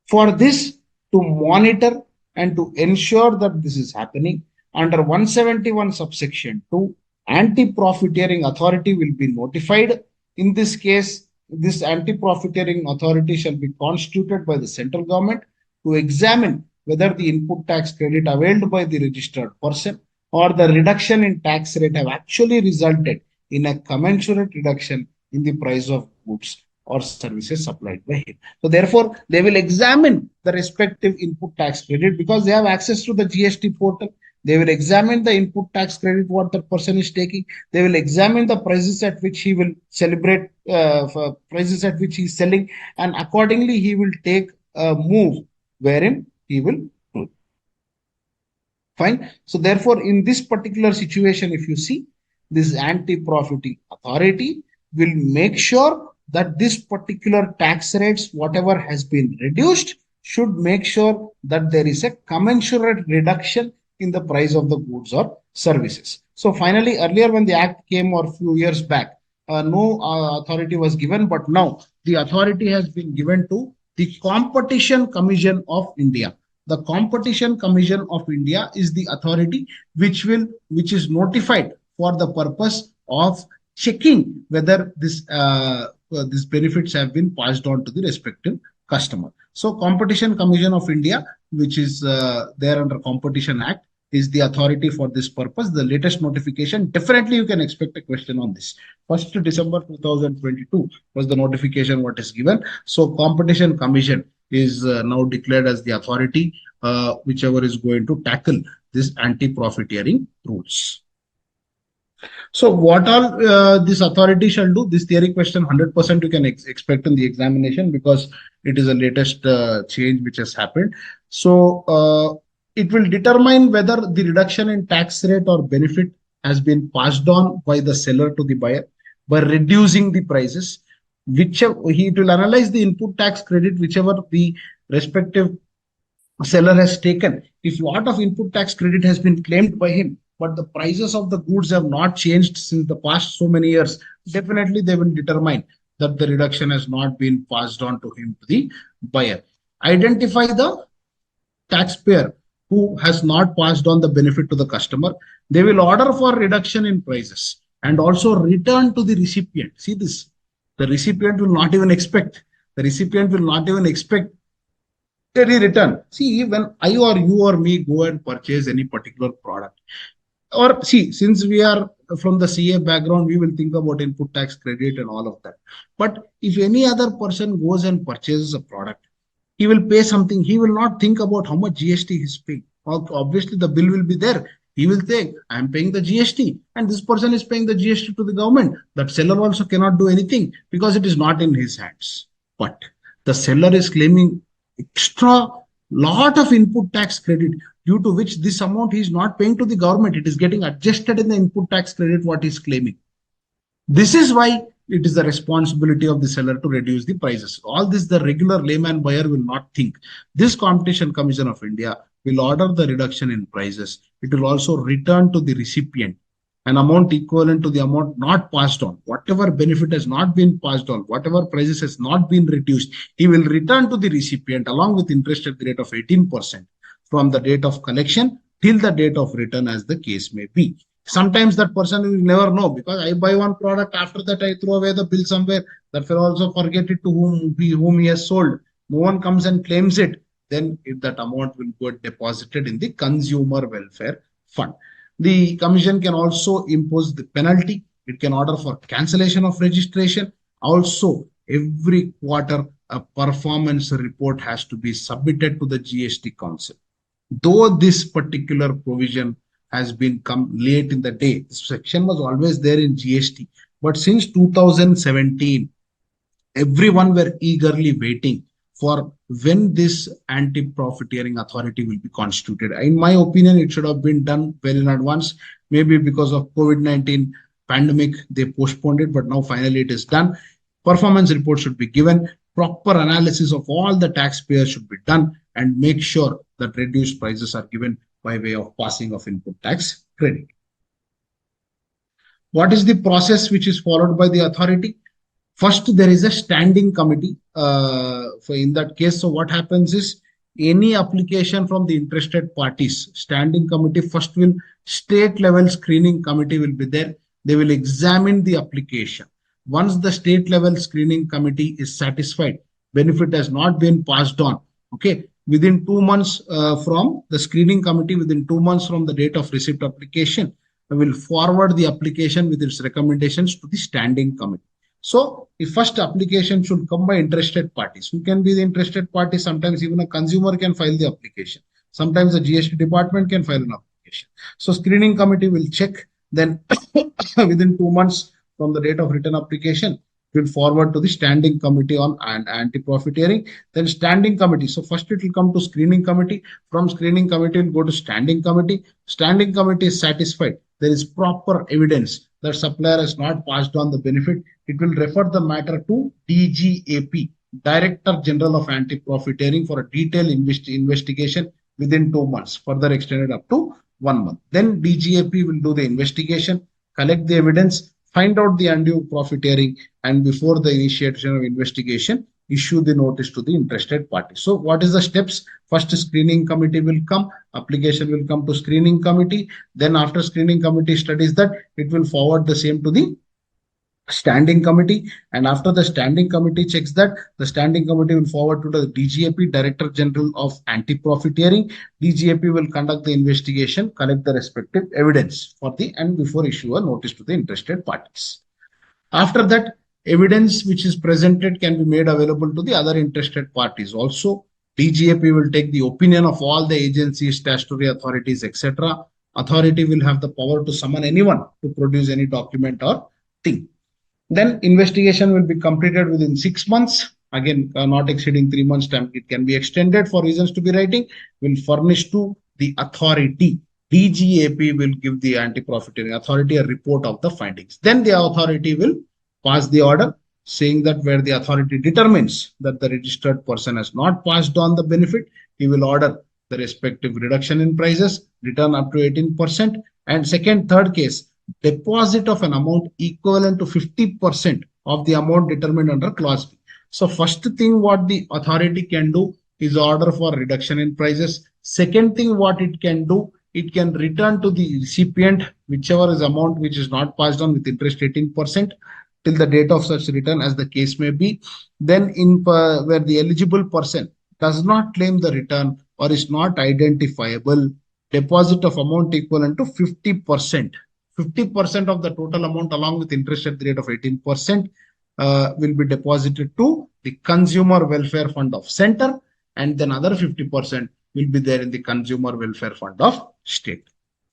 For this, to monitor and to ensure that this is happening, under 171 subsection 2, anti-profiteering authority will be notified. In this case, this anti-profiteering authority shall be constituted by the central government to examine whether the input tax credit availed by the registered person or the reduction in tax rate have actually resulted in a commensurate reduction in the price of goods or services supplied by him. So therefore, they will examine the respective input tax credit because they have access to the GST portal. They will examine the input tax credit what the person is taking. They will examine the prices at which he will celebrate, prices at which he is selling, and accordingly he will take a move wherein he will do. Fine. So therefore, in this particular situation, if you see, this anti-profiting authority will make sure that this particular tax rates, whatever has been reduced, should make sure that there is a commensurate reduction in the price of the goods or services. So finally, earlier when the act came or a few years back, no authority was given, but now the authority has been given to the Competition Commission of India. The Competition Commission of India is the authority which is notified for the purpose of checking whether these benefits have been passed on to the respective customer. So Competition Commission of India, which is there under Competition Act, is the authority for this purpose. The latest notification, definitely you can expect a question on this. 1st December 2022 was the notification what is given. So Competition Commission is now declared as the authority whichever is going to tackle this anti-profiteering rules. So what all this authority shall do? This theory question 100% you can expect in the examination because it is a latest change which has happened. So it will determine whether the reduction in tax rate or benefit has been passed on by the seller to the buyer by reducing the prices. Whichever he will analyze the input tax credit, whichever the respective seller has taken. If lot of input tax credit has been claimed by him, but the prices of the goods have not changed since the past so many years, definitely they will determine that the reduction has not been passed on to him, to the buyer. Identify the taxpayer who has not passed on the benefit to the customer. They will order for reduction in prices and also return to the recipient. See this, the recipient will not even expect. The recipient will not even expect any return. See, when I or you or me go and purchase any particular product, or see, since we are from the CA background, we will think about input tax credit and all of that. But if any other person goes and purchases a product, he will pay something. He will not think about how much GST he's paying. Obviously, the bill will be there. He will think, I'm paying the GST, and this person is paying the GST to the government. That seller also cannot do anything because it is not in his hands. But the seller is claiming extra lot of input tax credit, due to which this amount he is not paying to the government. It is getting adjusted in the input tax credit what he is claiming. This is why it is the responsibility of the seller to reduce the prices. All this the regular layman buyer will not think. This Competition Commission of India will order the reduction in prices. It will also return to the recipient an amount equivalent to the amount not passed on. Whatever benefit has not been passed on, whatever prices has not been reduced, he will return to the recipient along with interest at the rate of 18% from the date of collection till the date of return, as the case may be. Sometimes that person will never know, because I buy one product, after that I throw away the bill somewhere. That will also forget it to whom he has sold. No one comes and claims it. Then that amount will get deposited in the consumer welfare fund. The commission can also impose the penalty. It can order for cancellation of registration. Also, every quarter, a performance report has to be submitted to the GST Council. Though this particular provision has been come late in the day, this section was always there in GST. But since 2017, everyone were eagerly waiting for when this anti-profiteering authority will be constituted. In my opinion, it should have been done well in advance. Maybe because of COVID-19 pandemic, they postponed it, but now finally it is done. Performance report should be given. Proper analysis of all the taxpayers should be done. and make sure that reduced prices are given by way of passing of input tax credit. What is the process which is followed by the authority? First, there is a standing committee. For in that case, so what happens is any application from the interested parties, standing committee first will state level screening committee will be there. They will examine the application. Once the state level screening committee is satisfied, benefit has not been passed on. Okay, within 2 months from the screening committee, within 2 months from the date of receipt application, will forward the application with its recommendations to the standing committee. So, the first application should come by interested parties. Who can be the interested party? Sometimes even a consumer can file the application. Sometimes the GST department can file an application. So, screening committee will check. Then, within 2 months from the date of written application, will forward to the standing committee on anti-profiteering. Then standing committee. So first it will come to screening committee. From screening committee, it will go to standing committee. Standing committee is satisfied. There is proper evidence that supplier has not passed on the benefit. It will refer the matter to DGAP, Director General of Anti-Profiteering, for a detailed investigation within 2 months, further extended up to 1 month. Then DGAP will do the investigation, collect the evidence, find out the undue profiteering, and before the initiation of investigation, issue the notice to the interested party. So what is the steps? First, screening committee will come, application will come to screening committee. Then after screening committee studies that, it will forward the same to the standing committee, and after the standing committee checks that, the standing committee will forward to the DGAP, Director General of Anti-Profiteering. DGAP will conduct the investigation, collect the respective evidence for the and before issue a notice to the interested parties. After that, evidence which is presented can be made available to the other interested parties. Also, DGAP will take the opinion of all the agencies, statutory authorities, etc. Authority will have the power to summon anyone to produce any document or thing. Then investigation will be completed within 6 months. Again, not exceeding 3 months time. It can be extended for reasons to be writing. Will furnish to the authority. DGAP will give the anti-profiteering authority a report of the findings. Then the authority will pass the order saying that where the authority determines that the registered person has not passed on the benefit, he will order the respective reduction in prices, return up to 18%. And second, third case, deposit of an amount equivalent to 50% of the amount determined under clause B. So first thing what the authority can do is order for reduction in prices. Second thing what it can do, it can return to the recipient whichever is amount which is not passed on with interest 18% till the date of such return as the case may be. Then in where the eligible person does not claim the return or is not identifiable, deposit of amount equivalent to 50%. 50% of the total amount along with interest at the rate of 18% will be deposited to the Consumer Welfare Fund of Center, and then other 50% will be there in the Consumer Welfare Fund of State.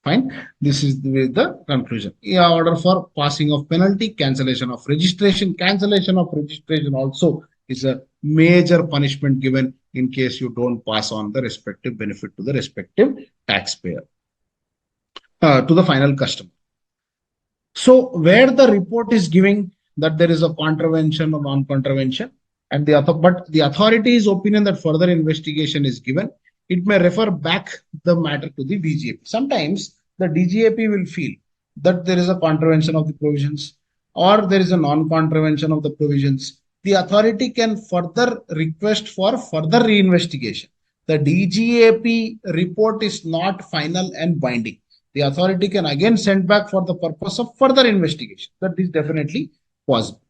Fine. This is the conclusion. Order for passing of penalty, cancellation of registration. Cancellation of registration also is a major punishment given in case you don't pass on the respective benefit to the respective taxpayer, to the final customer. So where the report is giving that there is a contravention or non-contravention, and but the authority's opinion that further investigation is given, it may refer back the matter to the DGAP. Sometimes the DGAP will feel that there is a contravention of the provisions or there is a non-contravention of the provisions. The authority can further request for further reinvestigation. The DGAP report is not final and binding. The authority can again send back for the purpose of further investigation. That is definitely possible.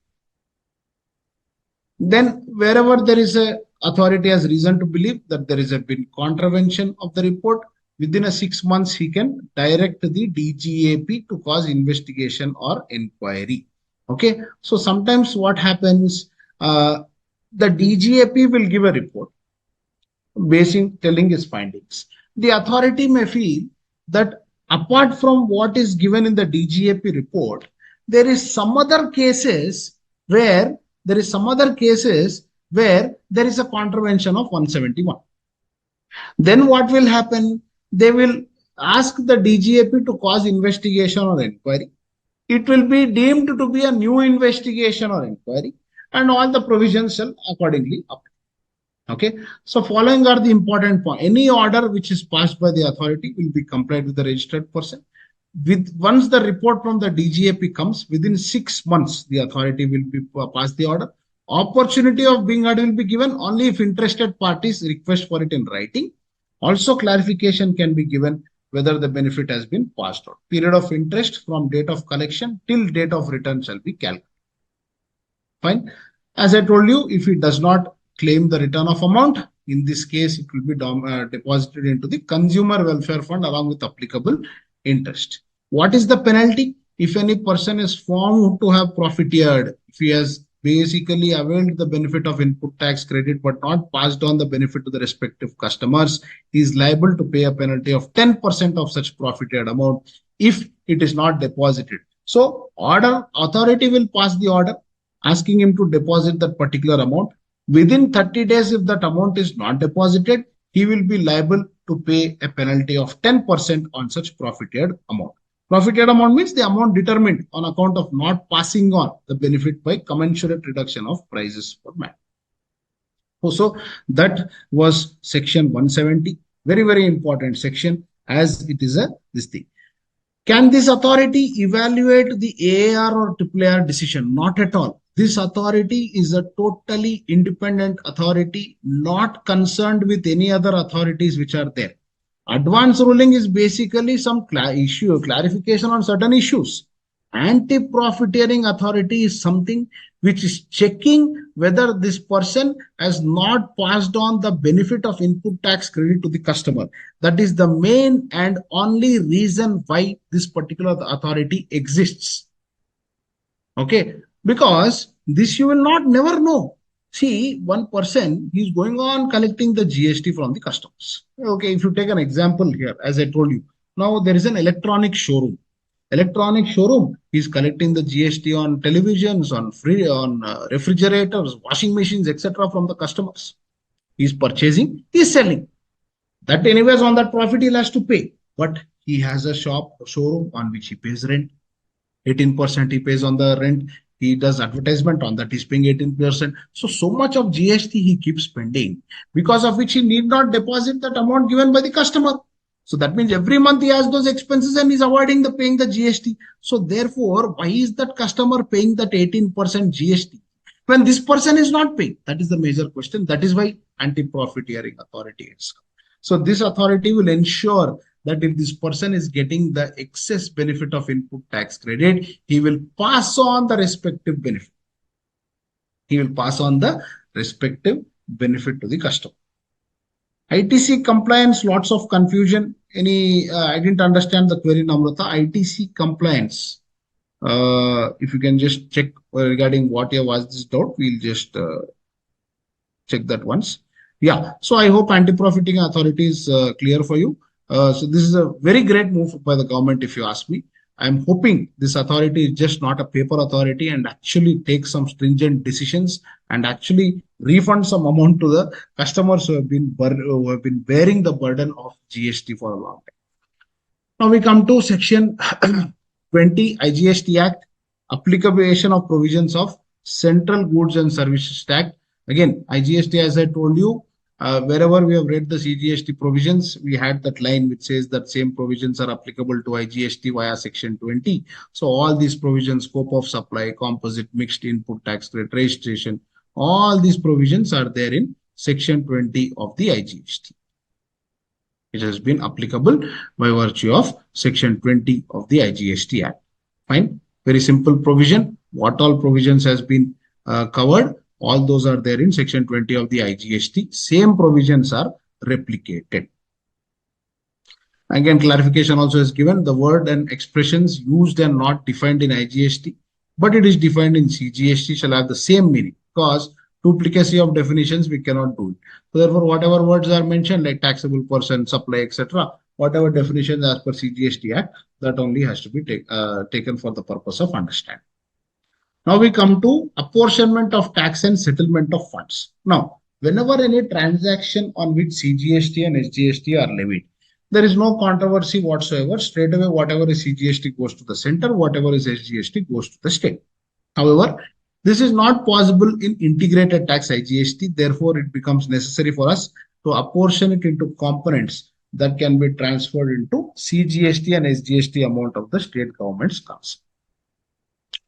Then wherever there is a authority has reason to believe that there is a been contravention of the report, within a 6 months, he can direct the DGAP to cause investigation or inquiry. Okay. So sometimes what happens, the DGAP will give a report telling his findings. The authority may feel that apart from what is given in the DGAP report, there is some other cases where there is a contravention of 171. Then what will happen? They will ask the DGAP to cause investigation or inquiry. It will be deemed to be a new investigation or inquiry, and all the provisions shall accordingly apply. Okay, so following are the important point. Any order which is passed by the authority will be complied with the registered person. With once the report from the DGAP comes, within 6 months, the authority will be pass the order. Opportunity of being heard will be given only if interested parties request for it in writing. Also, clarification can be given whether the benefit has been passed on. Period of interest from date of collection till date of return shall be calculated. Fine. As I told you, if it does not claim the return of amount, in this case, it will be deposited into the consumer welfare fund along with applicable interest. What is the penalty? If any person is found to have profiteered, if he has basically availed the benefit of input tax credit but not passed on the benefit to the respective customers, he is liable to pay a penalty of 10% of such profiteered amount if it is not deposited. So, order authority will pass the order asking him to deposit that particular amount. Within 30 days, if that amount is not deposited, he will be liable to pay a penalty of 10% on such profited amount. Profited amount means the amount determined on account of not passing on the benefit by commensurate reduction of prices for man. So that was section 170. Very, very important section as it is a this thing. Can this authority evaluate the AAR or AAR decision? Not at all. This authority is a totally independent authority, not concerned with any other authorities which are there. Advance ruling is basically some clarification on certain issues. Anti-profiteering authority is something which is checking whether this person has not passed on the benefit of input tax credit to the customer. That is the main and only reason why this particular authority exists. Okay, because this you will not never know. See, one person, he's going on collecting the GST from the customers. Okay, if you take an example here, as I told you, now there is an electronic showroom. Electronic showroom is collecting the GST on televisions, on refrigerators, washing machines, etc. from the customers. He's purchasing, he's selling. That anyways on that profit he'll has to pay. But he has a showroom on which he pays rent. 18% he pays on the rent. He does advertisement on that. He's paying 18%. So much of GST he keeps spending, because of which he need not deposit that amount given by the customer. So that means every month he has those expenses and he's avoiding the paying the GST. So therefore, why is that customer paying that 18% GST when this person is not paying? That is the major question. That is why anti-profiteering authority is. So this authority will ensure that if this person is getting the excess benefit of input tax credit, he will pass on the respective benefit. He will pass on the respective benefit to the customer. ITC compliance, lots of confusion. I didn't understand the query, Namrata. ITC compliance. If you can just check regarding what you have asked this doubt, we'll just check that once. Yeah, so I hope anti-profiting authority is clear for you. So this is a very great move by the government, if you ask me. I'm hoping this authority is just not a paper authority and actually take some stringent decisions and actually refund some amount to the customers who have been bearing the burden of GST for a long time. Now we come to section 20 IGST Act, application of provisions of Central Goods and Services Tax. Again, IGST, as I told you, wherever we have read the CGST provisions, we had that line which says that same provisions are applicable to IGST via section 20. So all these provisions, scope of supply, composite, mixed input tax credit, registration, all these provisions are there in section 20 of the IGST. It has been applicable by virtue of section 20 of the IGST Act. Fine. Very simple provision. What all provisions has been covered? All those are there in section 20 of the IGST. Same provisions are replicated. Again, clarification also is given. The word and expressions used and not defined in IGST, but it is defined in CGST shall have the same meaning, because duplicacy of definitions we cannot do it. So therefore, whatever words are mentioned like taxable person, supply, etc., whatever definitions as per CGST Act, that only has to be taken for the purpose of understanding. Now we come to apportionment of tax and settlement of funds. Now, whenever any transaction on which CGST and SGST are levied, there is no controversy whatsoever. Straight away, whatever is CGST goes to the center, whatever is SGST goes to the state. However, This is not possible in integrated tax IGST. Therefore, it becomes necessary for us to apportion it into components that can be transferred into CGST and SGST amount of the state government's cost.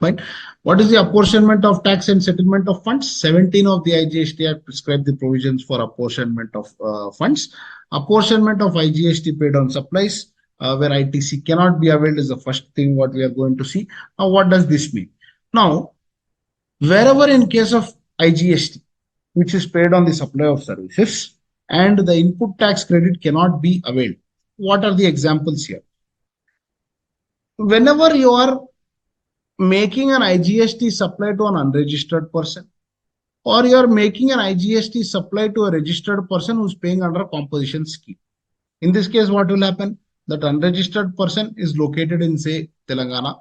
Right? What is the apportionment of tax and settlement of funds? 17 of the IGST Act prescribe the provisions for apportionment of funds. Apportionment of IGST paid on supplies where ITC cannot be availed is the first thing what we are going to see. Now, what does this mean? Now, wherever in case of IGST, which is paid on the supply of services, and the input tax credit cannot be availed, what are the examples here? Whenever you are making an IGST supply to an unregistered person, or you are making an IGST supply to a registered person who's paying under a composition scheme. In this case, what will happen? That unregistered person is located in, say, Telangana.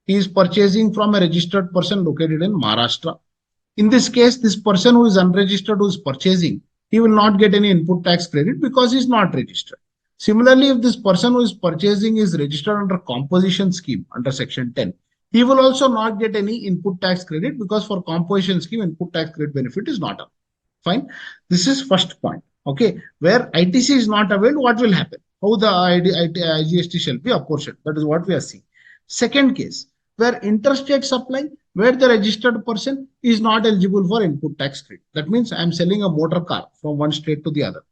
He is purchasing from a registered person located in Maharashtra. In this case, this person who is unregistered who is purchasing, he will not get any input tax credit because he is not registered. Similarly, if this person who is purchasing is registered under composition scheme under section 10, he will also not get any input tax credit because for composition scheme, input tax credit benefit is not available. Fine. This is first point. Okay. Where ITC is not available, what will happen? How the IGST shall be apportioned. That is what we are seeing. Second case, where interstate supply, where the registered person is not eligible for input tax credit. That means I am selling a motor car from one state to the other.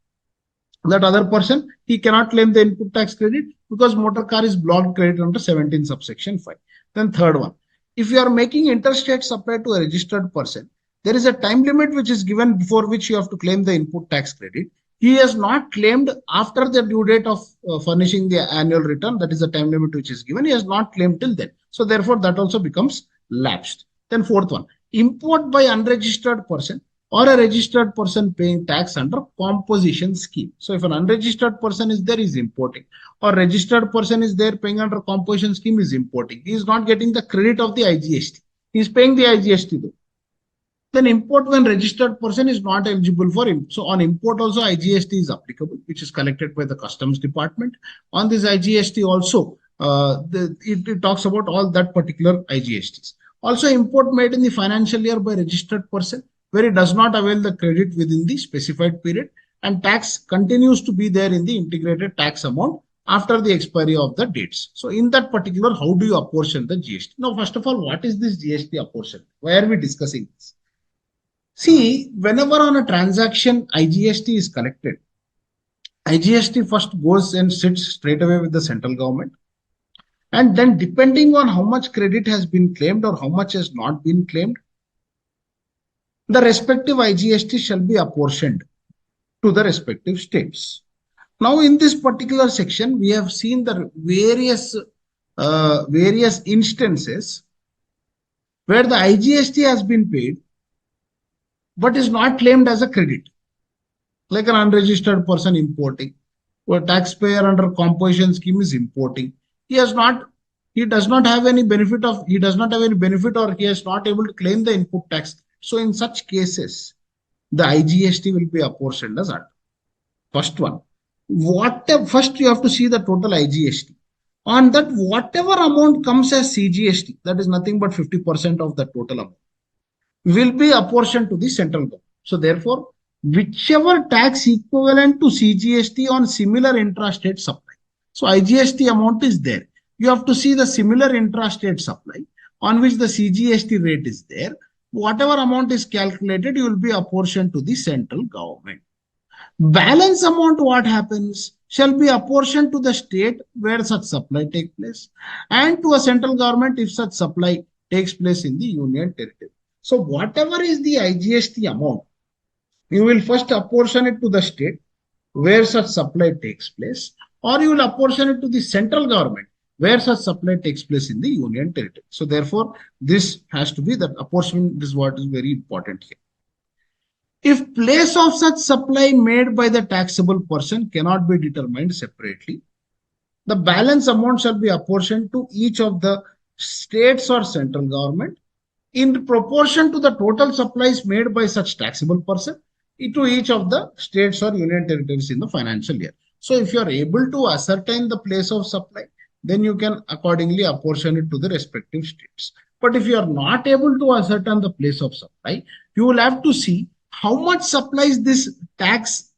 That other person, he cannot claim the input tax credit because motor car is blocked credit under 17 subsection 5. Then third one, if you are making interstate supply to a registered person, there is a time limit which is given before which you have to claim the input tax credit. He has not claimed after the due date of furnishing the annual return. That is the time limit which is given. He has not claimed till then. So therefore, that also becomes lapsed. Then fourth one, import by unregistered person or a registered person paying tax under composition scheme. So if an unregistered person is there, is importing, or registered person is there paying under composition scheme, is importing. He is not getting the credit of the IGST. He is paying the IGST though. Then import when registered person is not eligible for import. So on import also IGST is applicable, which is collected by the customs department. On this IGST also, it talks about all that particular IGSTs. Also import made in the financial year by registered person, where it does not avail the credit within the specified period, and tax continues to be there in the integrated tax amount after the expiry of the dates. So in that particular, how do you apportion the GST? Now, first of all, what is this GST apportion? Why are we discussing this? See, whenever on a transaction IGST is collected, IGST first goes and sits straight away with the central government. And then depending on how much credit has been claimed or how much has not been claimed, the respective IGST shall be apportioned to the respective states. Now, in this particular section, we have seen the various instances where the IGST has been paid but is not claimed as a credit, like an unregistered person importing, or a taxpayer under composition scheme is importing. He does not have any benefit or he is not able to claim the input tax. So in such cases, the IGST will be apportioned as under. First one, first you have to see the total IGST. On that, whatever amount comes as CGST, that is nothing but 50% of the total amount, will be apportioned to the central government. So therefore, whichever tax equivalent to CGST on similar intrastate supply. So IGST amount is there. You have to see the similar intrastate supply on which the CGST rate is there. Whatever amount is calculated, you will be apportioned to the central government. Balance amount, what happens, shall be apportioned to the state where such supply takes place and to a central government if such supply takes place in the union territory. So whatever is the IGST amount, you will first apportion it to the state where such supply takes place, or you will apportion it to the central government where such supply takes place in the union territory. So therefore, this has to be that apportionment. This is what is very important here. If place of such supply made by the taxable person cannot be determined separately, the balance amount shall be apportioned to each of the states or central government in proportion to the total supplies made by such taxable person to each of the states or union territories in the financial year. So if you are able to ascertain the place of supply, then you can accordingly apportion it to the respective states. But if you are not able to ascertain the place of supply, you will have to see how much supplies this tax,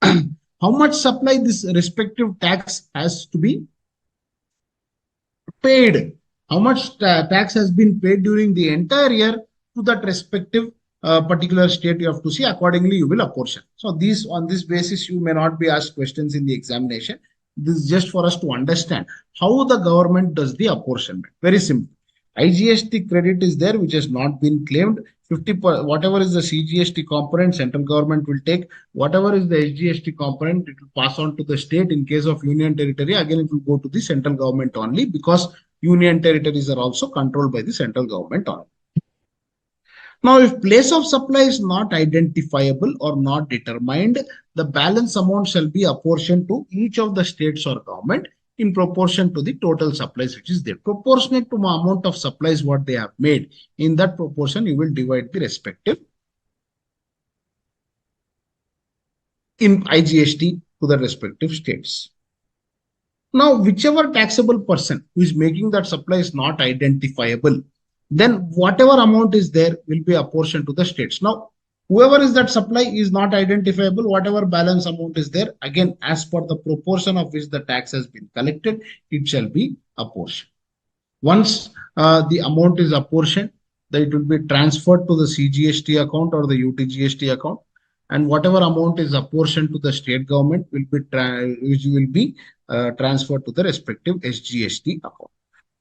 how much supply this respective tax has to be paid, how much tax has been paid during the entire year to that respective particular state. You have to see accordingly you will apportion. So these, on this basis you may not be asked questions in the examination. This is just for us to understand how the government does the apportionment. Very simple. IGST credit is there which has not been claimed. 50 whatever is the CGST component, central government will take. Whatever is the SGST component, it will pass on to the state. In case of union territory, again it will go to the central government only, because union territories are also controlled by the central government only. Now, if place of supply is not identifiable or not determined, the balance amount shall be apportioned to each of the states or government in proportion to the total supplies which is there. Proportionate to the amount of supplies what they have made, in that proportion you will divide the respective in IGST to the respective states. Now, whichever taxable person who is making that supply is not identifiable, then whatever amount is there will be apportioned to the states. Now, whoever is that supply is not identifiable, whatever balance amount is there, again, as per the proportion of which the tax has been collected, it shall be apportioned. Once the amount is apportioned, then it will be transferred to the CGST account or the UTGST account, and whatever amount is apportioned to the state government will be transferred to the respective SGST account.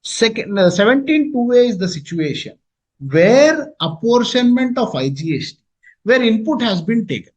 Second, 17(2)(a) is the situation where apportionment of IGST, where input has been taken.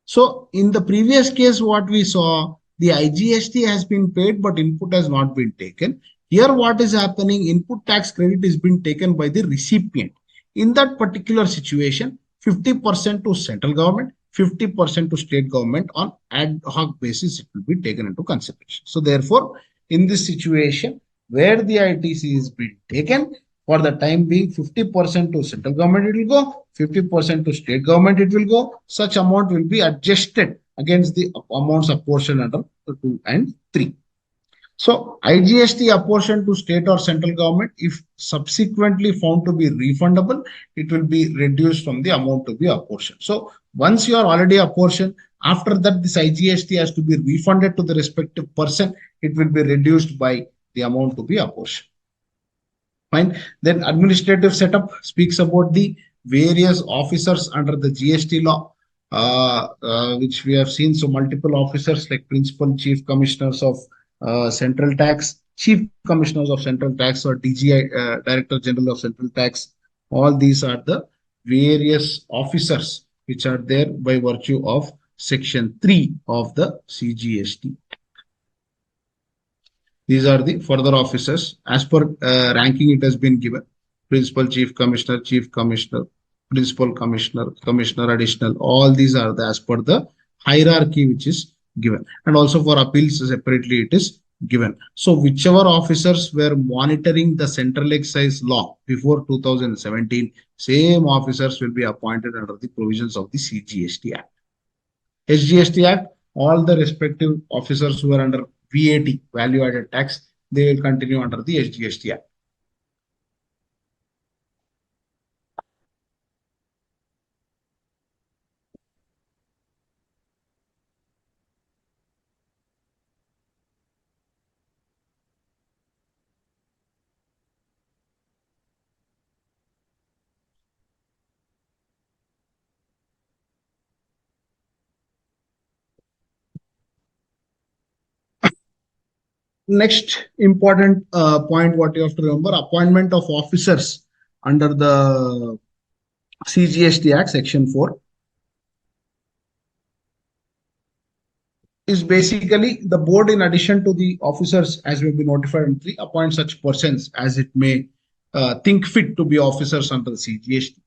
So in the previous case, what we saw, the IGST has been paid, but input has not been taken. Here, what is happening? Input tax credit is being taken by the recipient. In that particular situation, 50% to central government, 50% to state government on ad hoc basis, it will be taken into consideration. So therefore, in this situation, where the ITC is being taken, for the time being, 50% to central government it will go, 50% to state government it will go. Such amount will be adjusted against the amounts apportioned under 2 and 3. So IGST apportioned to state or central government, if subsequently found to be refundable, it will be reduced from the amount to be apportioned. So once you are already apportioned, after that this IGST has to be refunded to the respective person, it will be reduced by the amount to be apportioned. Fine. Then administrative setup speaks about the various officers under the GST law, which we have seen. So multiple officers like principal chief commissioners of central tax, chief commissioners of central tax, or DGI, director general of central tax. All these are the various officers which are there by virtue of section 3 of the CGST. These are the further officers. As per ranking, it has been given: principal chief commissioner, principal commissioner, commissioner additional. All these are as per the hierarchy which is given. And also for appeals separately it is given. So whichever officers were monitoring the central excise law before 2017, same officers will be appointed under the provisions of the CGST Act. SGST Act, all the respective officers who are under VAT, value added tax, they will continue under the SGST Act. Next important point what you have to remember: appointment of officers under the CGST Act, Section 4, is basically the board, in addition to the officers as will be notified in 3, appoint such persons as it may think fit to be officers under the CGST.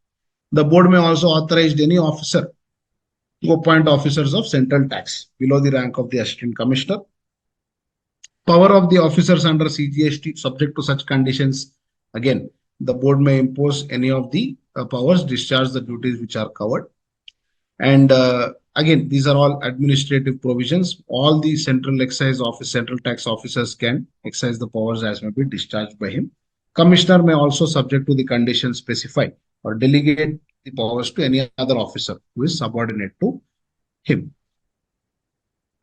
The board may also authorize any officer to appoint officers of central tax below the rank of the assistant commissioner. Power of the officers under CGST subject to such conditions. Again, the board may impose any of the powers, discharge the duties which are covered. And again, these are all administrative provisions. All the central excise office, central tax officers can exercise the powers as may be discharged by him. Commissioner may also subject to the conditions specified or delegate the powers to any other officer who is subordinate to him.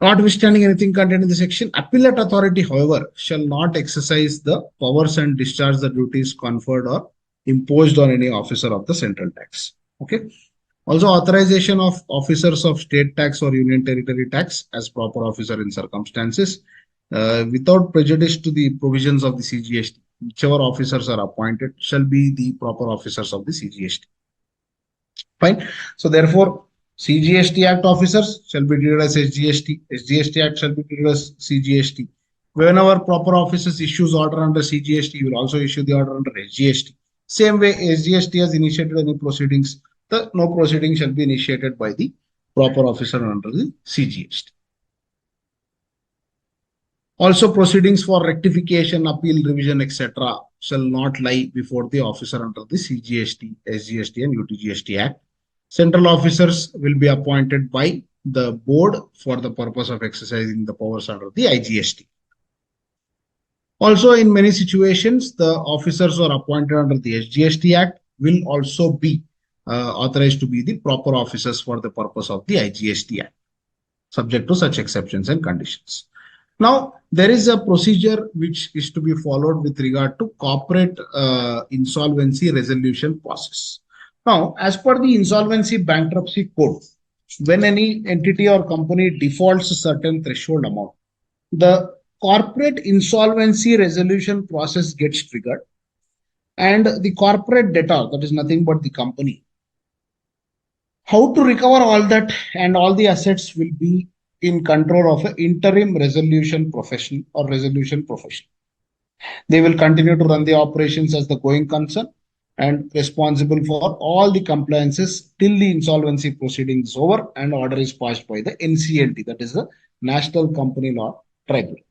Notwithstanding anything contained in the section, appellate authority, however, shall not exercise the powers and discharge the duties conferred or imposed on any officer of the central tax. Okay. Also, authorization of officers of state tax or union territory tax as proper officer in circumstances without prejudice to the provisions of the CGST. Whichever officers are appointed shall be the proper officers of the CGST. Fine. So therefore, CGST Act officers shall be treated as SGST. SGST Act shall be treated as CGST. Whenever proper officers issues order under CGST, you will also issue the order under SGST. Same way, SGST has initiated any proceedings, the no proceeding shall be initiated by the proper officer under the CGST. Also, proceedings for rectification, appeal, revision, etc., shall not lie before the officer under the CGST, SGST, and UTGST Act. Central officers will be appointed by the board for the purpose of exercising the powers under the IGST. Also, in many situations, the officers who are appointed under the SGST Act will also be authorized to be the proper officers for the purpose of the IGST Act, subject to such exceptions and conditions. Now, there is a procedure which is to be followed with regard to corporate insolvency resolution process. Now, as per the Insolvency Bankruptcy Code, when any entity or company defaults a certain threshold amount, the corporate insolvency resolution process gets triggered, and the corporate debtor, that is nothing but the company, how to recover all that and all the assets will be in control of an interim resolution profession or resolution profession. They will continue to run the operations as the going concern and responsible for all the compliances till the insolvency proceedings is over and order is passed by the NCLT, that is the National Company Law Tribunal.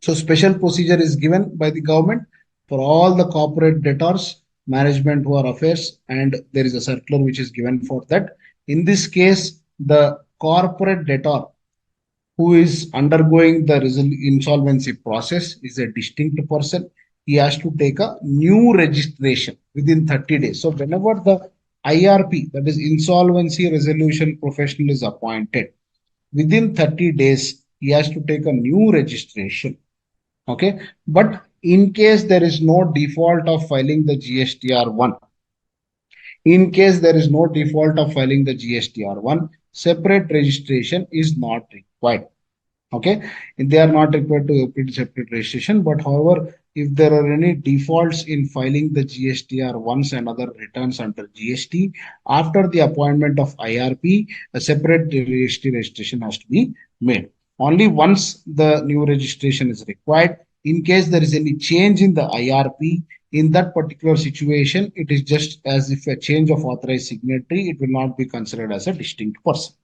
So special procedure is given by the government for all the corporate debtors, management who are affairs, and there is a circular which is given for that. In this case, the corporate debtor who is undergoing the insolvency process is a distinct person. He has to take a new registration within 30 days. So whenever the IRP, that is Insolvency Resolution Professional, is appointed, within 30 days, he has to take a new registration. Okay. But in case there is no default of filing the GSTR1, in case there is no default of filing the GSTR1, separate registration is not required. Okay, they are not required to open separate registration, but however, if there are any defaults in filing the GSTR1s and other returns under GST, after the appointment of IRP, a separate GST registration has to be made. Only once the new registration is required. In case there is any change in the IRP, in that particular situation, it is just as if a change of authorized signatory, it will not be considered as a distinct person.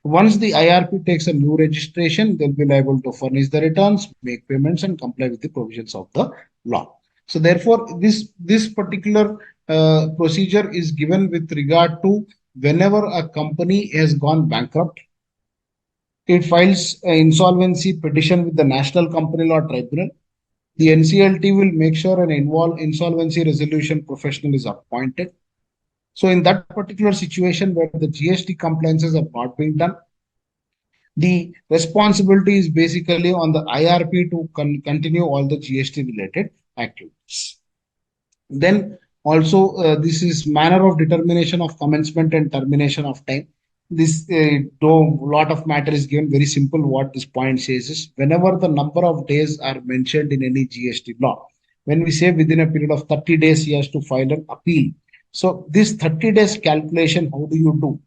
Once the IRP takes a new registration, they'll be liable to furnish the returns, make payments, and comply with the provisions of the law. So therefore, this particular procedure is given with regard to whenever a company has gone bankrupt, it files an insolvency petition with the National Company Law Tribunal. The NCLT will make sure an insolvency resolution professional is appointed. So in that particular situation where the GST compliances have not been done, the responsibility is basically on the IRP to continue all the GST related activities. Then also this is manner of determination of commencement and termination of time. This though lot of matter is given, very simple. What this point says is whenever the number of days are mentioned in any GST law, when we say within a period of 30 days he has to file an appeal. So this 30 days calculation, how do you do?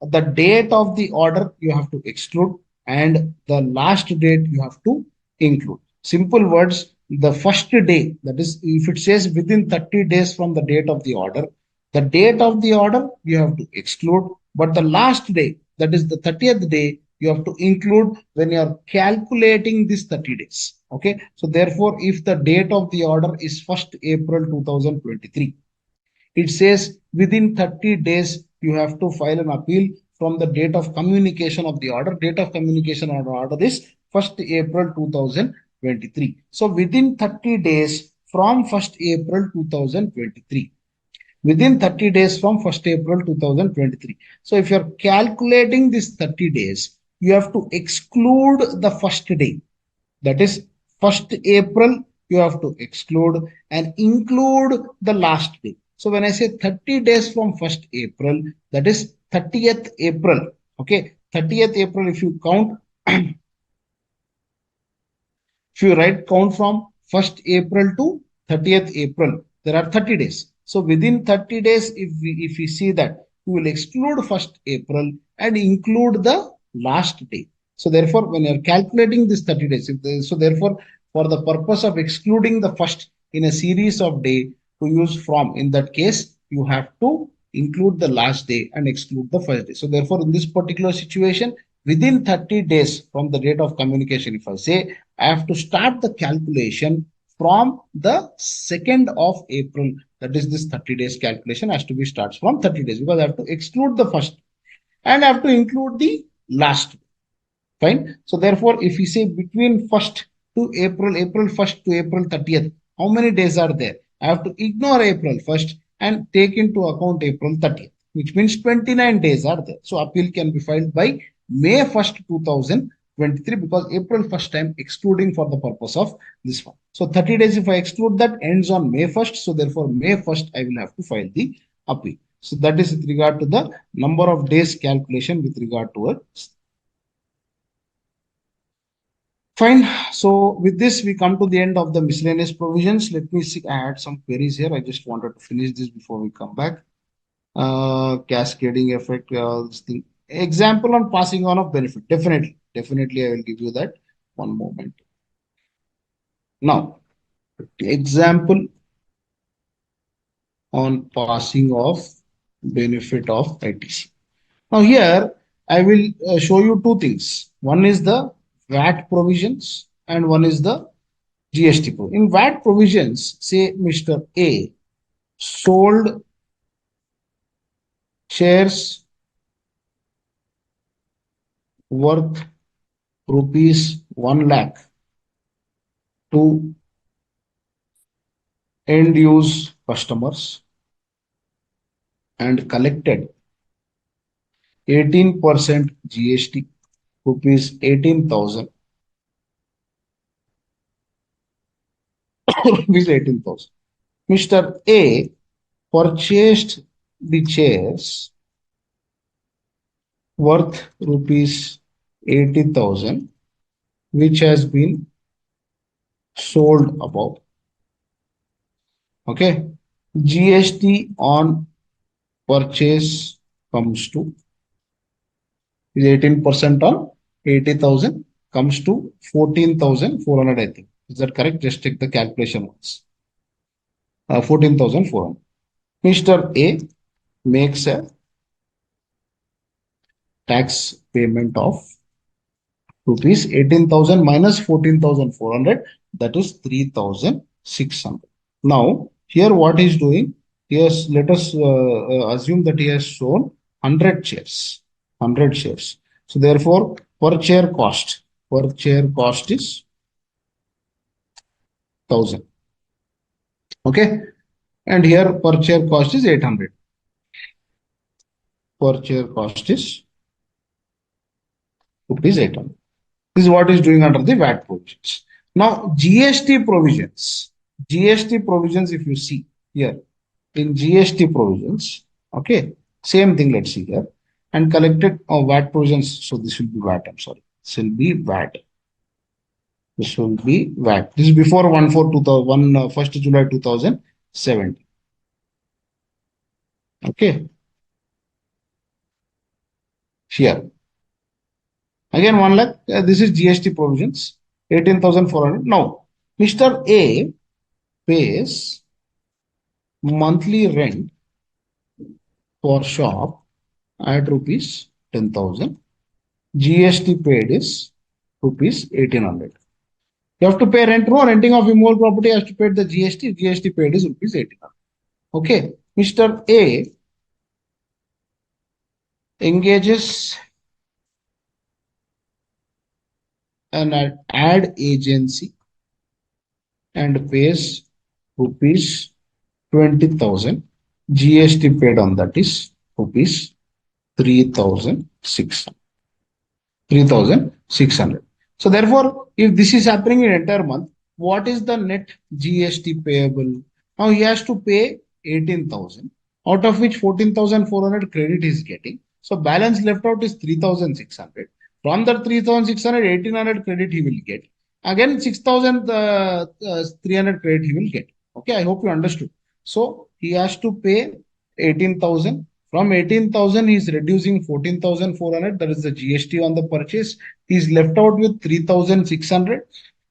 The date of the order you have to exclude and the last date you have to include. Simple words, the first day, that is, if it says within 30 days from the date of the order, the date of the order you have to exclude, but the last day, that is the 30th day, you have to include when you are calculating this 30 days. Okay. So therefore, if the date of the order is 1st April 2023, it says within 30 days, you have to file an appeal from the date of communication of the order. Date of communication of the order is 1st April 2023. So within 30 days, from 1st April 2023. Within 30 days from 1st April 2023. So if you're calculating this 30 days, you have to exclude the first day. That is 1st April, you have to exclude and include the last day. So when I say 30 days from 1st April, that is 30th April. Okay, 30th April, if you count, if you write count from 1st April to 30th April, there are 30 days. So within 30 days, if we see that, we will exclude 1st April and include the last day. So therefore, when you're calculating this 30 days, so therefore, for the purpose of excluding the first in a series of day to use from, in that case, you have to include the last day and exclude the first day. So therefore, in this particular situation, within 30 days from the date of communication, if I say I have to start the calculation from the 2nd of April, that is this 30 days calculation has to be starts from 30 days because I have to exclude the first and I have to include the last. Fine. So therefore, if we say between 1st to April, April 1st to April 30th, how many days are there? I have to ignore April 1st and take into account April 30th, which means 29 days are there. So appeal can be filed by May 1st, 2023 because April 1st I'm excluding for the purpose of this one. So 30 days, if I exclude that, ends on May 1st. So therefore, May 1st, I will have to file the appeal. So that is with regard to the number of days calculation with regard to a. Fine. So with this, we come to the end of the miscellaneous provisions. Let me see. I had some queries here. I just wanted to finish this before we come back. Cascading effect, this thing. Example on passing on of benefit. Definitely, I will give you that. One moment. Now, example on passing of benefit of ITC. Now here, I will show you two things. One is the VAT provisions and one is the GST. In VAT provisions, say Mr. A sold shares worth rupees 1 lakh to end use customers and collected 18% GST, rupees 18,000, rupees 18,000. Mr. A purchased the shares worth rupees 80,000, which has been sold above. Okay. GST on purchase comes to 18% on 80,000 comes to 14,400, I think. Is that correct? Just take the calculation once. 14,400. Mr. A makes a tax payment of rupees 18,000 minus 14,400, that is 3,600. Now, here what he's doing, yes, let us assume that he has shown 100 shares. 100 shares. So therefore, per share cost is 1,000. Okay. And here per share cost is 800. Per share cost is rupees 800. This is what is doing under the VAT provisions. Now, GST provisions. GST provisions, if you see here, in GST provisions, okay, same thing, let's see here. And collected VAT provisions. So this will be VAT, I'm sorry. This will be VAT. This will be VAT. This is before 1st July 2017. Okay. Here. Again, 1 lakh. This is GST provisions. 18,400. Now, Mr. A pays monthly rent for shop at rupees 10,000. GST paid is rupees 1,800. You have to pay rent. No, renting of immovable property has to pay the GST. GST paid is rupees 1,800. Okay. Mr. A engages an ad agency and pays rupees 20,000. GST paid on that is rupees 3,600. 3,600. So therefore, if this is happening in entire month, what is the net GST payable? Now he has to pay 18,000, out of which 14,400 credit is getting. So balance left out is 3,600. From the 3,600, 1,800 credit he will get. Again, 6,300 credit he will get. Okay, I hope you understood. So he has to pay 18,000. From 18,000, he is reducing 14,400. That is the GST on the purchase. He is left out with 3,600.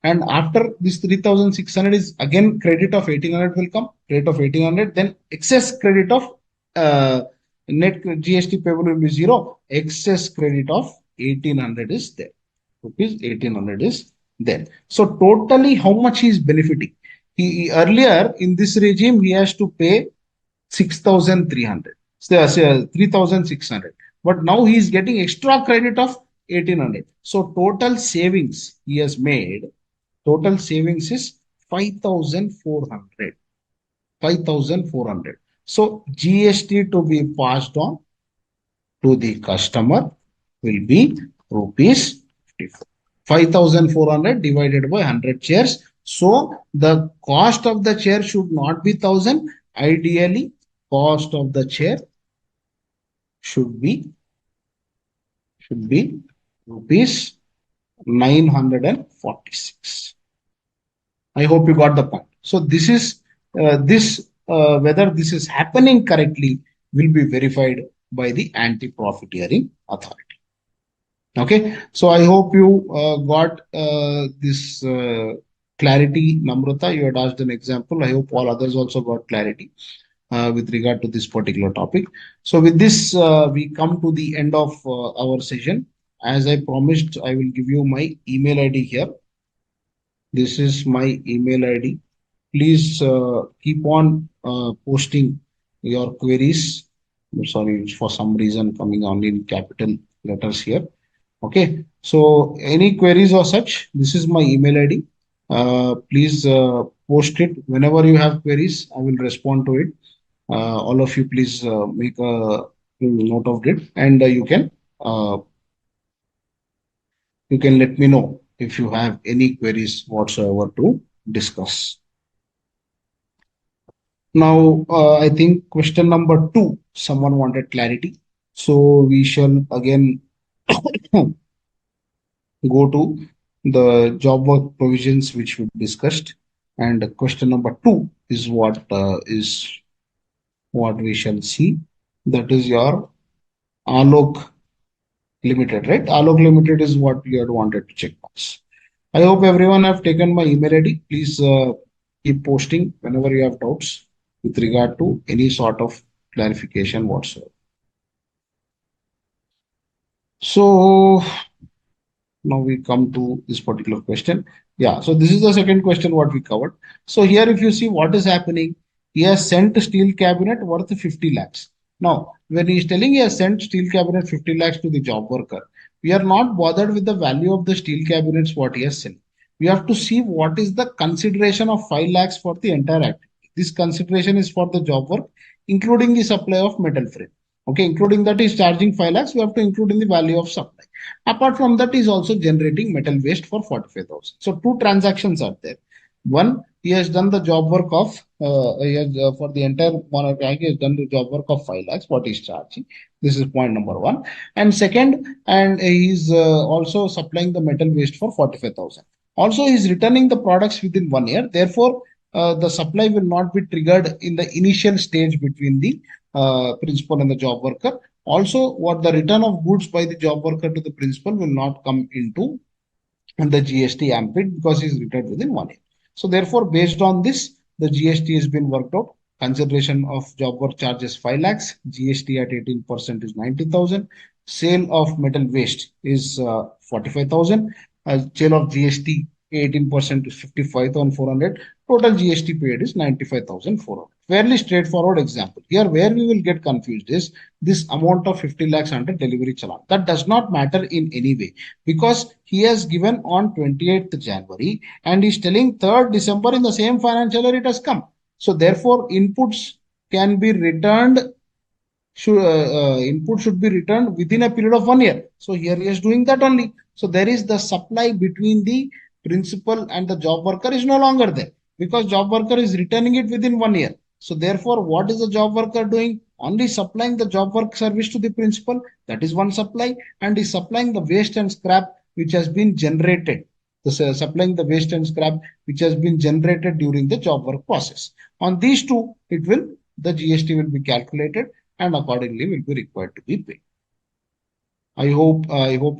And after this 3,600 is again credit of 1,800 will come. Credit of 1,800. Then excess credit of net GST payable will be zero. Excess credit of 1,800 is there. Rupees 1,800 is there. So totally how much he is benefiting? He earlier in this regime he has to pay 6,300. 3,600. But now he is getting extra credit of 1,800. So total savings he has made, total savings is 5,400. 5,400. So GST to be passed on to the customer will be rupees 54. 5,400 divided by 100 shares. So the cost of the chair should not be 1,000. Ideally, cost of the chair should be rupees 946. I hope you got the point. So this is whether this is happening correctly will be verified by the anti-profiteering authority. Okay, so I hope you got this clarity, Namrata. You had asked an example. I hope all others also got clarity with regard to this particular topic. So with this, we come to the end of our session. As I promised, I will give you my email ID here. This is my email ID. Please keep on posting your queries. Sorry, for some reason coming only in capital letters here. Okay, so any queries or such, this is my email ID. Please post it whenever you have queries. I will respond to it. All of you, please make a note of it, and you can let me know if you have any queries whatsoever to discuss. Now, I think question number 2, someone wanted clarity. So we shall again go to the job work provisions which we discussed, and question number 2 is what we shall see. That is your Alok Limited, right? Alok Limited is what you had wanted to check box. I hope everyone have taken my email ID. Please keep posting whenever you have doubts with regard to any sort of clarification whatsoever. So now we come to this particular question. Yeah, so this is the second question what we covered. So here if you see what is happening, he has sent steel cabinet worth 50 lakhs. Now, when he is telling he has sent steel cabinet 50 lakhs to the job worker, we are not bothered with the value of the steel cabinets what he has sent. We have to see what is the consideration of 5 lakhs for the entire activity. This consideration is for the job work, including the supply of metal frame. Okay, including that is charging 5 lakhs, we have to include in the value of supply. Apart from that, is also generating metal waste for 45,000. So two transactions are there. One, he has done the job work of for the entire monarch, he has done the job work of 5 lakhs, what he's charging. This is point number 1. And second, and he's also supplying the metal waste for 45,000. Also, he's returning the products within 1 year. Therefore, the supply will not be triggered in the initial stage between the principal and the job worker. Also, what the return of goods by the job worker to the principal will not come into the GST ambit because he is returned within 1 year. So therefore, based on this, the GST has been worked out. Consideration of job work charges 5 lakhs. GST at 18% is 90,000. Sale of metal waste is 45,000. Sale of GST 18% is 55,400. Total GST paid is 95,400. Fairly straightforward example. Here, where we will get confused is this amount of 50 lakhs under delivery challan. That does not matter in any way because he has given on 28th January and he's telling 3rd December in the same financial year it has come. So therefore, inputs can be returned input should be returned within a period of 1 year. So here he is doing that only. So there is the supply between the principal and the job worker is no longer there because job worker is returning it within 1 year. So therefore, what is the job worker doing? Only supplying the job work service to the principal. That is one supply, and is supplying the waste and scrap which has been generated. Supplying the waste and scrap which has been generated during the job work process. On these two, it will the GST will be calculated and accordingly will be required to be paid. I hope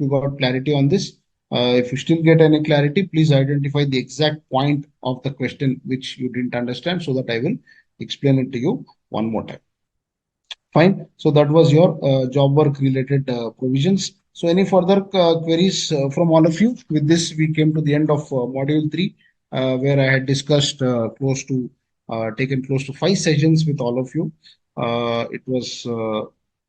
you got clarity on this. If you still get any clarity, please identify the exact point of the question which you didn't understand so that I will explain it to you one more time. Fine. So that was your job work related provisions. So any further queries from all of you? With this, we came to the end of module 3, where I had discussed taken close to 5 sessions with all of you. It was,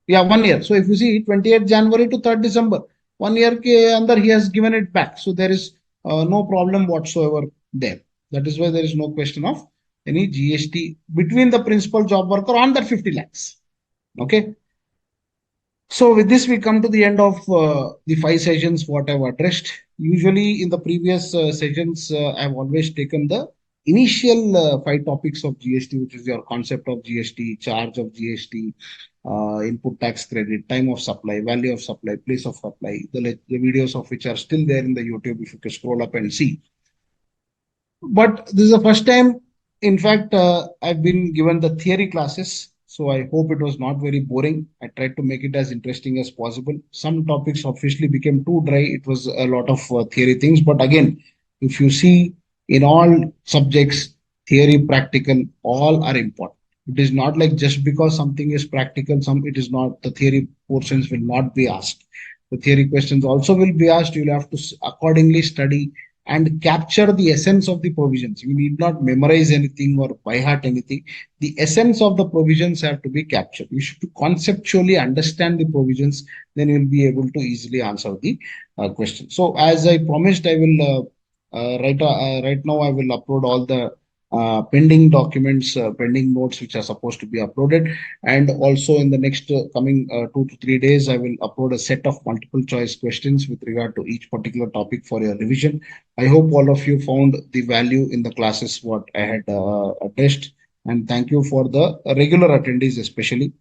yeah, 1 year. So if you see 28th January to 3rd December, 1 year ke andar he has given it back. So there is no problem whatsoever there. That is why there is no question of any GST between the principal job worker on that 50 lakhs. Okay. So with this, we come to the end of the 5 sessions what I've addressed. Usually in the previous sessions, I've always taken the initial 5 topics of GST, which is your concept of GST, charge of GST, input tax credit, time of supply, value of supply, place of supply, the videos of which are still there in the YouTube if you can scroll up and see. But this is the first time, in fact, I've been given the theory classes. So I hope it was not very boring. I tried to make it as interesting as possible. Some topics obviously became too dry. It was a lot of theory things. But again, if you see in all subjects, theory, practical, all are important. It is not like just because something is practical, it is not, the theory portions will not be asked. The theory questions also will be asked. You'll have to accordingly study and capture the essence of the provisions. You need not memorize anything or by heart anything. The essence of the provisions have to be captured. You should conceptually understand the provisions, then you'll be able to easily answer the question. So as I promised, I will right now I will upload all the pending documents, pending notes which are supposed to be uploaded. And also in the next coming 2 to 3 days, I will upload a set of multiple choice questions with regard to each particular topic for your revision. I hope all of you found the value in the classes what I had addressed. And thank you for the regular attendees, especially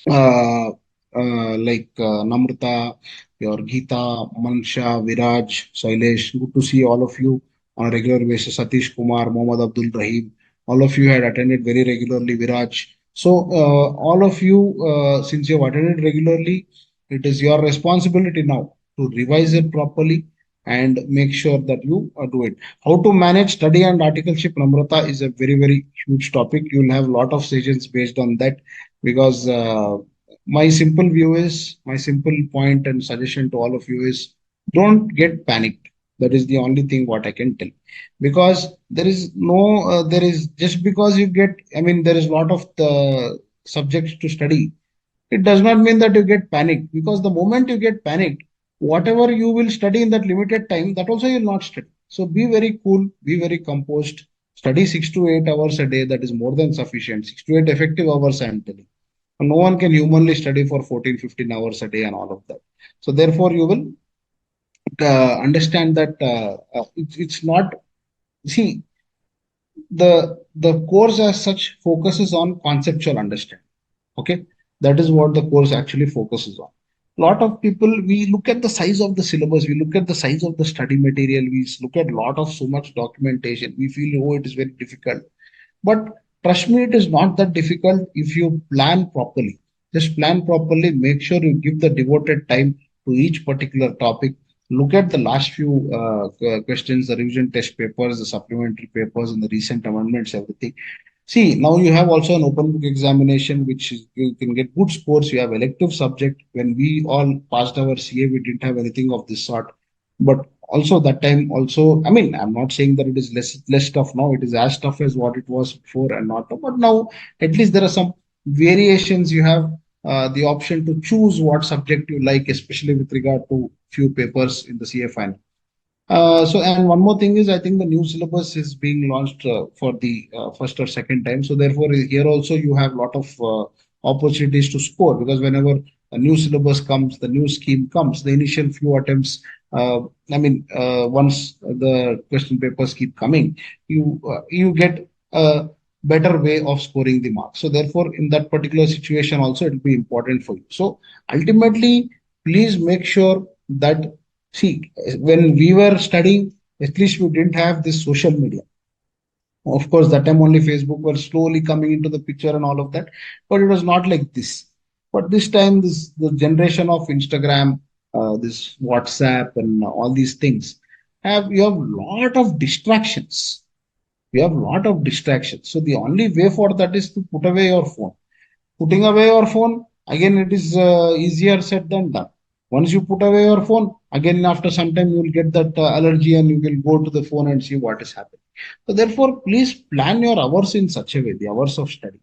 like Namrata, your Geeta, Mansha, Viraj, Sailesh. Good to see all of you on a regular basis. Satish Kumar, Mohammad Abdul Rahim. All of you had attended very regularly, Viraj. So, all of you, since you have attended regularly, it is your responsibility now to revise it properly and make sure that you do it. How to manage study and articleship, Namrata, is a very, very huge topic. You'll have a lot of sessions based on that because my simple point and suggestion to all of you is don't get panicked. That is the only thing what I can tell. Because there is no, there is just because you get, I mean, there is a lot of the subjects to study. It does not mean that you get panicked because the moment you get panicked, whatever you will study in that limited time, that also you will not study. So be very cool, be very composed, study 6 to 8 hours a day. That is more than sufficient. 6 to 8 effective hours, I am telling. No one can humanly study for 14, 15 hours a day and all of that. So therefore, you will understand that it's not, see, the course as such focuses on conceptual understanding. Okay, that is what the course actually focuses on. A lot of people, we look at the size of the syllabus, we look at the size of the study material, we look at a lot of so much documentation, we feel, oh, it is very difficult. But trust me, it is not that difficult if you plan properly. Just plan properly, make sure you give the devoted time to each particular topic. Look at the last few questions, the revision test papers, the supplementary papers, and the recent amendments, everything. See, now you have also an open book examination, which is, you can get good scores. You have elective subject. When we all passed our CA, we didn't have anything of this sort. But also that time, also, I mean, I'm not saying that it is less tough now. It is as tough as what it was before and not. But now, at least there are some variations. You have the option to choose what subject you like, especially with regard to few papers in the CA final. And one more thing is, I think the new syllabus is being launched for the first or second time. So therefore, here also you have a lot of opportunities to score, because whenever a new syllabus comes, the new scheme comes, the initial few attempts, once the question papers keep coming, you get a better way of scoring the marks. So therefore, in that particular situation also, it will be important for you. So ultimately, please make sure that, see, when we were studying, at least we didn't have this social media. Of course, that time only Facebook was slowly coming into the picture and all of that, but it was not like this. But this time, this the generation of Instagram, this WhatsApp, and all these things, have you have lot of distractions. You have lot of distractions. So the only way for that is to put away your phone. Putting away your phone, again, it is easier said than done. Once you put away your phone, again, after some time, you will get that allergy and you will go to the phone and see what is happening. So, therefore, please plan your hours in such a way, the hours of study.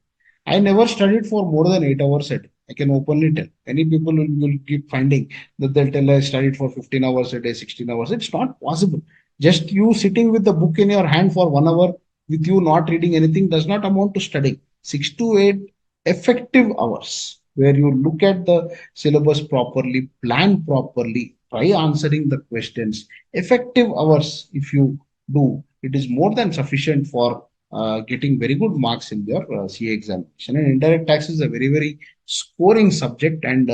I never studied for more than 8 hours a day. I can openly tell. Many people will keep finding that they'll tell I studied for 15 hours a day, 16 hours. It's not possible. Just you sitting with the book in your hand for 1 hour with you not reading anything does not amount to studying. 6 to 8 effective hours where you look at the syllabus properly, plan properly, try answering the questions. Effective hours, if you do, it is more than sufficient for getting very good marks in your CA examination. And indirect tax is a very, very scoring subject, and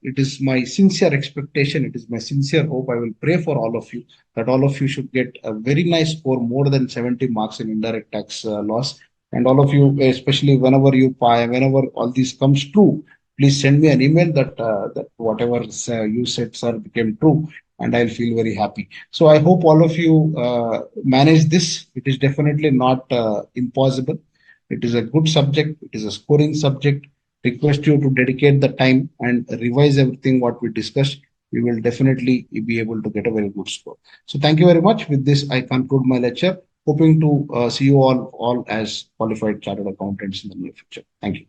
it is my sincere expectation, it is my sincere hope. I will pray for all of you that all of you should get a very nice score, more than 70 marks in indirect tax laws. And all of you, especially whenever all this comes true, please send me an email that whatever you said, sir, became true, and I'll feel very happy. So I hope all of you manage this. It is definitely not impossible. It is a good subject. It is a scoring subject. Request you to dedicate the time and revise everything what we discussed. We will definitely be able to get a very good score. So thank you very much. With this, I conclude my lecture. Hoping to see you all as qualified chartered accountants in the near future. Thank you.